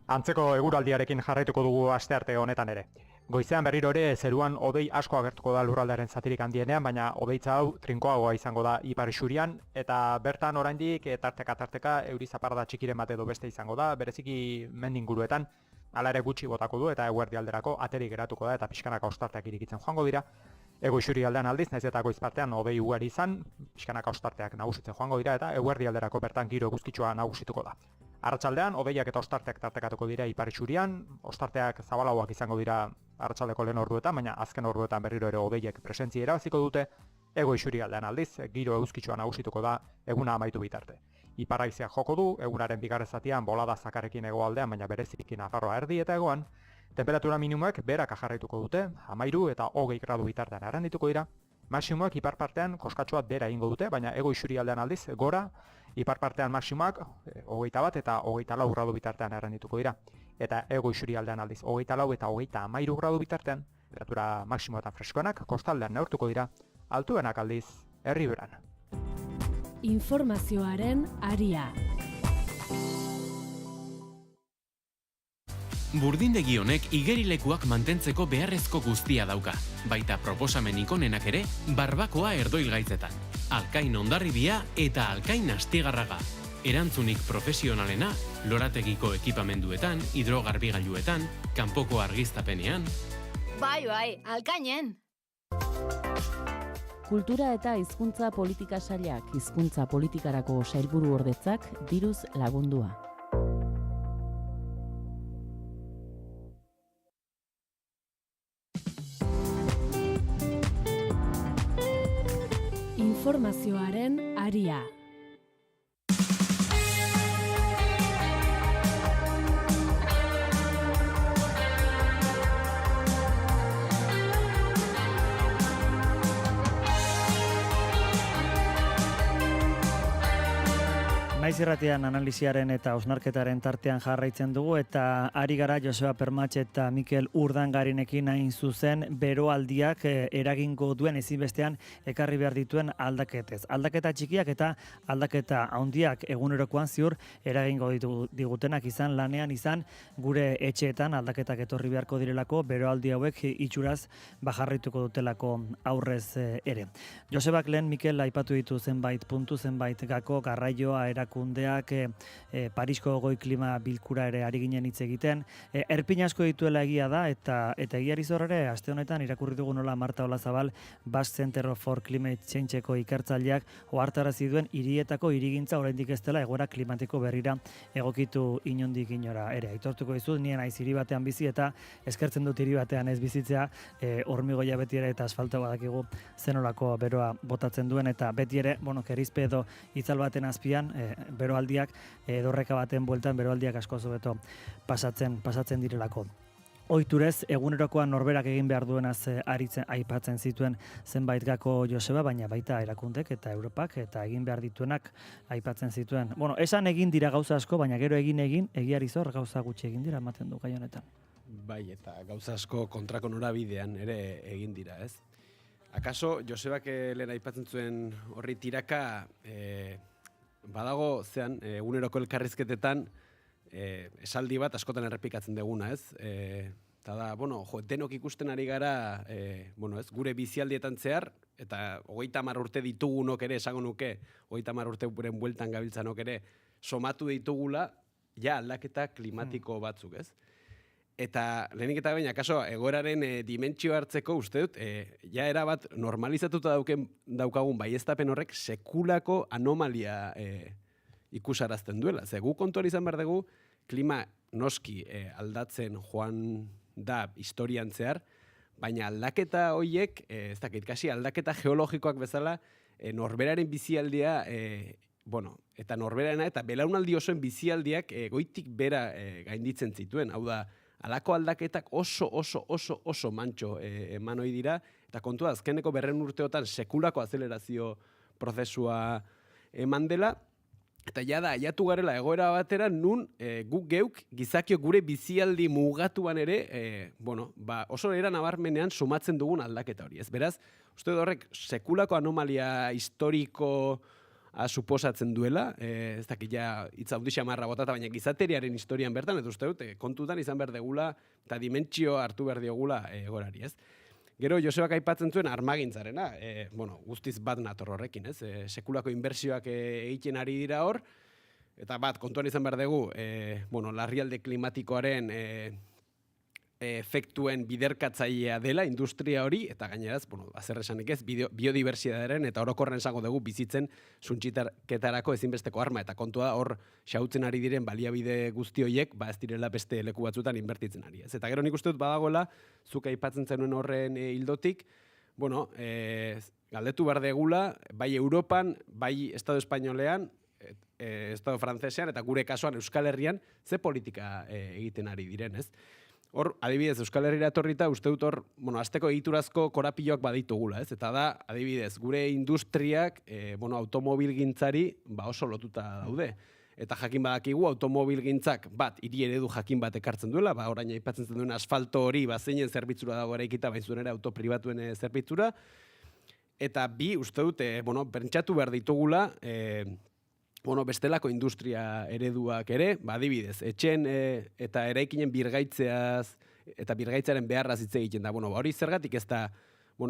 Antzeko eguraldiarekin jarraituko dugu astearte honetan ere. Goizean berriro ere zeruan hodei asko agertuko da lurraldearen zatirik handienean, baina hodeitza hau trinkoagoa izango da ipar isurian, eta bertan oraindik tarteka euri zaparrada txikiren bat edo beste izango da, bereziki mendinguruetan, hala ere gutxi botako du eta eguerdi alderako ateri geratuko da eta pixkanaka ostarteak irikitzen joango dira. Ego isuri aldean aldiz, naiz eta goiz partean hodei ugari izan, pixkanaka ostarteak nagusitzen joango dira eta eguerdi alderako bertan giro eguzkitsua nagusituko da. Arratsaldean hodeiak eta ostarteak tartekatuko dira ipar isurian, ostarteak zabalagoak izango dira arratsaldeko lehen orduetan, baina azken orduetan berriro ere hodeiek presentzia irabaziko dute. Ego isurialdean aldiz, giro eguzkitsua nagusituko da eguna amaitu bitarte. Iparraizeak joko du, egunaren bigarren zatian bolada zakarrekin hegoaldean, baina bereziki Nafarroa erdi eta hegoan. Temperatura minimoak berak jarraituko dute, 13 eta 20 gradu bitartean arrendituko dira. Maximoak ipar partean koskatxoa bera egingo dute, baina ego isurialdean aldiz gora, ipar partean maximoak 21 eta 24 gradu bitartean arrendituko dira. Eta ego isurialdean aldiz 24 eta 13 gradu bitartean, temperatura maximo eta freskoenak kostaldean neurtuko dira, altuenak aldiz herriberan. Informazioaren aria. Burdindegi honek igerilekuak mantentzeko beharrezko guztia dauka, baita proposamenik onenak ere barbakoa erdoilgaitzetan, Alkain Hondarribia eta Alkain Astigarraga. Erantzunik profesionalena, lorategiko ekipamenduetan, hidrogarbigailuetan, kanpoko argiztapenean. Bai, Alkainen! Kultura eta hizkuntza politika sailak, hizkuntza politikarako sailburu ordetzak diruz lagundua. Informazioaren aria. Naiz irratian analiziaren eta osnarketaren tartean jarraitzen dugu eta ari gara Joseba Permatxe eta Mikel Urdangarinekin hain zuzen beroaldiak eragingo duen ezinbestean ekarri behar dituen aldaketez. Aldaketa txikiak eta aldaketa handiak egunerokoan ziur eragingo digutenak izan lanean izan gure etxeetan aldaketak etorri beharko direlako beroaldi hauek itxuraz bajarrituko dutelako aurrez ere. Josebak lehen Mikel aipatu ditu zenbait puntu, zenbait gako, garraioa, erakundeak, Parisko goi klima bilkura ere ari ginen hitz egiten. Erpin asko dituela egia da, eta egiari zor ere, aste honetan irakurri dugu nola Marta Olazabal, Basque Center for Climate Change-eko ikertzaileak ohartarazi duen hirietako hirigintza oraindik ez dela egoera klimatiko berrira egokitu inondik inora ere. Aitortuko dizut, nien naiz hiri batean bizi eta eskertzen dut hiri batean ez bizitzea, hormigoia beti ere eta asfalto badakigu zenolako beroa botatzen duen eta beti ere, kerizpe edo itzal baten azpian, beroaldiak dorreka baten bueltan beroaldiak asko hobeto pasatzen direlako. Ohiturez egunerokoan norberak egin behar duenaz aipatzen zituen zenbait gako Joseba, baina baita erakundek eta Europak eta egin behar dituenak aipatzen zituen. Esan egin dira gauza asko, baina gero egin egiari zor gauza gutxi egin dira ematen du gai honetan. Bai, eta gauza asko kontrako norabidean ere egin dira, ez? Akaso Josebak lehen aipatzen zuen horri tiraka badago zean, eguneroko elkarrizketetan esaldi bat askotan errepikatzen deguna, ez? Eta da, denok ikusten ari gara, gure bizialdietan zehar, eta 30 urte ditugunok ere, esango nuke, 30 urte buren bueltan gabiltzanok ere, somatu ditugula, aldaketa klimatiko batzuk, ez? Eta lehenik eta baina, kaso, egoeraren dimentsio hartzeko uste dut, erabat normalizatuta daukagun baieztapen horrek sekulako anomalia ikusarazten duela. Ze gu kontuan izan behar dugu, klima noski aldatzen joan da historian zehar, baina aldaketa horiek, ez dakit, kasi aldaketa geologikoak bezala, norberaren bizialdia, eta norberarena eta belaunaldi osoen bizialdiak goitik bera gainditzen zituen, hau da, halako aldaketak oso mantxo eman ohi dira, eta kontua azkeneko 200 urteotan sekulako azelerazio prozesua eman dela, eta aiatu garela egoera batera nun guk geuk gizakiok gure bizialdi mugatuan ere, oso era nabarmenean sumatzen dugun aldaketa hori. Ez beraz, uste horrek sekulako anomalia historiko suposatzen duela, ez dakit ja hitz handi xamarra botata, baina gizateriaren historian bertan, eta uste dut, kontutan izan behar degula, eta dimentsio hartu behar diogula egorari, ez? Gero, Josebak aipatzen zuen armagintzarena, guztiz bat nator horrekin, ez? Sekulako inbertsioak egiten ari dira hor, eta bat, kontuan izan behar dugu, larrialde klimatikoaren efektuen biderkatzailea dela industria hori, eta gaineraz, azer esanik ez, biodibertsitatearen eta orokorren esango dugu bizitzen suntsiketarako ezinbesteko arma, eta kontua hor xautzen ari diren baliabide guzti horiek, ez direla beste leku batzutan inbertitzen ari. Ez? Eta gero nik uste dut badagoela, zuk aipatzen zenuen horren hildotik, galdetu behar degula, bai Europan, bai Estado Espainolean, Estado Frantsesean, eta gure kasuan Euskal Herrian, ze politika egiten ari diren, ez? Hor, adibidez, Euskal Herriera etorrita, uste dut hor, azteko egiturazko korapioak baditugula, ez? Eta da, adibidez, gure industriak, automobilgintzari oso lotuta daude. Eta jakin badakigu, automobilgintzak bat, hiri eredu jakin bat ekartzen duela, orain aipatzen zen duen asfalto hori, zeinen zerbitzura dago eraikita, bain zuen ere autopribatuen zerbitzura. Eta bi, uste dut, pentsatu behar ditugula, bestelako industria ereduak ere, adibidez, etxen eta eraikinen birgaitzeaz eta birgaitzaren beharraz hitz egiten da. Hori zergatik ez da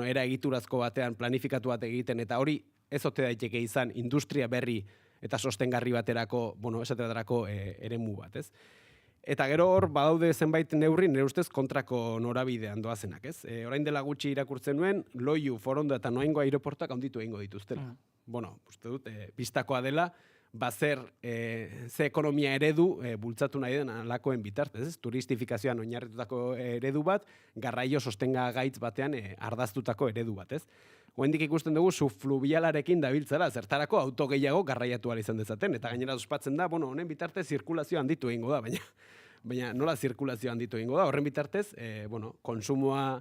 era egiturazko batean planifikatu bat egiten, eta hori ez ote daiteke izan industria berri eta sostengarri baterako, esate baterako eremu bat, ez? Eta gero hor, badaude zenbait neurri, nire ustez kontrako norabidean doazenak, ez? Orain dela gutxi irakurtzen nuen, Loiu, Foronda eta Noaingo aireportuak handitu egingo dituztela. Uste dut, bistakoa dela, zer ekonomia eredu bultzatu nahi den alakoen bitartez, ez? Turistifikazioan oinarritutako eredu bat, garraio sostengagaitz batean ardaztutako eredu bat, ez? Oraindik ikusten dugu subfluvialarekin dabiltzela, zertarako auto gehiago garraiatu ahal izan dezaten, eta gainera ospatzen da, honen bitartez zirkulazioa handitu egingo da, baina nola zirkulazioa handitu egingo da, horren bitartez, konsumoa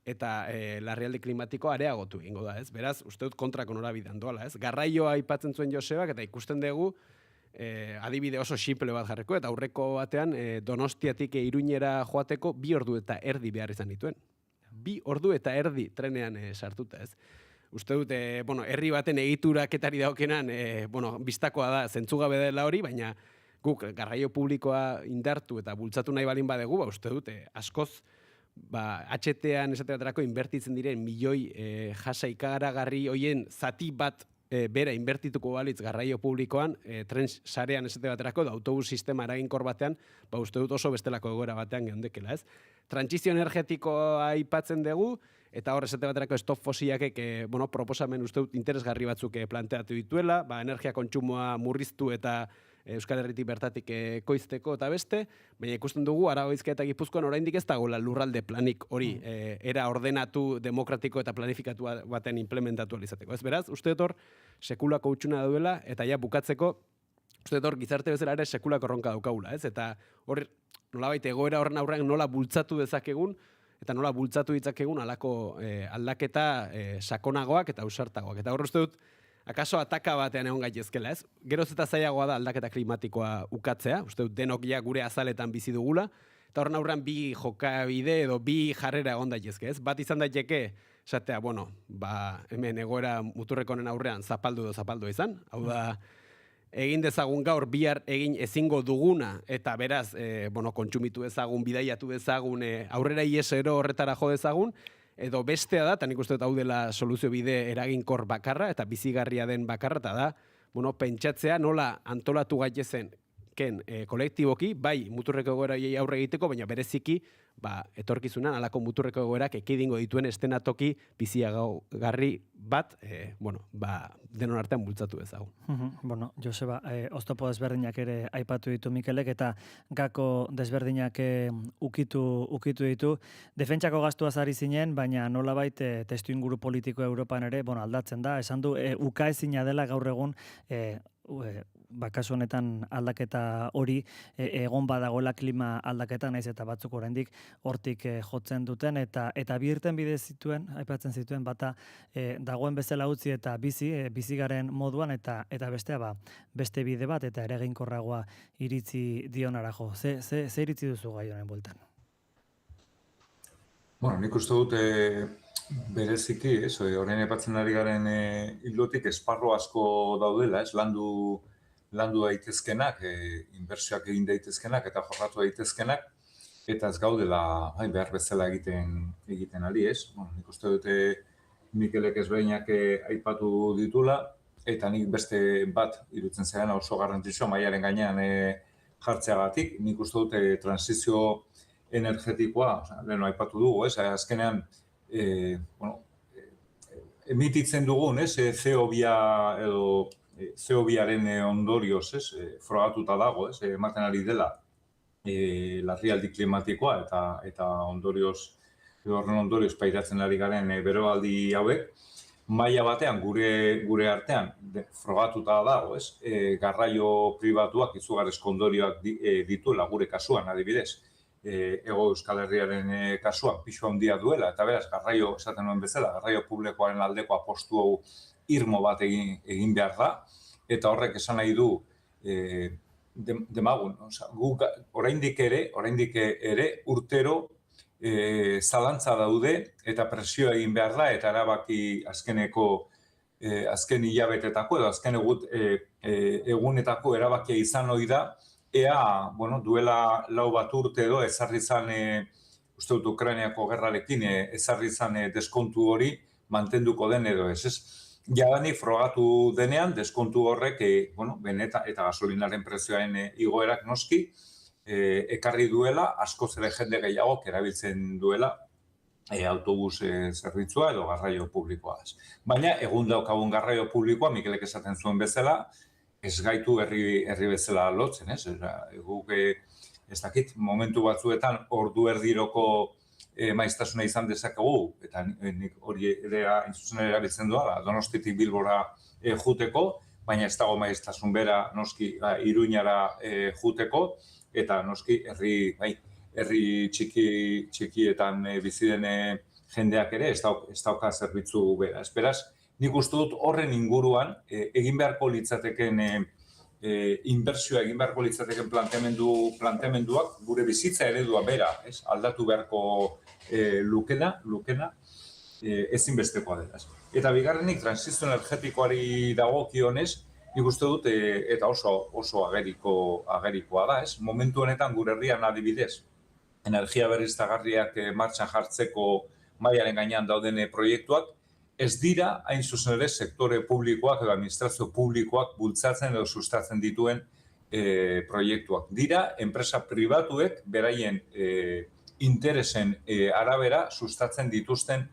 eta larrialdi klimatikoa areagotu egingo da, ez? Beraz, uste dut kontrako norabidean doala, ez? Garraioa aipatzen zuen Josebak, eta ikusten dugu adibide oso simple bat jarriko, eta aurreko batean Donostiatik Iruñera joateko 2 ordu eta erdi behar izan dituen. 2 ordu eta erdi trenean sartuta, ez? Uste dut, herri baten egituraketari dagokenan, bistakoa da, zentzugabe dela hori, baina guk garraio publikoa indartu eta bultzatu nahi balin badegu, uste dut, askoz, HT-an esaterako inbertitzen diren milioi jasa ikaragarri hoien zati bat bera inbertituko balitz garraio publikoan, tren sarean esate baterako, autobus sistema eraginkor batean, uste dut oso bestelako egoera batean geundekela, ez? Trantsizio energetikoa aipatzen dugu, eta hor esate baterako stop fosiliakek proposamen uste dut interesgarri batzuk planteatu dituela, energia kontsumoa murriztu eta Euskal Herritik bertatik ekoizteko eta beste, baina ikusten dugu Araba, Bizkaia eta Gipuzkoan oraindik ez dagoela lurralde planik hori era ordenatu, demokratiko eta planifikatu baten implementatu alizateko. Ez beraz, uste dut hor sekulako hutsuna duela, eta ja bukatzeko, uste dut hor gizarte bezala ere sekulako erronka daukagula, ez? Eta hor nolabait egoera horren aurrean nola bultzatu dezakegun, eta nola bultzatu ditzakegun halako aldaketa sakonagoak eta ausartagoak. Eta hor uste dut, akaso ataka batean egon gaitezkela, ez? Geroz eta zailagoa da aldaketa klimatikoa ukatzea, uste dut denok ja gure azaletan bizi dugula, eta horren aurrean bi jokabide edo bi jarrera egon daitezke, ez? Bat izan daiteke, esatea, hemen egoera muturreko honen aurrean zapaldu izan, hau da, egin dezagun gaur bihar egin ezingo duguna, eta beraz, kontsumitu dezagun, bidaiatu dezagun, aurrera iesero horretara jo dezagun, edo bestea da, eta nik uste dut hau dela soluzio bide eraginkor bakarra, eta bizigarria den bakarra, eta da, pentsatzea nola antolatu gaitezen kolektiboki, bai muturreko egoera aurre egiteko, baina bereziki, etorkizunan alako muturreko egoerak ekidingo dituen estenatoki biziagarri bat, denon artean bultzatu ezagu. Joseba, oztopo desberdinak ere aipatu ditu Mikelek, eta gako desberdinak ukitu ditu. Defentsako gastuaz ari zinen, baina nolabait testu inguru politiko Europan ere aldatzen da. Esan du, ukaezina dela gaur egun kasu honetan aldaketa hori egon badagoela klima aldaketa, naiz eta batzuk oraindik hortik jotzen duten, eta bi irtenbide zituen, aipatzen zituen, bata dagoen bezala utzi eta bizigaren moduan, eta bestea beste bide bat, eta eraginkorragoa iritzi dionara jo. Ze iritzi duzu gai honen bueltan? Nik uste dut Bereziki, orain aipatzen ari garen ildotik esparru asko daudela, landu daitezkenak, inbertsioak egin daitezkenak eta jorratu daitezkenak, eta ez gaudela behar bezala egiten ari, nik uste dute Mikelek ezberdinak aipatu ditula, eta nik beste bat irutzen zaidan oso garrantzitsua mailaren gainean jartzeagatik. Nik uste dute transizio energetikoa, leheno aipatu dugu, azkenean emititzen dugun, CO2-aren ondorioz, frogatuta dago, ematen ari dela larrialdi klimatikoa eta horren ondorioz pairatzen ari garen beroaldi hauek, maila batean gure artean frogatuta dago, garraio pribatuak izugarrizko ondorioak dituela gure kasuan adibidez. Hego Euskal Herriaren kasuan pisu handia duela, eta beraz, garraio, esaten nuen bezala, garraio publikoaren aldeko apostu hau irmo bat egin behar da, eta horrek esan nahi du demagun. Oraindik ere urtero zalantza daude eta presioa egin behar da, eta erabaki azken hilabetetako edo azken egunetako erabakia izan ohi da, ea, duela 4 bat urte edo ezarri zan, uste dut Ukrainiako gerrarekin, ezarri zan deskontu hori mantenduko den edo ez. Jadanik frogatu denean, deskontu horrek, benetan eta gasolinaren prezioaren igoerak noski, ekarri duela, askoz ere jende gehiago erabiltzen duela autobus zerbitzua edo garraio publikoa. Baina, egun daukagun garraio publikoa, Mikelek esaten zuen bezala, ez gaitu herri bezala lotzen, guk ez dakit, momentu batzuetan ordu erdiroko maiztasuna izan dezakegu, eta hori ere zuzen erabiltzen doa, Donostiatik Bilbora juteko, baina ez dago maiztasun bera noski Iruñara juteko, eta noski herri txikietan bizi den jendeak ere ez dauka zerbitzu bera. Esperaz, nik uste dut horren inguruan egin beharko litzateken inbertsioa egin beharko litzateken planteamenduak gure bizitza eredua bera, aldatu beharko lukena ezinbestekoa dela. Eta bigarrenik transizio energetikoari dagokionez, nik uste dut eta oso agerikoa da, momentu honetan gure herrian adibidez energia berriztagarriak martxan jartzeko mailaren gainean dauden proiektuak, ez dira, hain zuzen ere, sektore publikoak edo administrazio publikoak bultzatzen edo sustatzen dituen proiektuak. Dira, enpresa pribatuek beraien interesen arabera sustatzen dituzten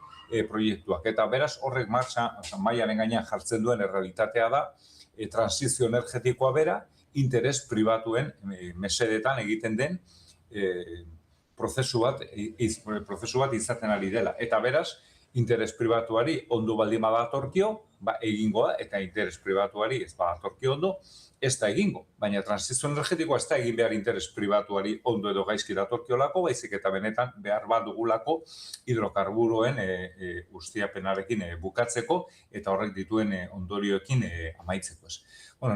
proiektuak. Eta beraz, horrek mailaren gainean jartzen duen errealitatea da, transizio energetikoa bera, interes pribatuen mesedetan egiten den prozesu bat izaten ari dela. Eta beraz, interes pribatuari ondo baldin badatorkio, egingo da, eta interes pribatuari ez badatorkio ondo, ez da egingo. Baina transizio energetikoa ez da egin behar interes pribatuari ondo edo gaizki datorkiolako, baizik eta benetan behar bat dugulako hidrokarburoen ustiapenarekin bukatzeko eta horrek dituen ondorioekin amaitzeko.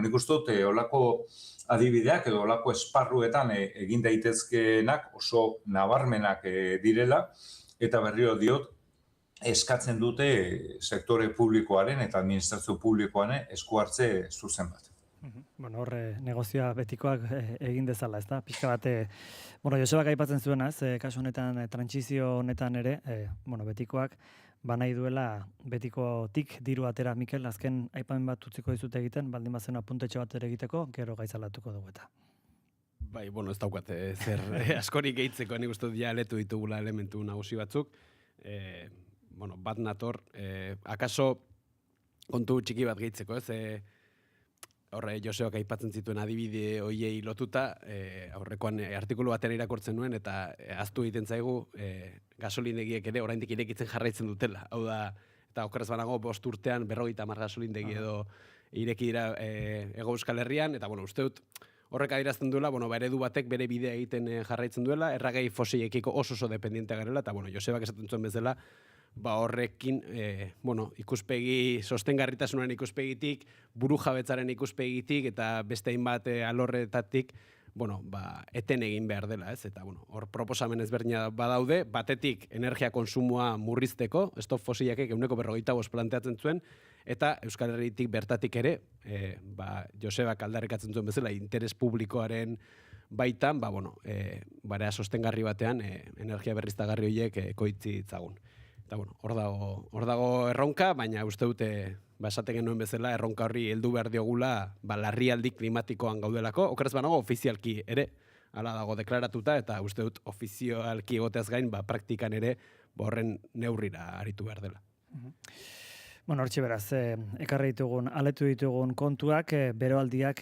Nik uste dut olako adibideak edo olako esparruetan egin daitezkeenak oso nabarmenak direla eta berriro diot eskatzen dute sektore publikoaren eta administrazio publikoaren esku hartze zuzen bat. Horre negozioa betikoak egin dezala, ez da? Pixka bate, Josebak aipatzen zuena, kasu honetan, trantsizio honetan ere, betikoak, nahi duela betikotik diru atera, Mikel, azken aipamen bat utziko dizute egiten, baldin bazen apuntetxo bat ere egiteko, gero gaizalatuko dugu eta. Bai, ez daukat, zer askorik gehitzeko, nik uste ja eletu ditugula elementu nagusi batzuk, bat nator, akaso kontu txiki bat gehitzeko, horre Joseok aipatzen zituen adibide hoiei lotuta, aurrekoan artikulu batean irakurtzen nuen, eta ahaztu egiten zaigu gasolindegiek ere oraindik irekitzen jarraitzen dutela. Hau da, eta okeraz banago 5 urtean 50 gasolindegi edo ireki dira Hego Euskal Herrian, eta uste dut horrek adierazten duela, eredu batek bere bidea egiten jarraitzen duela, erragai fosilekiko oso dependiente garela, eta Josebak esaten zuen bezala, horrekin, ikuspegi, sostengarritasunaren ikuspegitik, burujabetzaren ikuspegitik, eta beste hainbat alorretatik, eten egin behar dela, ez? Eta, hor proposamen ezberdina badaude, batetik energia konsumoa murrizteko, stop fosilakek 45% planteatzen zuen, eta Euskal Herritik bertatik ere, Josebak aldarrikatzen zuen bezala, interes publikoaren baitan, barea sostengarri batean, energia berriztagarri horiek ekoitzi itzagun. Eta, hor dago erronka, baina uste dute, esaten genuen bezala, erronka horri heldu behar diogula, larrialdi klimatikoan gaudelako, okerez banago ofizialki ere, hala dago deklaratuta, eta uste dut ofizialki egoteaz gain, praktikan ere, horren neurrira aritu behar dela. Hortxe beraz, ekarri ditugun, aletu ditugun kontuak, beroaldiak,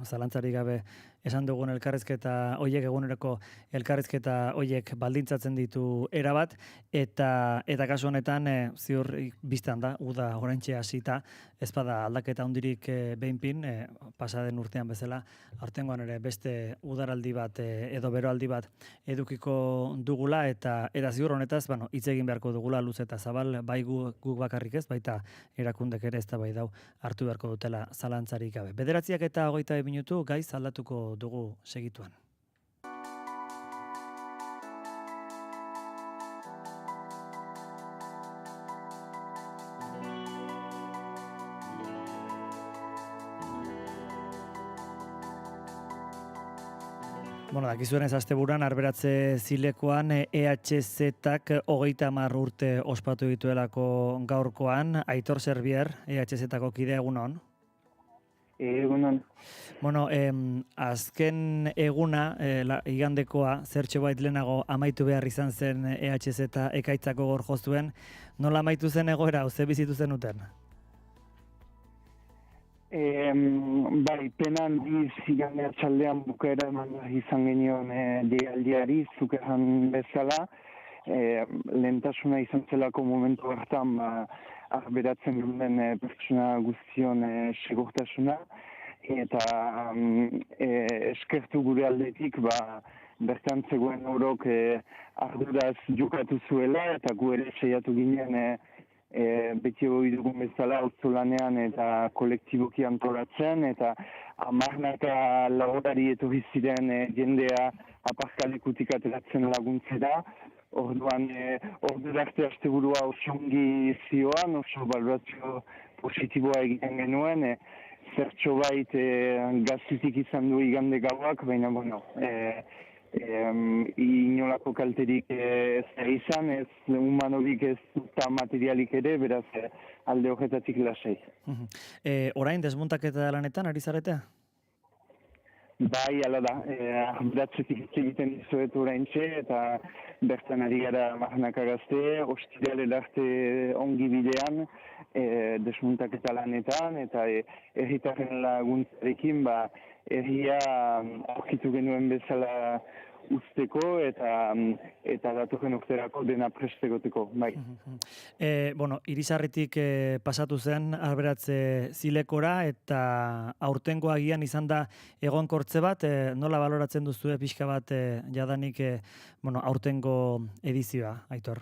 zalantzarik gabe esan dugun elkarrizketa hoiek, eguneroko elkarrizketa hoiek baldintzatzen ditu erabat, eta kasu honetan ziur biztan da, uda oraintxe hasita, ez bada aldaketa hundirik behinpin, pasaden urtean bezala, aurtengoan ere beste udaraldi bat edo beroaldi bat edukiko dugula, eta ziur honetaz, hitz egin beharko dugula luz eta zabal, bai guk bakarrik ez, baita erakundek ere ez da bai dau hartu beharko dutela zalantzarik gabe. 9:22 minutu gaiz aldatuko dugu segituan. Dakizuenez asteburuan Arberatze Zilekoan EHZ-ak 30 urte ospatu dituelako gaurkoan. Aitor Serbier, EHZ-ako kide, egunon? Egunon. Azken eguna, igandekoa, zertxo bait lehenago amaitu behar izan zen EHZ ekaitzako gor jozuen. Nola amaitu zen egoera, ze bizitu zenuten? Pena handiz igande atxaldean bukaera eman izan genion deialdiari, zuk esan bezala. Lehentasuna izan zelako momentu hartan arberatzen duen pertsona guztion segurtasuna. Eta eskertu gure aldetik bertan zegoen orok arduraz jokatu zuela eta gu ere saiatu ginen beti hori dugun bezala auzolanean eta kolektiboki antolatzen eta hamarnaka laborari etorri ziren jendea aparkalekutik ateratzen laguntzera. Orduan, ordurarte asteburua oso ongi zioan, oso balorazio positiboa egiten genuen, zertxo bait gazitik izan du igande gauak, baina, inolako kalterik ez da izan, ez humanorik ez eta materialik ere, beraz alde horretatik lasai. Orain desmuntaketa lanetan, ari zaretea? Bai, ala da, arbratzetik egiten dizuet oraintxe eta bertan ari gara Marnaka Gazte, ostiralera arte ongi bidean, desmuntaketa lanetan eta herritarren laguntzarekin herria aurkitu genuen bezala usteko eta datorren urterako dena prestegoteko, bai. Irisarritik pasatu zen Arberatze Zilekora eta aurtengo agian izan da egonkortze bat, nola baloratzen duzu pixka bat jadanik aurtengo edizioa, Aitor?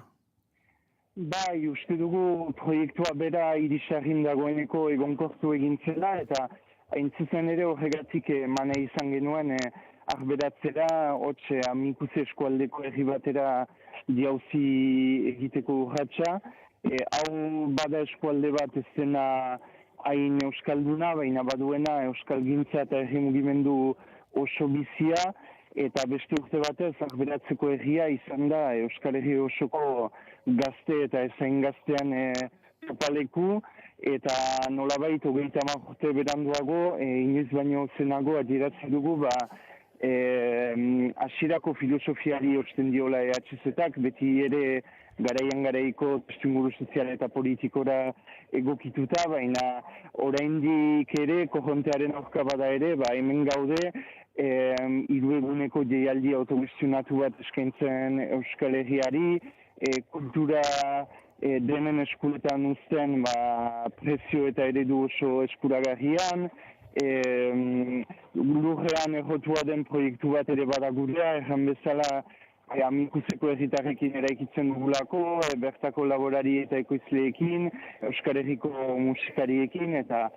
Bai, uste dugu proiektua bera irisarrin dagoeneko egonkortu egintzela eta hain zuzen ere horregatik mana izan genuen Arberatzera, hotxe amikuse eskualdeko herri batera jauzi egiteko urratxa. Hau bada eskualde bat ez dena hain euskalduna, baina baduena euskalgintza eta herri mugimendu oso bizia, eta beste urte batez Arberatzeko herria izan da Euskal Herri osoko gazte eta ezain gaztean topaleku, eta nolabait 30 urte beranduago, inoiz baino zenago adieratzi dugu, hasierako filosofiari osten diola EHZ-ak, beti ere garaian garaiko testuinguru sozial eta politikora egokituta, baina oraindik ere korrontearen aurka bada ere, hemen gaude, 3 eguneko jaialdi autogestionatu bat eskaintzen Euskal Herriari, kultura denen eskuletan uzten prezio eta eredu oso eskuragarrian, lurrean errotua den proiektu bat ere bada gurea, erran bezala amikuseko herritarrekin eraikitzen dugulako, bertako laborari eta ekoizleekin, Euskal Herriko musikariekin, eta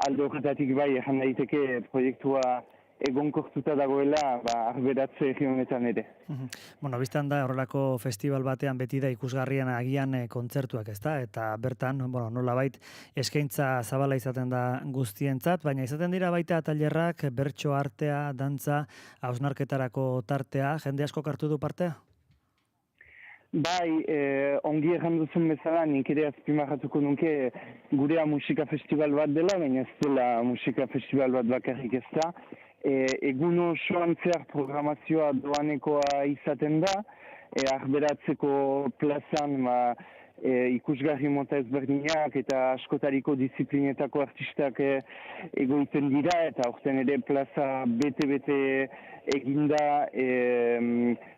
alde horretatik bai erran daiteke proiektua egonkortuta dagoela arberatze herri honetan ere. Bueno, biztan da horrelako festival batean beti da ikusgarrian agian kontzertuak, ezta? Eta bertan, nolabait eskaintza zabala izaten da guztientzat, baina izaten dira baita tailerrak, bertso artea, dantza, hausnarketarako tartea, jende asko hartu du partea? Bai, ongi erran duzun bezala, nik ere azpimarratuko nuke gurea musika festival bat dela, baina ez dela musika festival bat bakarrik ez da. Egun osoan zehar programazioa doanekoa izaten da, arberatzeko plazan ikusgarri mota ezberdinak eta askotariko disiplinetako artistak egoiten dira, eta aurten ere plaza bete-bete eginda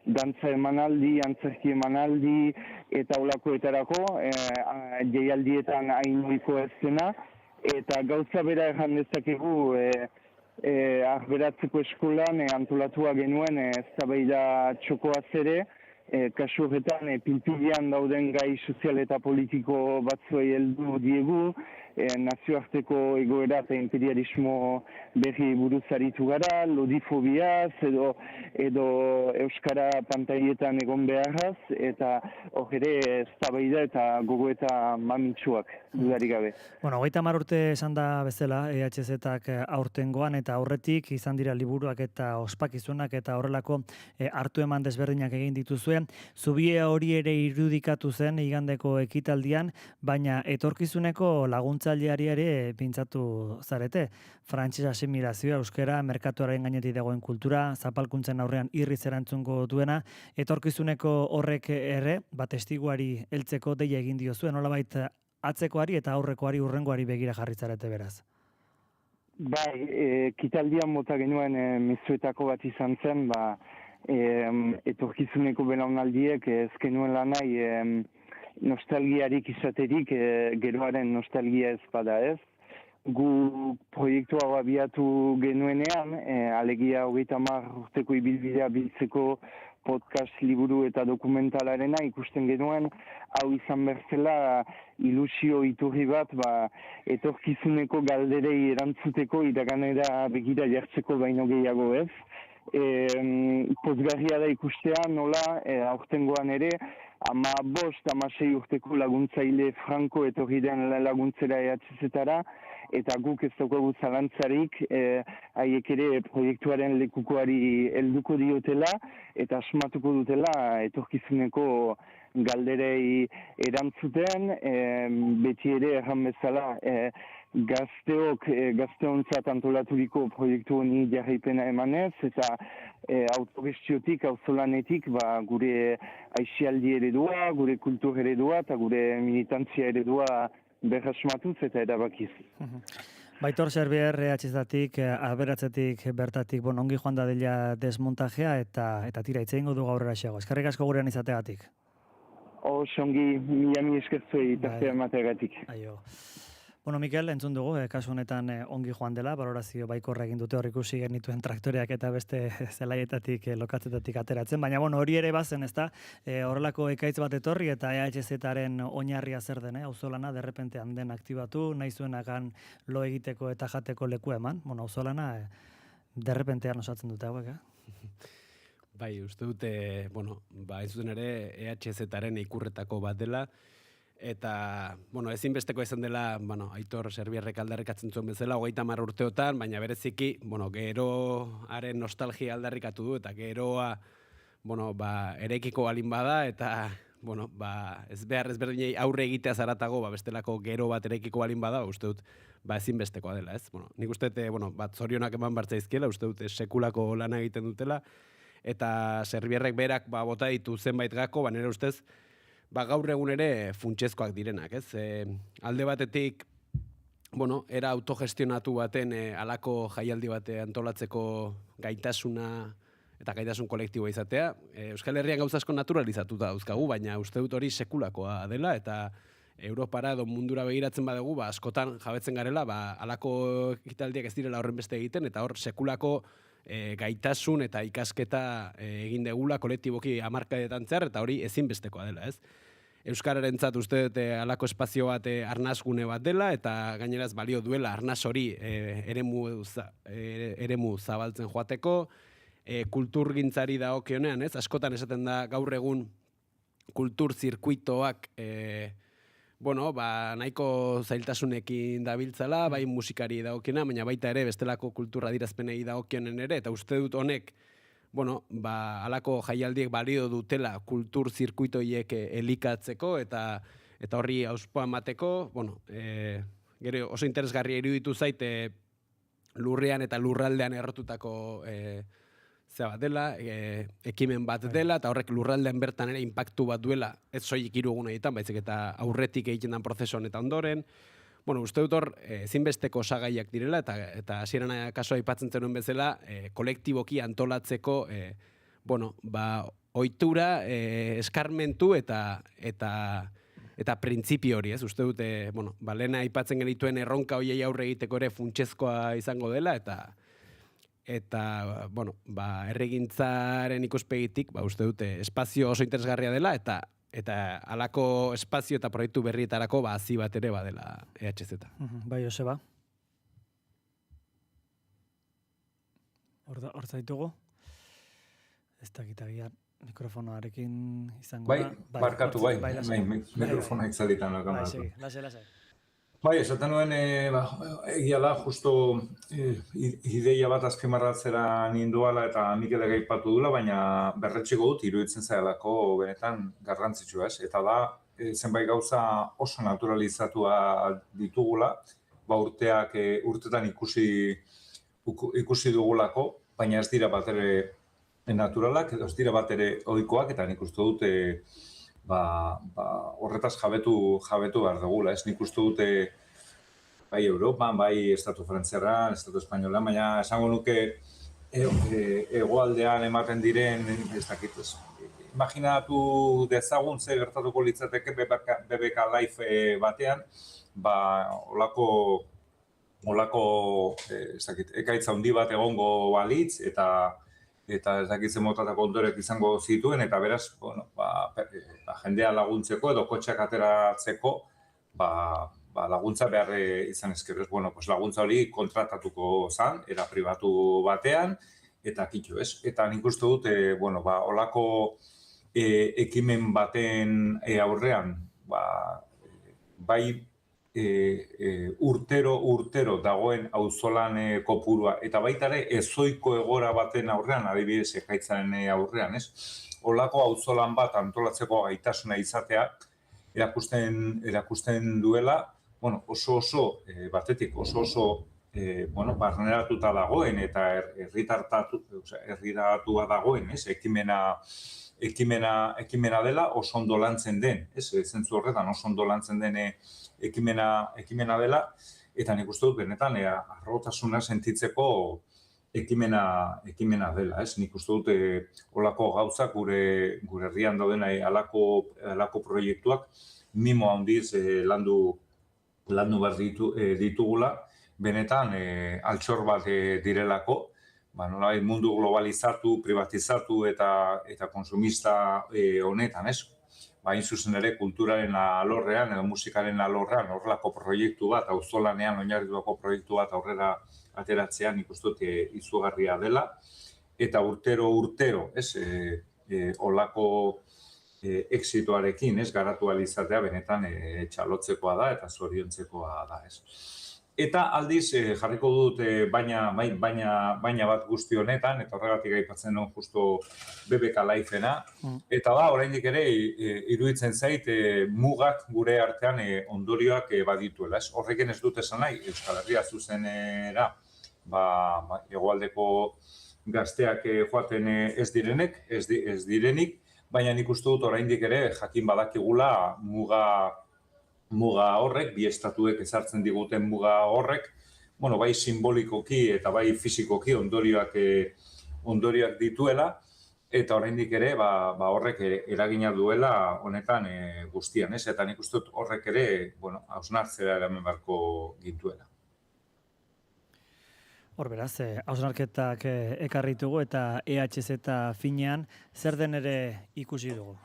dantza emanaldi, antzerki emanaldi eta olakoetarako jaialdietan hainoiko ez dena, eta gauza bera erran dezakegu arberatzeko eskolan antolatua genuen eztabaida txokoaz ere, kasu horretan pilpilean dauden gai sozial eta politiko batzuei heldu diegu, nazioarteko egoera eta imperialismo berri buruz aritu gara, lodifobiaz edo euskara pantailetan egon beharraz, eta hor ere eztabaida eta gogoeta mamitsuak dudarik gabe. Bueno, 30 urte esan da bezala EHZ-ak aurtengoan, eta aurretik izan dira liburuak eta ospakizunak eta horrelako hartu eman desberdinak egin dituzue. Zubia hori ere irudikatu zen igandeko ekitaldian, baina etorkizuneko laguntzaileari ere pintzatu zarete. Frantses asimilazioa, euskara, merkatuaren gainetik dagoen kultura, zapalkuntzen aurrean irriz erantzungo duena, etorkizuneko horrek ere, testiguari heltzeko deia egin diozue, nolabait atzekoari eta aurrekoari urrengoari begira jarri zarete beraz. Bai, ekitaldian bota genuen mezuetako bat izan zen, etorkizuneko belaunaldiek ez genuen lanai nostalgiarik izaterik, geroaren nostalgia ez bada ez. Gu proiektu hau abiatu genuenean, alegia 30 urteko ibilbidea biltzeko podcast, liburu eta dokumentalarena ikusten genuen, hau izan berzela ilusio iturri bat, etorkizuneko galderei erantzuteko iraganera begira jartzeko baino gehiago ez. Pozgarria da ikustea nola aurtengoan ere 15-16 urteko laguntzaile franko etorri den laguntzera EHZ-etara, eta guk ez daukagu zalantzarik haiek ere proiektuaren lekukoari helduko diotela eta asmatuko dutela etorkizuneko galderei erantzuten, beti ere erran bezala gazteontzat antolaturiko proiektu honi jarraipena emanez, eta autogestiotik, auzolanetik gure aisialdi eredua, gure kultur eredua eta gure militantzia eredua berrasmatuz eta erabakiz. Baitor Xerbier, EHZ-atik, alberatzetik, bertatik, ongi joan da dela desmontajea eta tira hitz egingo du aurrera xeago. Eskerrik asko gurean izateagatik. Ongi, mi eskertzuei tartea emateagatik. Aio. Bueno, Mikel, entzun dugu, kasu honetan ongi joan dela, balorazio baikorra egin dute, hor ikusi genituen traktoreak eta beste zelaietatik, lokatzetatik ateratzen, baina hori ere bazen, ezta, horrelako ekaitz bat etorri eta EHZ-aren oinarria zer den, auzolana, derrepente handen aktibatu, nahi zuenakan lo egiteko eta jateko leku eman, auzolana, derrepentean osatzen dute hauek, Bai, uste dute, ez zuten ere EHZ-aren ikurretako bat dela, eta, ezinbesteko izan dela, Aitor Xerbierrek aldarrikatzen zuen bezala, 30 urteotan, baina bereziki, geroaren nostalgia aldarrikatu du, eta geroa, erekiko balin bada, eta, ez behar ezberdinei aurre egitea zaratago, bestelako gero bat erekiko balin bada, uste dut, ezinbestekoa dela, ez? Nik uste dut, zorionak eman bartzaizkiela, uste dut, sekulako lana egiten dutela, eta Xerbierrek berak, bota ditu zenbait gako, nire ustez, gaur egun ere funtsezkoak direnak, ez? Alde batetik, era autogestionatu baten halako jaialdi bate antolatzeko gaitasuna eta gaitasun kolektiboa izatea. Euskal Herrian gauza asko naturalizatuta dauzkagu, baina uste dut hori sekulakoa dela, eta Europara edo mundura begiratzen badugu, askotan jabetzen garela, halako ekitaldiak ez direla horren beste egiten, eta hor sekulako gaitasun eta ikasketa egin degula kolektiboki hamarkadetan zehar, eta hori ezinbestekoa dela, ez? Euskararentzat uste dute halako espazio bat arnasgune bat dela, eta gaineraz balio duela arnas hori eremu zabaltzen joateko, kulturgintzari dagokionean, ez? Askotan esaten da gaur egun kultur zirkuitoak nahiko zailtasunekin dabiltzala, bai musikari dagokiona, baina baita ere bestelako kultura adierazpenei dagokionen ere, eta uste dut honek halako jaialdiek balio dutela kultur zirkuitoiek elikatzeko eta horri auspoa emateko, gero oso interesgarria iruditu zait lurrean eta lurraldean errotutako dela, ekimen bat dela, eta horrek lurraldean bertan ere inpaktu bat duela, ez soilik 3 egun egiten, baizik eta aurretik egiten den prozesu honetan ondoren. Uste dut hor, ezinbesteko osagaiak direla, eta hasieran kaso aipatzen zenuen bezala, kolektiboki antolatzeko, ohitura, eskarmentu eta printzipio hori, ez? Uste dut, lehena aipatzen genituen erronka hoiei aurre egiteko ere funtsezkoa izango dela, eta herrigintzaren ikuspegitik, uste dut, espazio oso interesgarria dela, eta halako espazio eta proiektu berrietarako hazi bat ere badela EHZ. Bai, Joseba. Hor zaitugu? Ez dakitagian mikrofonoarekin izango da. Barkatu bai, mikrofonoa itzalitan lokan. Lase. Bai, esaten nuen, egia da, justo ideia bat azpimarratzera ninduala eta Mikel ere aipatu dula, baina berretxiko dut iruditzen zailako benetan garrantzitsua, ez? Eta da, zenbait gauza oso naturalizatua ditugula, urtetan ikusi dugulako, baina ez dira bat ere naturalak, ez dira bat ere ohikoak, eta nik uste dute horretaz jabetu behar dugula, ez? Nik uste dute bai Europan, bai Estatu Frantziarran, Estatu Espainolan, baina esango nuke hegoaldean ematen diren, ez dakit, imaginatu dezagun ze gertatuko litzateke BBK Live batean, olako ekaitza handi bat egongo balitz, eta ez dakitzen motatako ondorek izango zituen, eta beraz, jendea laguntzeko edo kotxeak ateratzeko, laguntza behar izan ezkerrez. Laguntza hori kontratatuko zan, era pribatu batean, eta kitxo, ez? Eta nik uste dut, olako ekimen baten aurrean, bai urtero dagoen auzolan kopurua, eta baita ere ezoiko egora baten aurrean, adibidez ekaitzaren aurrean, ez? Olako auzolan bat antolatzeko gaitasuna izatea erakusten duela, batetik oso barneratuta dagoen eta herriratua dagoen, ez? Ekimena dela oso ondo lantzen den, ez? Zentzu horretan oso ondo lantzen den ekimena dela, eta nik uste dut benetan arrotasuna sentitzeko ekimena dela, ez? Nik uste dut olako gauzak gure herrian dauden alako proiektuak mimo handiz landu behar ditugula, benetan altxor bat direlako, mundu globalizatu, privatizatu eta konsumista honetan, ez? Hain zuzen ere kulturaren alorrean edo musikaren alorrean horrelako proiektu bat, auzolanean oinarritutako proiektu bat aurrera ateratzean ikusten dut izugarria dela, eta urtero, ez, olako exitoarekin, ez, garatu alizatea benetan txalotzekoa da eta zoriontzekoa da, ez. Eta aldiz jarriko dut baina bat guzti honetan, eta horregatik aipatzen non justo BBK Live-ena, eta oraindik ere iruditzen zait mugak gure artean ondorioak badituela, ez? Horrekin ez dut esan nahi, Euskal Herria zuzenera, hegoaldeko gazteak joaten ez direnik, baina nik uste dut oraindik ere jakin badakigula muga horrek, bi estatuek ezartzen diguten muga horrek, bai simbolikoki eta bai fisikoki ondorioak dituela, eta oraindik ere horrek eragina duela honetan guztian, ez? Eta nik uste dut horrek ere, hausnartzera eramen beharko gintuela. Hor beraz, hausnarketak ekarritugu eta EHZ finean zer den ere ikusi dugu?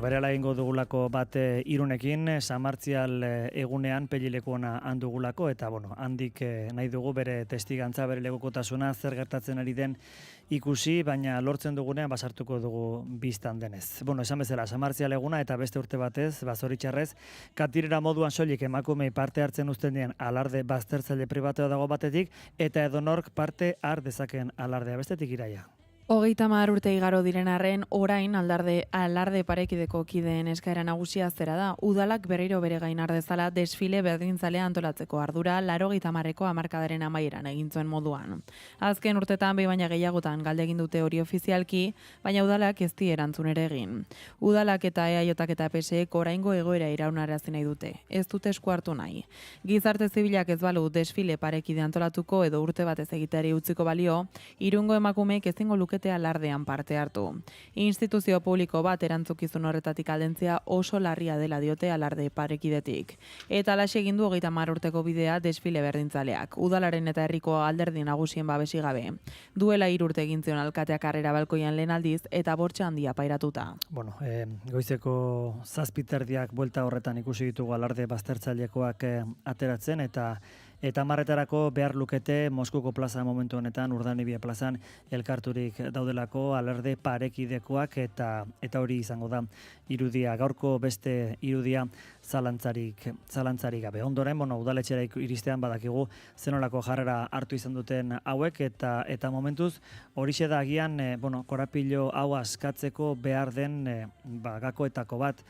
berela egingo dugulako bat Irunekin, San Martzial egunean pelilekuona handugulako, eta handik nahi dugu bere testigantza, bere legokotasuna, zer gertatzen ari den ikusi, baina lortzen dugunean basartuko dugu biztan denez. Esan bezala, San Martzial eguna eta beste urte batez, zoritxarrez, katirera moduan soilik emakumei parte hartzen uzten dien alarde baztertzaile pribatua dago batetik, eta edonork parte har dezaken alardea bestetik Iraia. 30 urte igaro diren arren, orain alarde parekideko kideen eskaera nagusia zera da. Udalak berriro bere gain har dezala desfile berdintzalea antolatzeko ardura 80ko hamarkadaren amaieran egin zuen moduan. Azken urtetan behin baina gehiagotan galde egin dute hori ofizialki, baina udalak ez die erantzun ere egin. Udalak eta EAJak eta PSek oraingo egoera iraunarazi nahi dute. Ez dute esku hartu nahi. Gizarte zibilak ez balu desfile parekide antolatuko edo urte batez egiteari utziko balio, Irungo emakumeek ezingo luke alardean parte hartu. Instituzio publiko bat erantzukizun horretatik aldentzia oso larria dela diote alarde parekidetik. Eta alaxe egin du 30 urteko bidea desfile berdintzaleak. Udalaren eta herriko alderdi nagusien babesi gabe. Duela 3 urte egin zion alkateak Harrera balkoian lehen aldiz eta bortxa handia pairatuta. Goizeko 7:00 buelta horretan ikusi ditugu alarde baztertzailekoak ateratzen, eta marretarako behar lukete Moskuko plaza momentu honetan, Urdanibia plazan elkarturik daudelako alarde parekidekoak eta hori izango da irudia, gaurko beste irudia zalantzarik gabe. Ondoren, udaletxera iristean badakigu zenolako jarrera hartu izan duten hauek eta momentuz horixe da agian korapilo hau askatzeko behar den gakoetako bat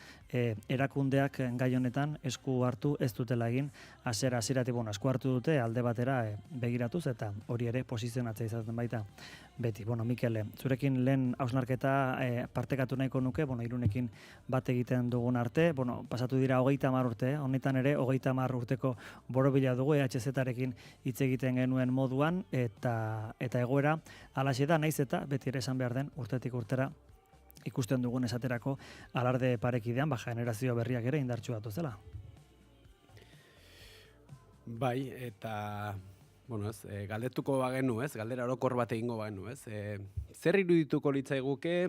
erakundeak gai honetan esku hartu ez dutela egin, hasieratik esku hartu dute alde batera begiratuz eta hori ere posizionatzea izaten baita beti. Mikel, zurekin lehen hausnarketa partekatu nahiko nuke, Irunekin bat egiten dugun arte, pasatu dira 30 urte, honetan ere 30 urteko borobila dugu EHZ-arekin hitz egiten genuen moduan, eta egoera halaxe da, naiz eta beti ere esan behar den urtetik urtera ikusten dugun esaterako alarde parekidean, generazio berriak ere indartsu datu zela. Bai, eta galdetuko bagenu, galdera orokor bat egingo bagenu, zer irudituko litzaiguke,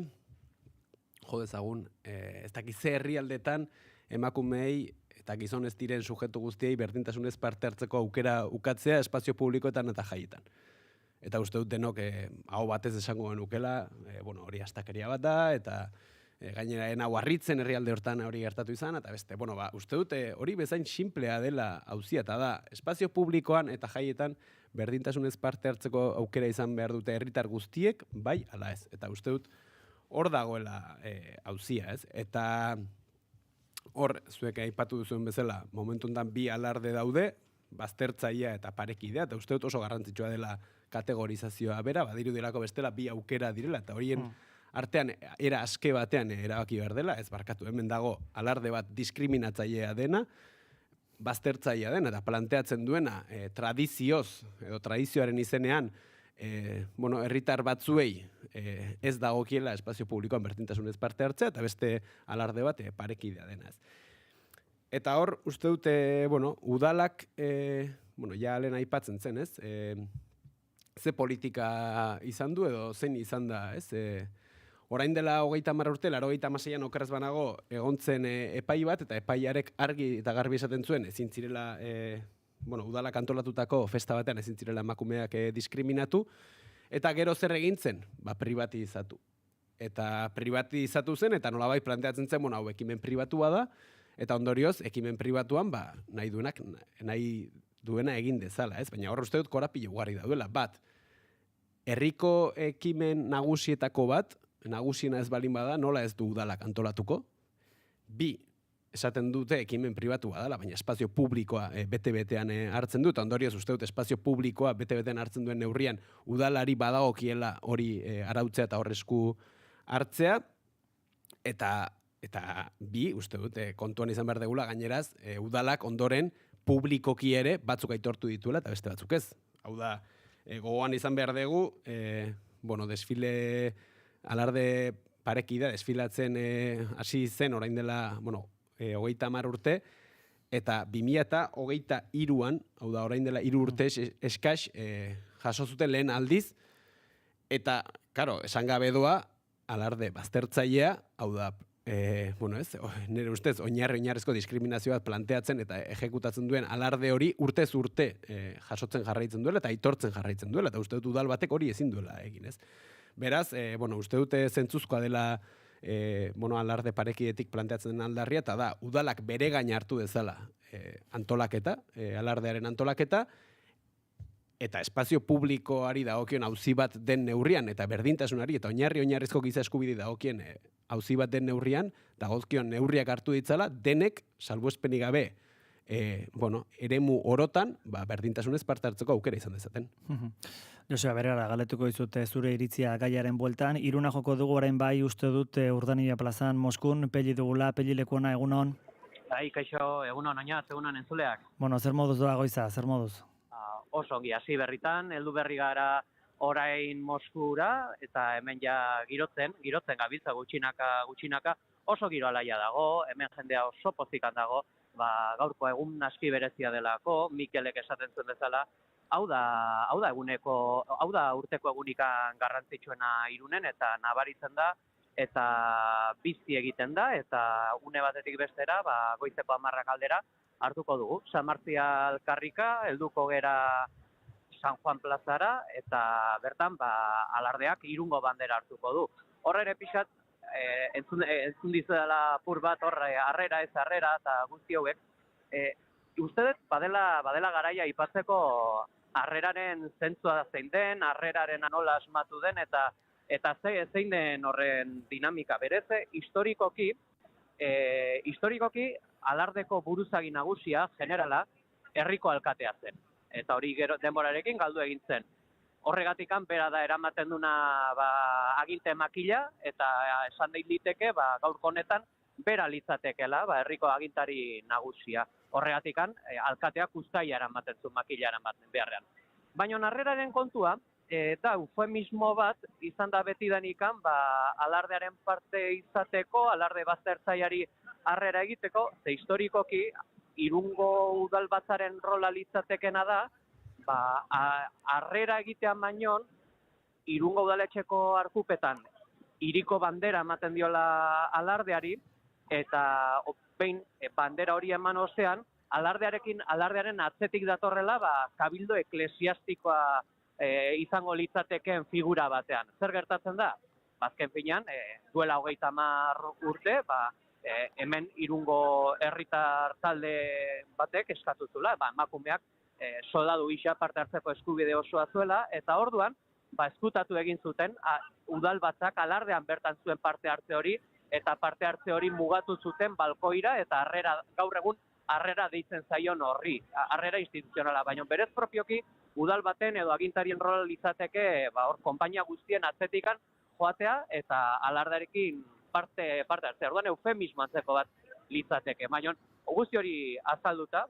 jo dezagun, ez dakiz ze herrialdetan emakumeei eta gizon ez diren sujetu guztiei berdintasunez parte hartzeko aukera ukatzea espazio publikoetan eta jaietan. Eta uste dut denok hau batez esango genukela, hori astakeria bat da, eta gainera hau harritzen herrialde hortan hori gertatu izan, eta beste, uste dut hori bezain simplea dela auzia, eta da, espazio publikoan eta jaietan berdintasunez parte hartzeko aukera izan behar dute herritar guztiek, bai, ala ez. Eta uste dut hor dagoela auzia, ez? Eta hor, zuek aipatu duzuen bezala, momentuntan bi alarde daude, baztertzailea eta parekidea, eta uste dut oso garrantzitsua dela kategorizazioa bera, badirudelako bestela bi aukera direla, eta horien artean era aske batean erabaki behar dela, ez barkatu, hemen dago alarde bat diskriminatzailea dena, baztertzailea dena, eta planteatzen duena tradizioz, edo tradizioaren izenean, herritar batzuei ez dagokiela espazio publikoan berdintasunez parte hartzea, eta beste alarde bat parekidea dena, ez. Eta hor, uste dute, udalak, ja lehen aipatzen zen, ez? Ze politika izan du edo zein izan da, ez? Orain dela 30 urte, 86an okeraz banago egontzen epai bat, eta epaiarek argi eta garbi esaten zuen, ezin zirela, udalak antolatutako festa batean ezin zirela emakumeak diskriminatu, eta gero zer egintzen? Privatizatu. Eta privatizatu zen, eta nolabait planteatzen zen, hau ekimen pribatua da, eta ondorioz, ekimen pribatuan, nahi duena egin dezala, ez? Baina hor uste dut korapilo ugari dauela. Bat, herriko ekimen nagusietako bat, nagusiena ez balin bada, nola ez du udalak antolatuko. Bi, esaten dute ekimen pribatua dela, baina espazio publikoa bete-betean hartzen dut, ondorioz uste dut espazio publikoa bete-betean hartzen duen neurrian udalari badagokiela hori arautzea eta horrezku hartzea, eta bi, uste dut, kontuan izan behar degula, gaineraz, udalak ondoren publikoki ere batzuk aitortu dituela eta beste batzuk ez. Hau da, gogoan izan behar dugu, desfile alarde parekida, desfilatzen hasi zen orain dela, 30 urte, eta 2023an, hau da, orain dela 3 urte eskas, jaso zuten lehen aldiz, eta, karo, esan gabe doa, alarde baztertzailea, hau da, nire ustez, oinarrezko diskriminazio bat planteatzen eta ejekutatzen duen alarde hori urtez urte jasotzen jarraitzen duela eta aitortzen jarraitzen duela, eta uste dut udal batek hori ezin duela egin, ez? Beraz, uste dute zentzuzkoa dela alarde parekietik planteatzen den aldarria, eta da, udalak bere gain hartu dezala antolaketa, alardearen antolaketa, eta espazio publikoari dagokion auzi bat den neurrian, eta berdintasunari, eta oinarrizko giza eskubide dagokien auzi bat den neurrian, dagokion neurriak hartu ditzala, denek, salbuespenik gabe, eremu orotan, berdintasunez parte hartzeko aukera izan dezaten. Joseba, berera, galetuko dizute zure iritzia gaiaren bueltan. Iruna joko dugu orain bai uste dut Urdanibia plazan Moskun, peli dugula, peli lekuona, egunon? Bai, kaixo, egunon, oinaz, egunon entzuleak. Zer moduz doa goiza, zer moduz? Oso ongi, hasi berritan, heldu berri gara orain Moskura, eta hemen ja girotzen gabiltza gutxinaka, oso giro alaia dago, hemen jendea oso pozikan dago, gaurko egun aski berezia delako, Mikelek esaten zuen bezala, hau da urteko egunikan garrantzitsuena Irunen, eta nabaritzen da, eta bizi egiten da, eta une batetik bestera, goizeko 10 aldera hartuko dugu. San Martzial karrika, helduko gera San Juan plazara, eta bertan alardeak Irungo bandera hartuko du. Horren pixat, entzun dizuela pur bat, harrera ez harrera, eta guzti hauek, uste dut badela garaia aipatzeko harreraren zentzua zein den, harreraren nola asmatu den, eta zein den horren dinamika. Berez, historikoki alardeko buruzagi nagusia, generala, herriko alkatea zen. Eta hori gero denborarekin galdu egin zen. Horregatikan bera da eramaten duna aginte makila, eta esan daiteke gaurko honetan bera litzatekela herriko agintari nagusia. Horregatikan alkateak uztaia eramaten zuen makila eramaten beharrean. Baina harreraren kontua, eta eufemismo bat izan da betidanikan alardearen parte izateko, alarde baztertzaileari harrera egiteko, ze historikoki Irungo udalbatzaren rola litzatekena da, harrera egitean baino Irungo udaletxeko arkupetan hiriko bandera ematen diola alardeari, eta behin bandera hori eman ostean, alardearen atzetik datorrela kabildo eklesiastikoa izango litzatekeen figura batean. Zer gertatzen da? Azken finean, duela 30 urte, hemen Irungo herritar talde batek eskatuzula, emakumeak soldadu gisa parte hartzeko eskubide osoa zuela, eta orduan, eskutatu egin zuten, udalbatzak alardean bertan zuen parte hartze hori, eta parte hartze hori mugatu zuten balkoira, eta gaur egun harrera deitzen zaion horri, harrera instituzionala, baina berez propioki, udal baten edo agintarien rola litzateke hor konpainia guztien atzetikan joatea eta alardarekin parte hartzea. Orduan eufemismo antzeko bat litzateke. Baina guzti hori azalduta,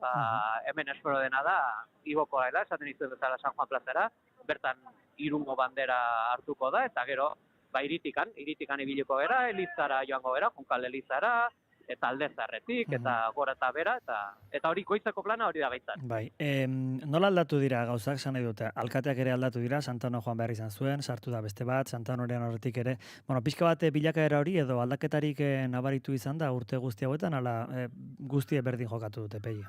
hemen espero dena da, igoko gaela, esaten izuen bezala San Juan plazara, bertan Irungo bandera hartuko da, eta gero, iritikan ibiliko gera, Elizara joango gera, Junkal Elizara, eta Aldezarretik, eta gora eta bera, eta hori goizeko plana hori da baitzat. Nola aldatu dira gauzak, zan nahi dute, alkateak ere aldatu dira, Santano joan behar izan zuen, sartu da beste bat, Santanoren horretik ere. Pixka bat bilakaera hori edo aldaketarik nabaritu izan da urte guzti hauetan, ala guztie berdin jokatu dute pegi?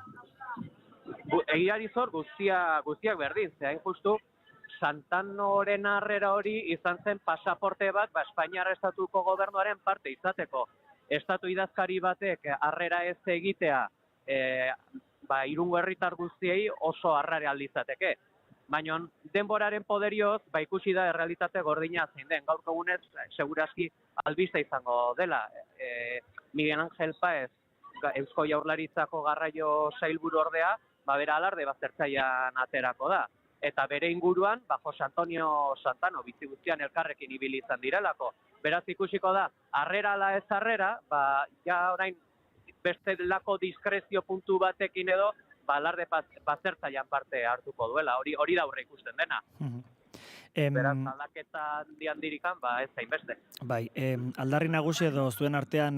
Egiari zor guztiak berdin, zehain justu, Santanoren harrera hori izan zen pasaporte bat, Espainiar estatuko gobernuaren parte izateko. Estatu idazkari batek harrera ez egitea Irungo herritar guztiei oso harrare aldizateke. Baina denboraren poderioz, ikusi da errealitate gordina zein den. Gaurko egunez, segurazki albiste izango dela. Miguel Ángel Páez, Eusko Jaurlaritzako garraio sailburu ordea, bera alarde baztertzailean aterako da. Eta bere inguruan, Jose Antonio Santano, bizi guztian elkarrekin ibili izan direlako. Beraz ikusiko da, harrera ala ez harrera, ja orain beste lako diskrezio puntu batekin edo, alarde baztertzailean parte hartuko duela, hori da aurre ikusten dena. Beraz, aldaketa handirikan, ez zain beste. Aldarri nagusi edo zuen artean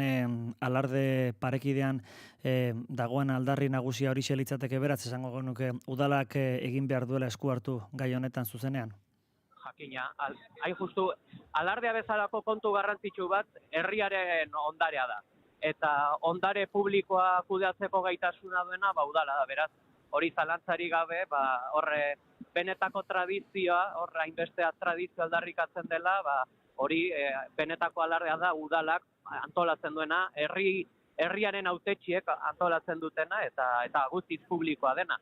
alarde parekidean dagoen aldarri nagusia hori litzateke beratz, esango genuke udalak egin behar duela esku hartu gai honetan zuzenean? jakina. Hain justu, alardea bezalako kontu garrantzitsu bat herriaren ondarea da. Eta ondare publikoa kudeatzeko gaitasuna duena udala da, beraz. Hori zalantzari gabe, horre benetako tradizioa, horre hainbestea tradizio aldarrikatzen dela, hori benetako alardea da udalak antolatzen duena, herriaren hautetxiek antolatzen dutena eta guztiz publikoa dena.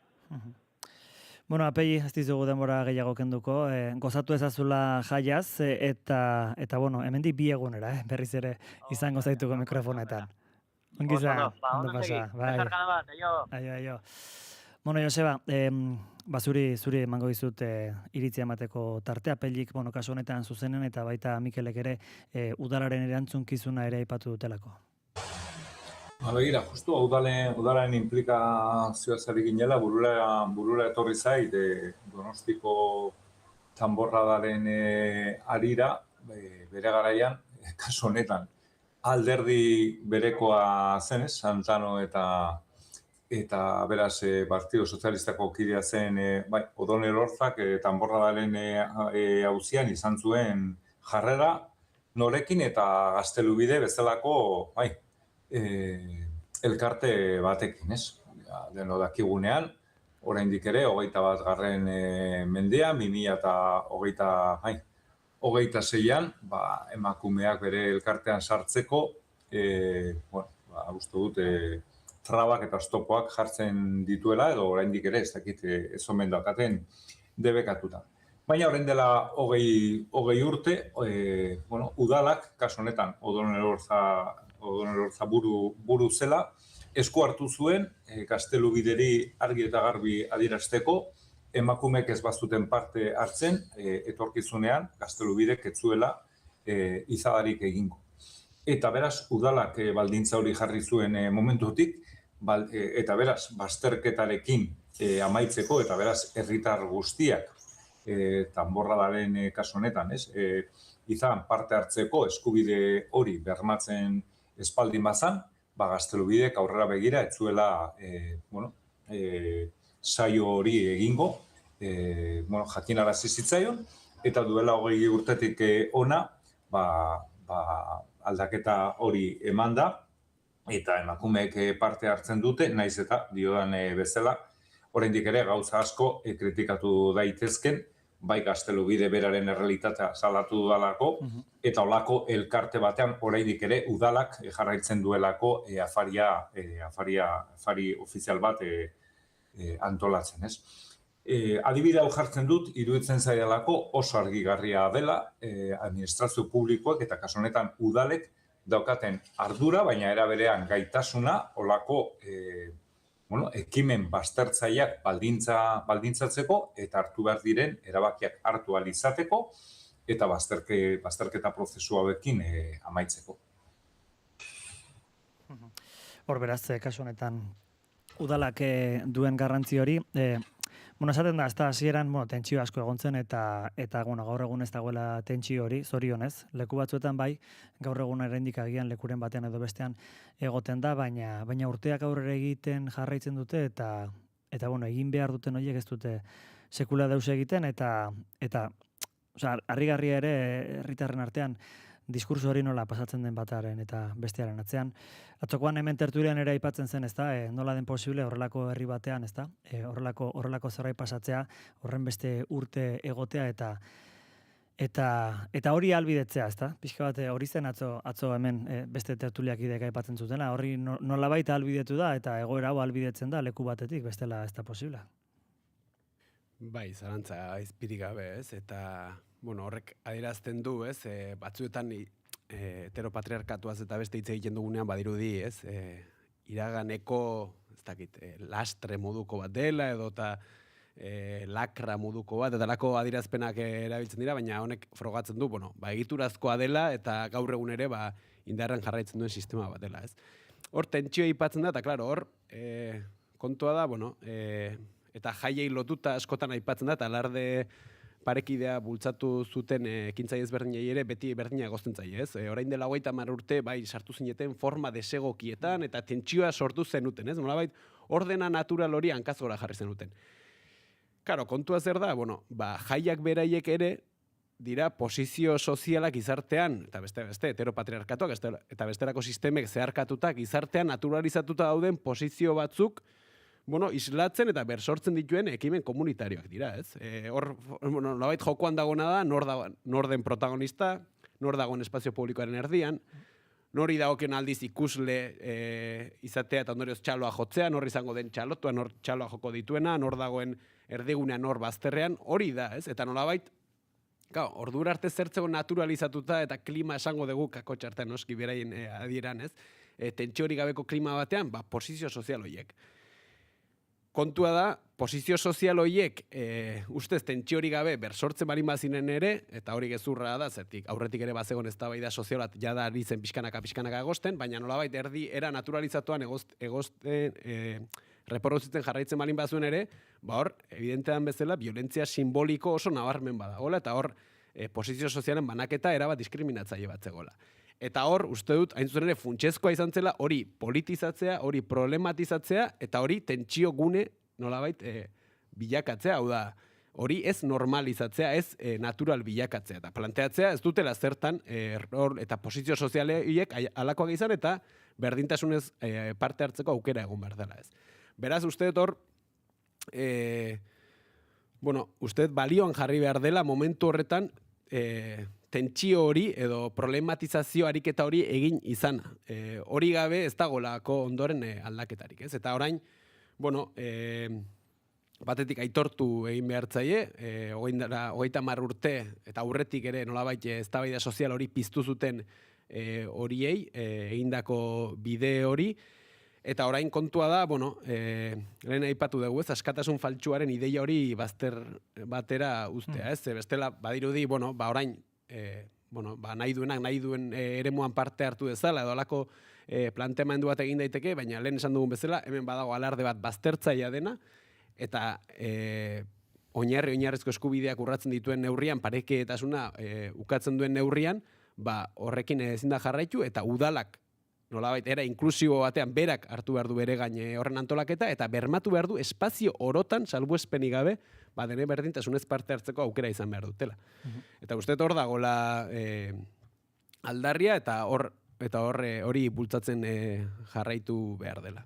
Bueno, Apei, ez dizugu denbora gehiago kenduko, gozatu ezazula jaiaz, eta bueno, hemendik 2 egunera, berriz ere izango zaituko mikrofonetan. Ongizan, ondo pasa. Aio. Bueno, Joseba, zuri emango dizut iritzia emateko tartea, Apeilik, kasu honetan zuzenen, eta baita Mikelek ere udalaren erantzunkizuna ere aipatu dutelako. Begira, justu udalaren implikazioaz ari ginela, burura etorri zait, Donostiko Tanborradaren arira, bere garaian, kasu honetan, alderdi berekoa zenez, Santano eta beraz Partido Sozialistako kidea zen Odon Elorzak Tanborradaren auzian izan zuen jarrera norekin eta Gaztelubide bezalako elkarte batekin, ez? Deno dakigunean, oraindik ere, 21. mendean, 2026an, emakumeak bere elkartean sartzeko, uste dut, trabak eta oztopoak jartzen dituela, edo oraindik ere, ez dakit, ez omen daukaten debekatuta. Baina orain dela 20 urte, udalak, kasu honetan, Odon Elorza buru zela, esku hartu zuen, Gaztelubideri argi eta garbi adierazteko, emakumeek ez bazuten parte hartzen, etorkizunean, Gaztelubidek ez zuela izadarik egingo. Eta beraz, udalak baldintza hori jarri zuen momentutik, eta beraz, bazterketarekin amaitzeko, eta beraz, herritar guztiak, Tanborradaren kasu honetan, izan parte hartzeko eskubide hori bermatzen espaldin bazan, Gaztelubidek aurrera begira ez zuela saio hori egingo, jakinarazi zitzaion, eta duela 20 urtetik ona, aldaketa hori eman da, eta emakumeek parte hartzen dute, naiz eta diodan bezala, oraindik ere gauza asko kritikatu daitezken, bai Gaztelubide beraren errealitatea salatu dudalako, eta olako elkarte batean oraindik ere udalak jarraitzen duelako afari ofizial bat antolatzen, ez? Adibide hau jartzen dut, iruditzen zaidalako oso argigarria dela, administrazio publikoak eta kasu honetan udalek daukaten ardura, baina era berean gaitasuna olako ekimen baztertzaileak baldintzatzeko eta hartu behar diren erabakiak hartu ahal izateko eta bazterketa prozesu hauekin amaitzeko. Hor beraz, kasu honetan udalak duen garrantzi hori, esaten da, ez da hasieran tentsio asko egon zen eta gaur egun ez dagoela tentsio hori, zorionez. Leku batzuetan bai, gaur egun eraindik agian lekuren batean edo bestean egoten da, baina urteak aurrera egiten jarraitzen dute eta egin behar duten horiek ez dute sekula deus egiten eta harrigarria ere herritarren artean diskurso hori nola pasatzen den bataren eta bestearen atzean. Atzokoan hemen tertulian ere aipatzen zen, nola den posible horrelako herri batean, horrelako zerbait pasatzea, horren beste urte egotea eta hori ahalbidetzea, pixka bat hori zen atzo hemen beste tertuliak ideek aipatzen zutena, horri nolabait ahalbidetu da eta egoera hau ahalbidetzen da leku batetik, bestela ez da posible. Bai, zarantza izpirik gabe, ez, eta horrek adierazten du, ez, batzuetan heteropatriarkatuaz eta beste hitz egiten dugunean badirudi, ez, iraganeko, ez dakit, lastre moduko bat dela edo eta lakra moduko bat, eta lako adierazpenak erabiltzen dira, baina honek frogatzen du, egiturazkoa dela eta gaur egun ere indarren jarraitzen duen sistema bat dela, ez. Hor tentsioa aipatzen da, eta klaro, hor kontua da, eta jaiei lotuta askotan aipatzen da, eta alarde parekidea bultzatu zuten ekintzaile ezberdinei ere beti berdina egozten zaie, ez? Orain dela 30 urte bai sartu zineten forma desegokietan eta tentsioa sortu zenuten, ez? Nolabait ordena natural hori hankaz gora jarri zenuten. Claro, kontua zer da, jaiak beraiek ere dira posizio sozialak gizartean, eta beste heteropatriarkatuak, eta bestelako sistemek zeharkatuta gizartean naturalizatuta dauden posizio batzuk, islatzen eta bersortzen dituen ekimen komunitarioak dira, ez? Hor, nolabait jokoan dagona da, nor den protagonista, nor dagoen espazio publikoaren erdian, nori dagokion aldiz ikusle izatea eta ondorioz txaloa jotzea, nor izango den txalotua, nor txaloa joko dituena, nor dagoen erdigunean, nor bazterrean, hori da, ez? Eta nolabait, ordura arte zertzeko naturalizatuta eta klima esango dugu kakotxartean noski beraien adieran, ez? Tentsio hori gabeko klima batean, posizio sozial horiek. Kontua da, posizio sozial horiek ustez tentsio hori gabe bersortzen balin bazinen ere, eta hori gezurra da, zertik aurretik ere bazegon eztabaida sozialat jada ari zen pixkanaka egosten, baina nolabait erdi era naturalizatuan egosten reproduzitzen jarraitzen balin bazuen ere, hor, evidentean bezala, violentzia simboliko oso nabarmen badagoela, eta hor, posizio sozialen banaketa erabat diskriminatzaile bat zegoela. Eta hor, uste dut, hain zuzen ere, funtsezkoa izan zela, hori politizatzea, hori problematizatzea, eta hori tentsio gune, nolabait, bilakatzea, hau da, hori ez normalizatzea, ez natural bilakatzea, eta planteatzea ez dutela zertan, eta posizio sozialeek alakoak izan, eta berdintasunez parte hartzeko aukera egon behar dela, ez. Beraz, uste dut hor, uste dut balioan jarri behar dela momentu horretan, tentsio hori edo problematizazio ariketa hori egin izana. Hori gabe ez dagolako ondoren aldaketarik, ez? Eta orain, batetik aitortu egin behartzaile, 30 urte eta aurretik ere nolabait eztabaida sozial hori piztu zuten horiei egindako bide hori, eta orain kontua da, lehen aipatu dugu, ez, askatasun faltsuaren ideia hori bazter batera uztea, ez? Bestela, badirudi, orain, nahi duen eremuan parte hartu dezala, edo alako planteamendu bat egin daiteke, baina lehen esan dugun bezala, hemen badago alarde bat baztertzailea dena, eta oinarrizko eskubideak urratzen dituen neurrian, pareketasuna ukatzen duen neurrian, horrekin ezin da jarraitu, eta udalak, nolabait, era inklusibo batean berak hartu behar du bere gaine horren antolaketa, eta bermatu behar du espazio orotan, salbuespenik gabe, dene berdintasunez parte hartzeko aukera izan behar dutela. Eta uste hor dagoela aldarria, eta hori bultzatzen jarraitu behar dela.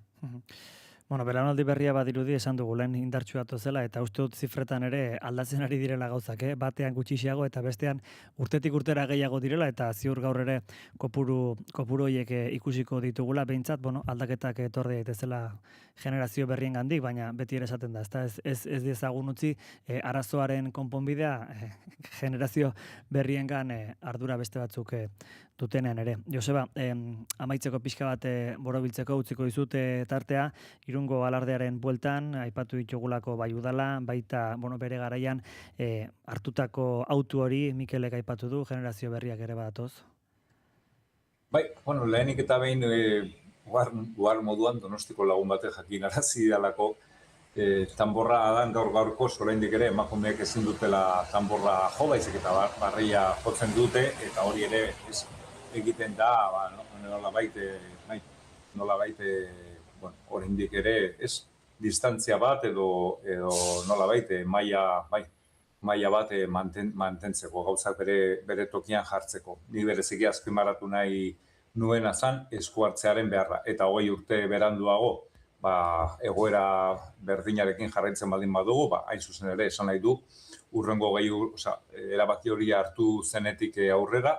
Belaunaldi berria badirudi esan dugu lehen indartsu zela, eta uste dut zifretan ere aldatzen ari direla gauzak, batean gutxixiago eta bestean urtetik urtera gehiago direla, eta ziur gaur ere kopuru horiek ikusiko ditugula, behintzat, aldaketak etorri daitezela generazio berrien gandik, baina beti ere esaten da, ez dezagun utzi arazoaren konponbidea generazio berriengan ardura beste batzuk dutenean ere. Joseba, amaitzeko pixka bat borobiltzeko utziko dizute tartea, Irungo alardearen bueltan, aipatu ditugulako bai udala, baita bere garaian hartutako autu hori Mikelek aipatu du, generazio berriak ere badatoz. Bai, lehenik eta behin guar moduan Donostiko lagun bate jakinarazi dalako tanborra adan gaurko oraindik ere emakumeek ezin dutela tanborra jo, baizik eta barria jotzen dute, eta hori ere egiten da, nolabait oraindik ere distantzia bat edo nolabait maila bat mantentzeko, gauzak bere tokian jartzeko. Ni bereziki azpimarratu nahi nuena zan esku hartzearen beharra, eta 20 urte beranduago egoera berdinarekin jarraitzen baldin badugu, hain zuzen ere esan nahi du, urrengo erabaki hori hartu zenetik aurrera,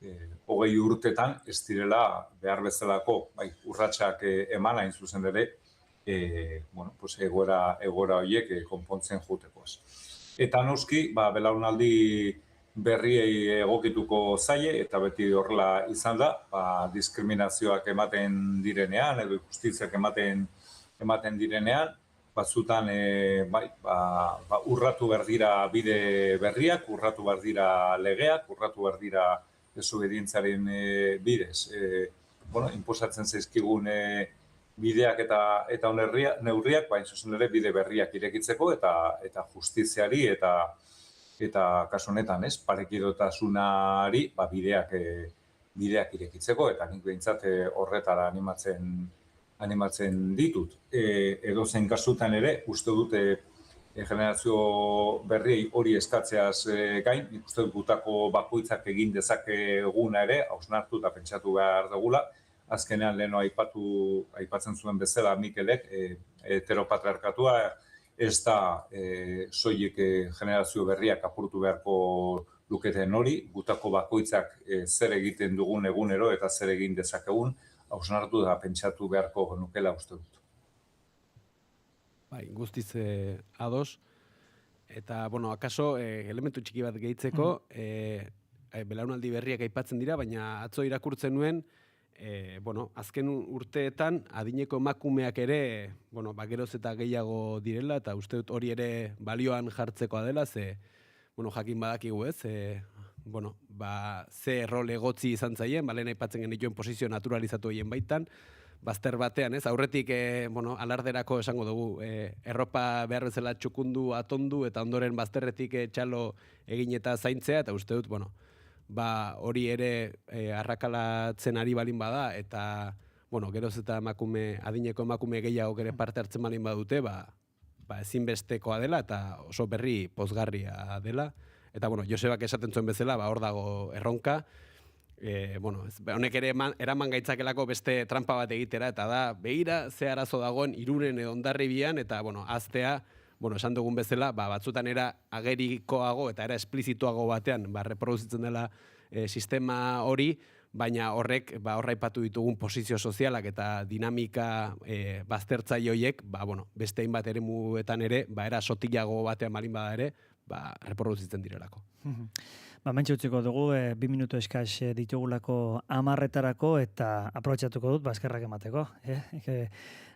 20 urtetan ez direla behar bezalako urratsak eman hain zuzen ere egoera horiek konpontzen joateko. Eta noski, belaunaldi berriei egokituko zaie, eta beti horrela izan da, diskriminazioak ematen direnean, edo justiziak ematen direnean, batzutan urratu behar dira bide berriak, urratu behar dira legeak, urratu behar dira desobedientzaren bidez. Inposatzen zaizkigun bideak eta neurriak, baina zuzen ere bide berriak irekitzeko eta justiziari eta kasu honetan, parekidotasunari bideak irekitzeko, eta nik behintzat horretara animatzen ditut. Edozein kasutan ere, uste dute generazio berriei hori eskatzeaz gain, nik uste gutako bakoitzak egin dezakeguna ere, hausnartu eta pentsatu behar dugula. Azkenean leheno aipatzen zuen bezala Mikelek, heteropatriarkatua ez da soilik generazio berriak apurtu beharko luketen hori, gutako bakoitzak zer egiten dugun egunero eta zer egin dezakegun, hausnartu eta pentsatu beharko genukela uste dut. Bai, guztiz ados. Eta, bueno, akaso, elementu txiki bat gehitzeko, belaunaldi berriak aipatzen dira, baina atzo irakurtzen nuen, azken urteetan adineko emakumeak ere, geroz eta gehiago direla, eta uste dut hori ere balioan jartzekoa dela, ze, jakin badakigu ez, ze rol egotzi izan zaien, lehen aipatzen genituen posizio naturalizatu egin baitan, bazter batean, ez? Aurretik, alarderako esango dugu, erropa behar bezala txukundu, atondu, eta ondoren bazterretik txalo egin eta zaintzea, eta uste dut, hori ere arrakalatzen ari balin bada, eta, geroz eta adineko emakume gehiago ere parte hartzen balin badute, ezinbestekoa dela, eta oso berri pozgarria dela. Eta, Josebak esaten zuen bezala, hor dago erronka, honek ere eraman gaitzakelako beste trampa bat egitera, eta da, behira ze arazo dagoen Irunen edo Hondarribian, eta, aztea, esan dugun bezala, batzutan era agerikoago eta era esplizituago batean, reproduzitzen dela sistema hori, baina horrek, horra aipatu ditugun posizio sozialak eta dinamika baztertzaile horiek, beste hainbat eremuetan ere, era sotilago batean balin bada ere, reproduzitzen direlako. Mentxe utziko dugu, 2 minutu eskaz ditugulako 10-etarako eta aprobetxatuko dut, eskerrak emateko.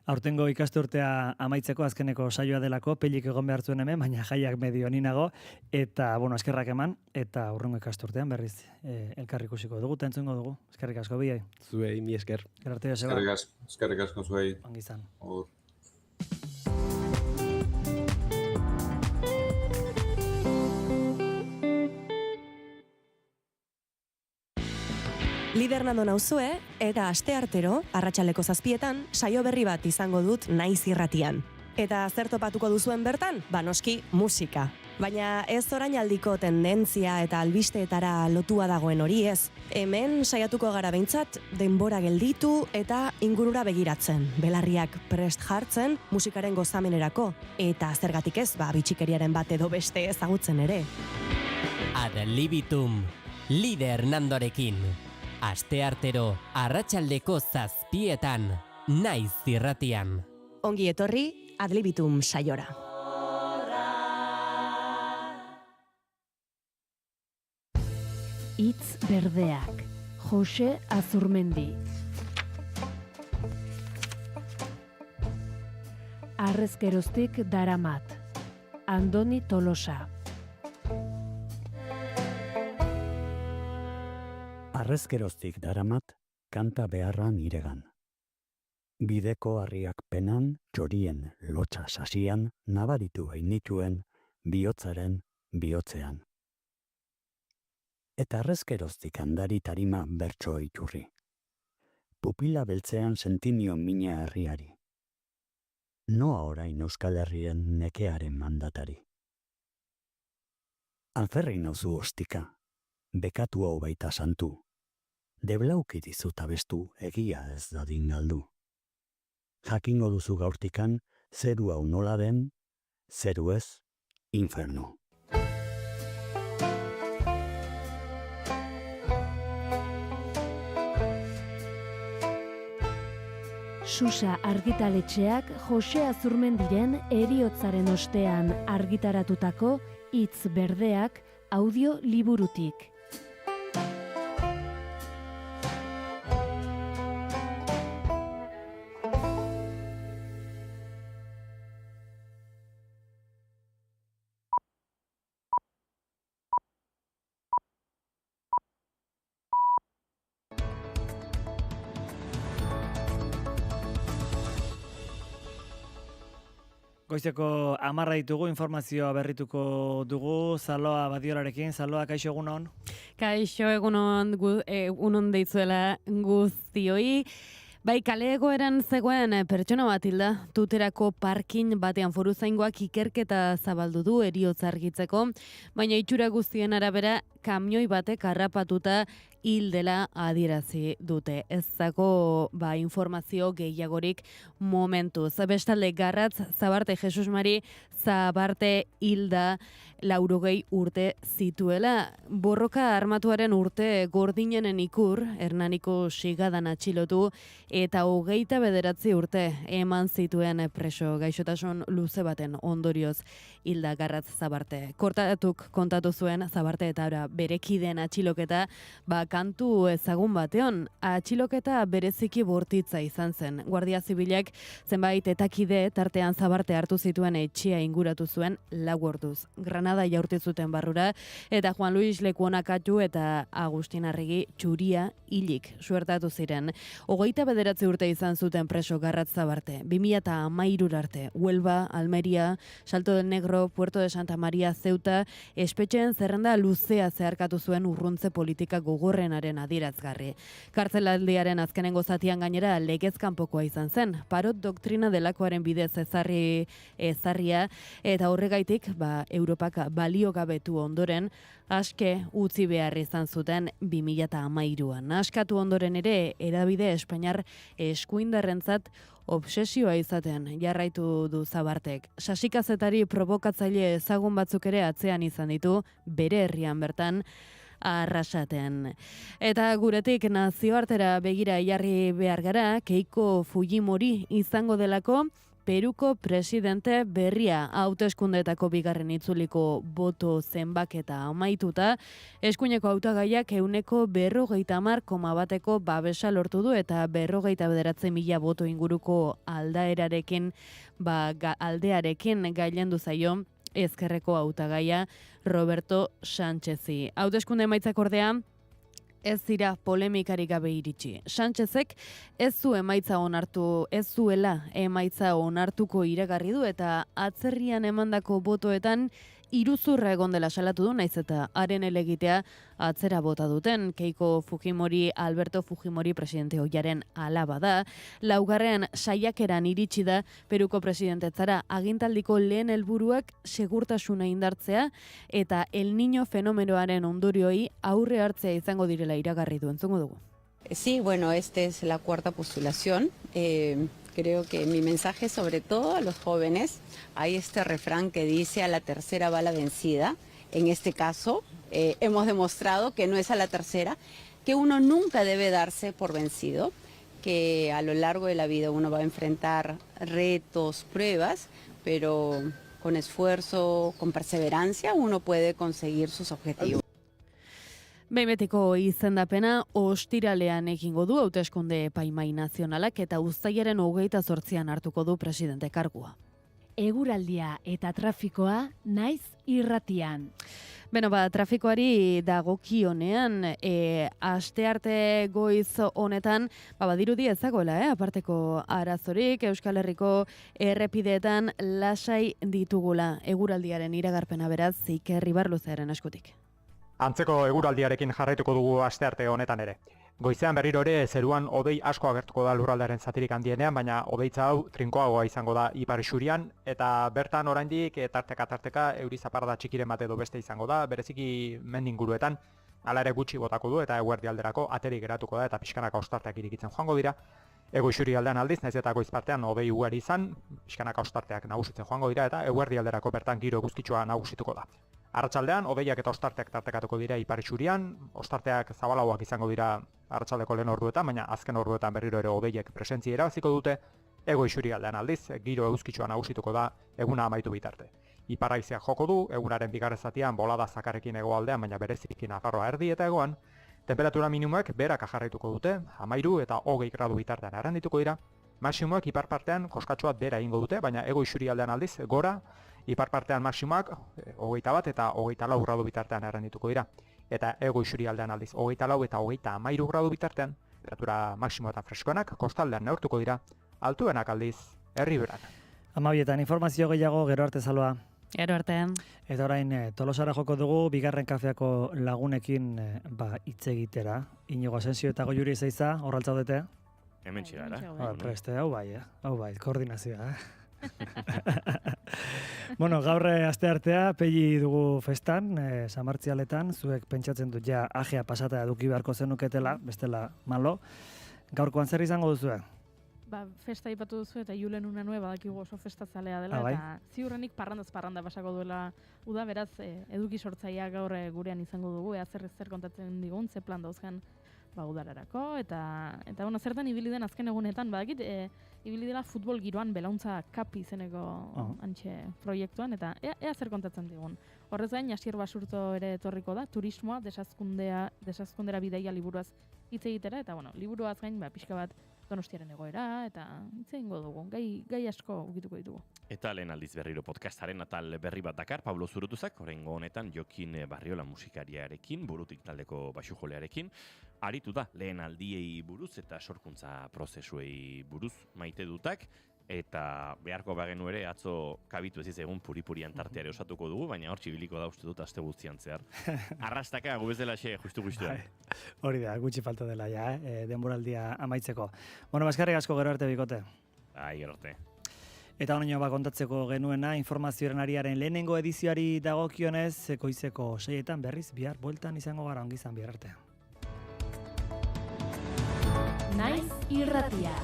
Aurtengo ikasturtea amaitzeko azkeneko saioa delako, pelik egon behar zuen hemen, baina jaiak medio ninago, eta, eskerrak eman, eta aurrengo ikasturtean berriz elkarri ikusiko dugu, eta entzungo dugu. Eskerrik asko biai. Zuei, mi esker. Gerarte Joseba. Eskerrik asko zuei. Ongizan. Lider Nando nauzue, eta asteartero, arratsaldeko 7etan, saio berri bat izango dut Naiz irratian. Eta zer topatuko duzuen bertan? Noski, musika. Baina ez orainaldiko tendentzia eta albisteetara lotua dagoen hori ez. Hemen saiatuko gara behintzat, denbora gelditu eta ingurura begiratzen. Belarriak prest jartzen, musikaren gozamenerako. Eta zergatik ez, bitxikeriaren bat edo beste ezagutzen ere. Ad libitum, Lider Nandorekin. Asteartero, arratsaldeko 7etan, Naiz irratian. Ongi etorri, Ad libitum saiora. Hitz berdeak, Jose Azurmendi. Arrezkeroztik daramat, Andoni Tolosa. Arrezkeroztik daramat, kanta beharran iregan. Bideko harriak penan, txorien lotxa sasian, nabaritu hainituen, bihotzaren bihotzean. Eta arrezkeroztik handari tarima bertso iturri. Pupila beltzean sentinio mina herriari. Noa orain Euskal Herrien nekearen mandatari. Alferri nauzu ostika, bekatu hau baita santu. Deblauki dizut abestu egia ez dadin galdu. Jakingo duzu gaurtikan, zeru hau nola den, zeru ez, infernu. Susa argitaletxeak Jose Azurmendiren heriotzaren ostean argitaratutako Hitz berdeak audio liburutik. Goizeko 10 ditugu, informazioa berrituko dugu, Zaloa Badiolarekin. Zaloa, kaixo egunon? Kaixo egunon deizuela guztioi. Bai, kale egoeran zegoen pertsona bat hilda, Tuterako parkin batean foruzaingoak ikerketa zabaldu du heriotza argitzeko, baina itxura guztien arabera kamioi batek harrapatuta hil dela adierazi dute. Ez dago informazio gehiagorik momentuz. Bestalde Garratz Zabarte Jesus Mari Zabarte hilda 80 urte zituela. Borroka armatuaren urte gordinenen ikur, Hernaniko sigadan atxilotu, eta 29 urte eman zituen preso, gaixotasun luze baten ondorioz hilda Garratz Zabarte. Kortatuk kontatu zuen Zabarte eta berekideen atxiloketa, kantu ezagun batean, atxiloketa bereziki bortitza izan zen. Guardia Zibilak zenbait etakide tartean Zabarte hartu zituen etxea inguratu zuen 4 orduz. Granada jaurti zuten barrura, eta Juan Luis Lekuonakatu eta Agustin Arregi Txuria hilik suertatu ziren. 29 urte izan zuten preso Garratz Zabarte. 2013 arte, Huelva, Almeria, Salto del Negro, Puerto de Santa Maria, Ceuta, espetxeen zerrenda luzea zeharkatu zuen urruntze politika gogorrenaren adierazgarri. Kartzelaldiaren azkenengo zatian gainera legez kanpokoa izan zen. Parot doktrina delakoaren bidez ezarria, eta horregaitik Europak baliogabetu ondoren aske utzi behar izan zuten 2013an. Askatu ondoren ere hedabide Espainiar eskuindarrentzat obsesioa izaten jarraitu du Zabartek. Sasikazetari provokatzaile ezagun batzuk ere atzean izan ditu bere herrian bertan Arrasaten. Eta guretik nazioartera begira jarri behar gara, Keiko Fujimori izango delako Peruko presidente berria. Hauteskundeetako bigarren itzuliko boto zenbaketa amaituta, eskuineko hautagaiak 50,1% babesa lortu du, eta 59.000 boto inguruko aldearekin gailendu zaio ezkerreko hautagaia Roberto Sánchezi. Hauteskunde emaitzak ordea ez dira polemikarik gabe iritsi. Sánchezek ez zuela emaitza onartuko iragarri du, eta atzerrian emandako botoetan iruzurra egon dela salatu du, naiz eta haren elegitea atzera bota duten. Keiko Fujimori, Alberto Fujimori presidente ohiaren alaba da. Laugarren saiakeran iritsi da Peruko presidentetzara. Agintaldiko lehen helburuak segurtasuna indartzea eta El Niño fenomenoaren ondorioi aurre hartzea izango direla iragarri du. Entzungo dugu. Sí, bueno, esta es la cuarta postulación. Creo que mi mensaje, sobre todo a los jóvenes, hay este refrán que dice a la tercera va la vencida. En este caso, hemos demostrado que no es a la tercera, que uno nunca debe darse por vencido, que a lo largo de la vida uno va a enfrentar retos, pruebas, pero con esfuerzo, con perseverancia, uno puede conseguir sus objetivos. Behin betiko izendapena ostiralean egingo du hauteskunde epaimahai nazionalak, eta uztailaren 28an hartuko du presidente kargua. Eguraldia eta trafikoa naiz irratian. Trafikoari dagokionean, astearte goiz honetan, badirudi ezagoela, aparteko arazorik, Euskal Herriko errepideetan lasai ditugula. Eguraldiaren iragarpena beraz, Iker Ibarluzearen eskutik. Antzeko eguraldiarekin jarraituko dugu astearte honetan ere. Goizean berriro ere zeruan hodei asko agertuko da lurraldearen zatirik handienean, baina hodeitza hau trinkoagoa izango da ipar isurian, eta bertan oraindik tarteka euri zaparrada txikiren bat edo beste izango da, bereziki mendinguruetan, hala ere gutxi botako du eta eguerdi alderako ateri geratuko da eta pixkanaka ostarteak irikitzen joango dira. Ego isuri aldean aldiz, naiz eta goiz partean hodei ugari izan, pixkanaka ostarteak nagusitzen joango dira eta eguerdi alderako bertan giro eguzkitsua nagusituko da. Arratsaldean hodeiak eta ostarteak tartekatuko dira ipar isurian, ostarteak zabalauak izango dira arratsaldeko lehen orduetan, baina azken orduetan berriro ere hodeiek presentzia irabaziko dute. Ego isuri aldean aldiz, giro eguzkitsua nagusituko da eguna amaitu bitarte. Ipar haizeak joko du, egunaren bigarren zatian bolada zakarrekin hegoaldean, baina bereziki Nafarroa erdi eta hegoan. Temperatura minimoek berak jarraituko dute, 13 eta 20 gradu bitartean arrandituko dira. Maximoek ipar partean koskatxoat bera egingo dute, baina ego isuri aldean aldiz gora, ipar partean maximoak 21 eta 24 gradu bitartean arrandituko dira. Eta ego isuri aldean aldiz 24 eta 33 gradu bitartean, temperatura maximoetan freskoenak kostaldean neurtuko dira, altuenak aldiz herriberan. Amabietan informazio gehiago, gero arte Zaloa. Gero artean. Eta orain Tolosara joko dugu, bigarren kafeako lagunekin hitz egitera. Inigo Asensio eta Goiuri Ezeiza, horraltzaudete? Hemen txigara. Preste, hau bai, koordinazioa. Bueno, gaur asteartea pegi dugu festan, samartzialetan, zuek pentsatzen dut ja ajea pasata eduki beharko zenuketela, bestela malo. Gaurkoan zer izango duzue? Festa ipatu duzu eta Julen una nueva dakigu oso festazalea dela, eta ziurrenik parranda basako duela uda, beraz eduki sortzaia gaur gurean izango dugu, ea zer kontatzen digun, ze plan dauzkan udararako, eta zertan ibili den azken egunetan, badakit, ibili dela futbol giroan Belauntza Cup izeneko antxe proiektuan, eta ea zer kontatzen digun. Horrez gain, Asier Basurto ere etorriko da, turismoa, desazkundera bidaia liburuaz hitz egitera, eta liburuaz gain, pixka bat Donostiaren egoera, eta hitz egingo dugu, gai asko ukituko ditugu. Eta lehen aldiz berriro podcastaren atal berri bat dakar, Pablo Zurutuzak, oraingo honetan Jokin Barriola musikariarekin, burutik taldeko baxujolearekin, aritu da lehen aldiei buruz eta sorkuntza prozesuei buruz maite dutak, eta beharko bagenu ere atzo kabitu ez egun puri-purian tarteare osatuko dugu, baina hor txibiliko da uste dut aste guztian zehar. Arrastaka gubez dela xe, justu-justuan. Hori da, gutxi falta dela ja, denboraldia amaitzeko. Bueno, baskarrik asko gero arte bikote. Gero arte. Eta honaino kontatzeko genuena, informazioaren ariaren lehenengo edizioari dagokionez, goizeko 6etan berriz bihar bueltan izango gara, ongi izan bihar arte. Naiz irratia.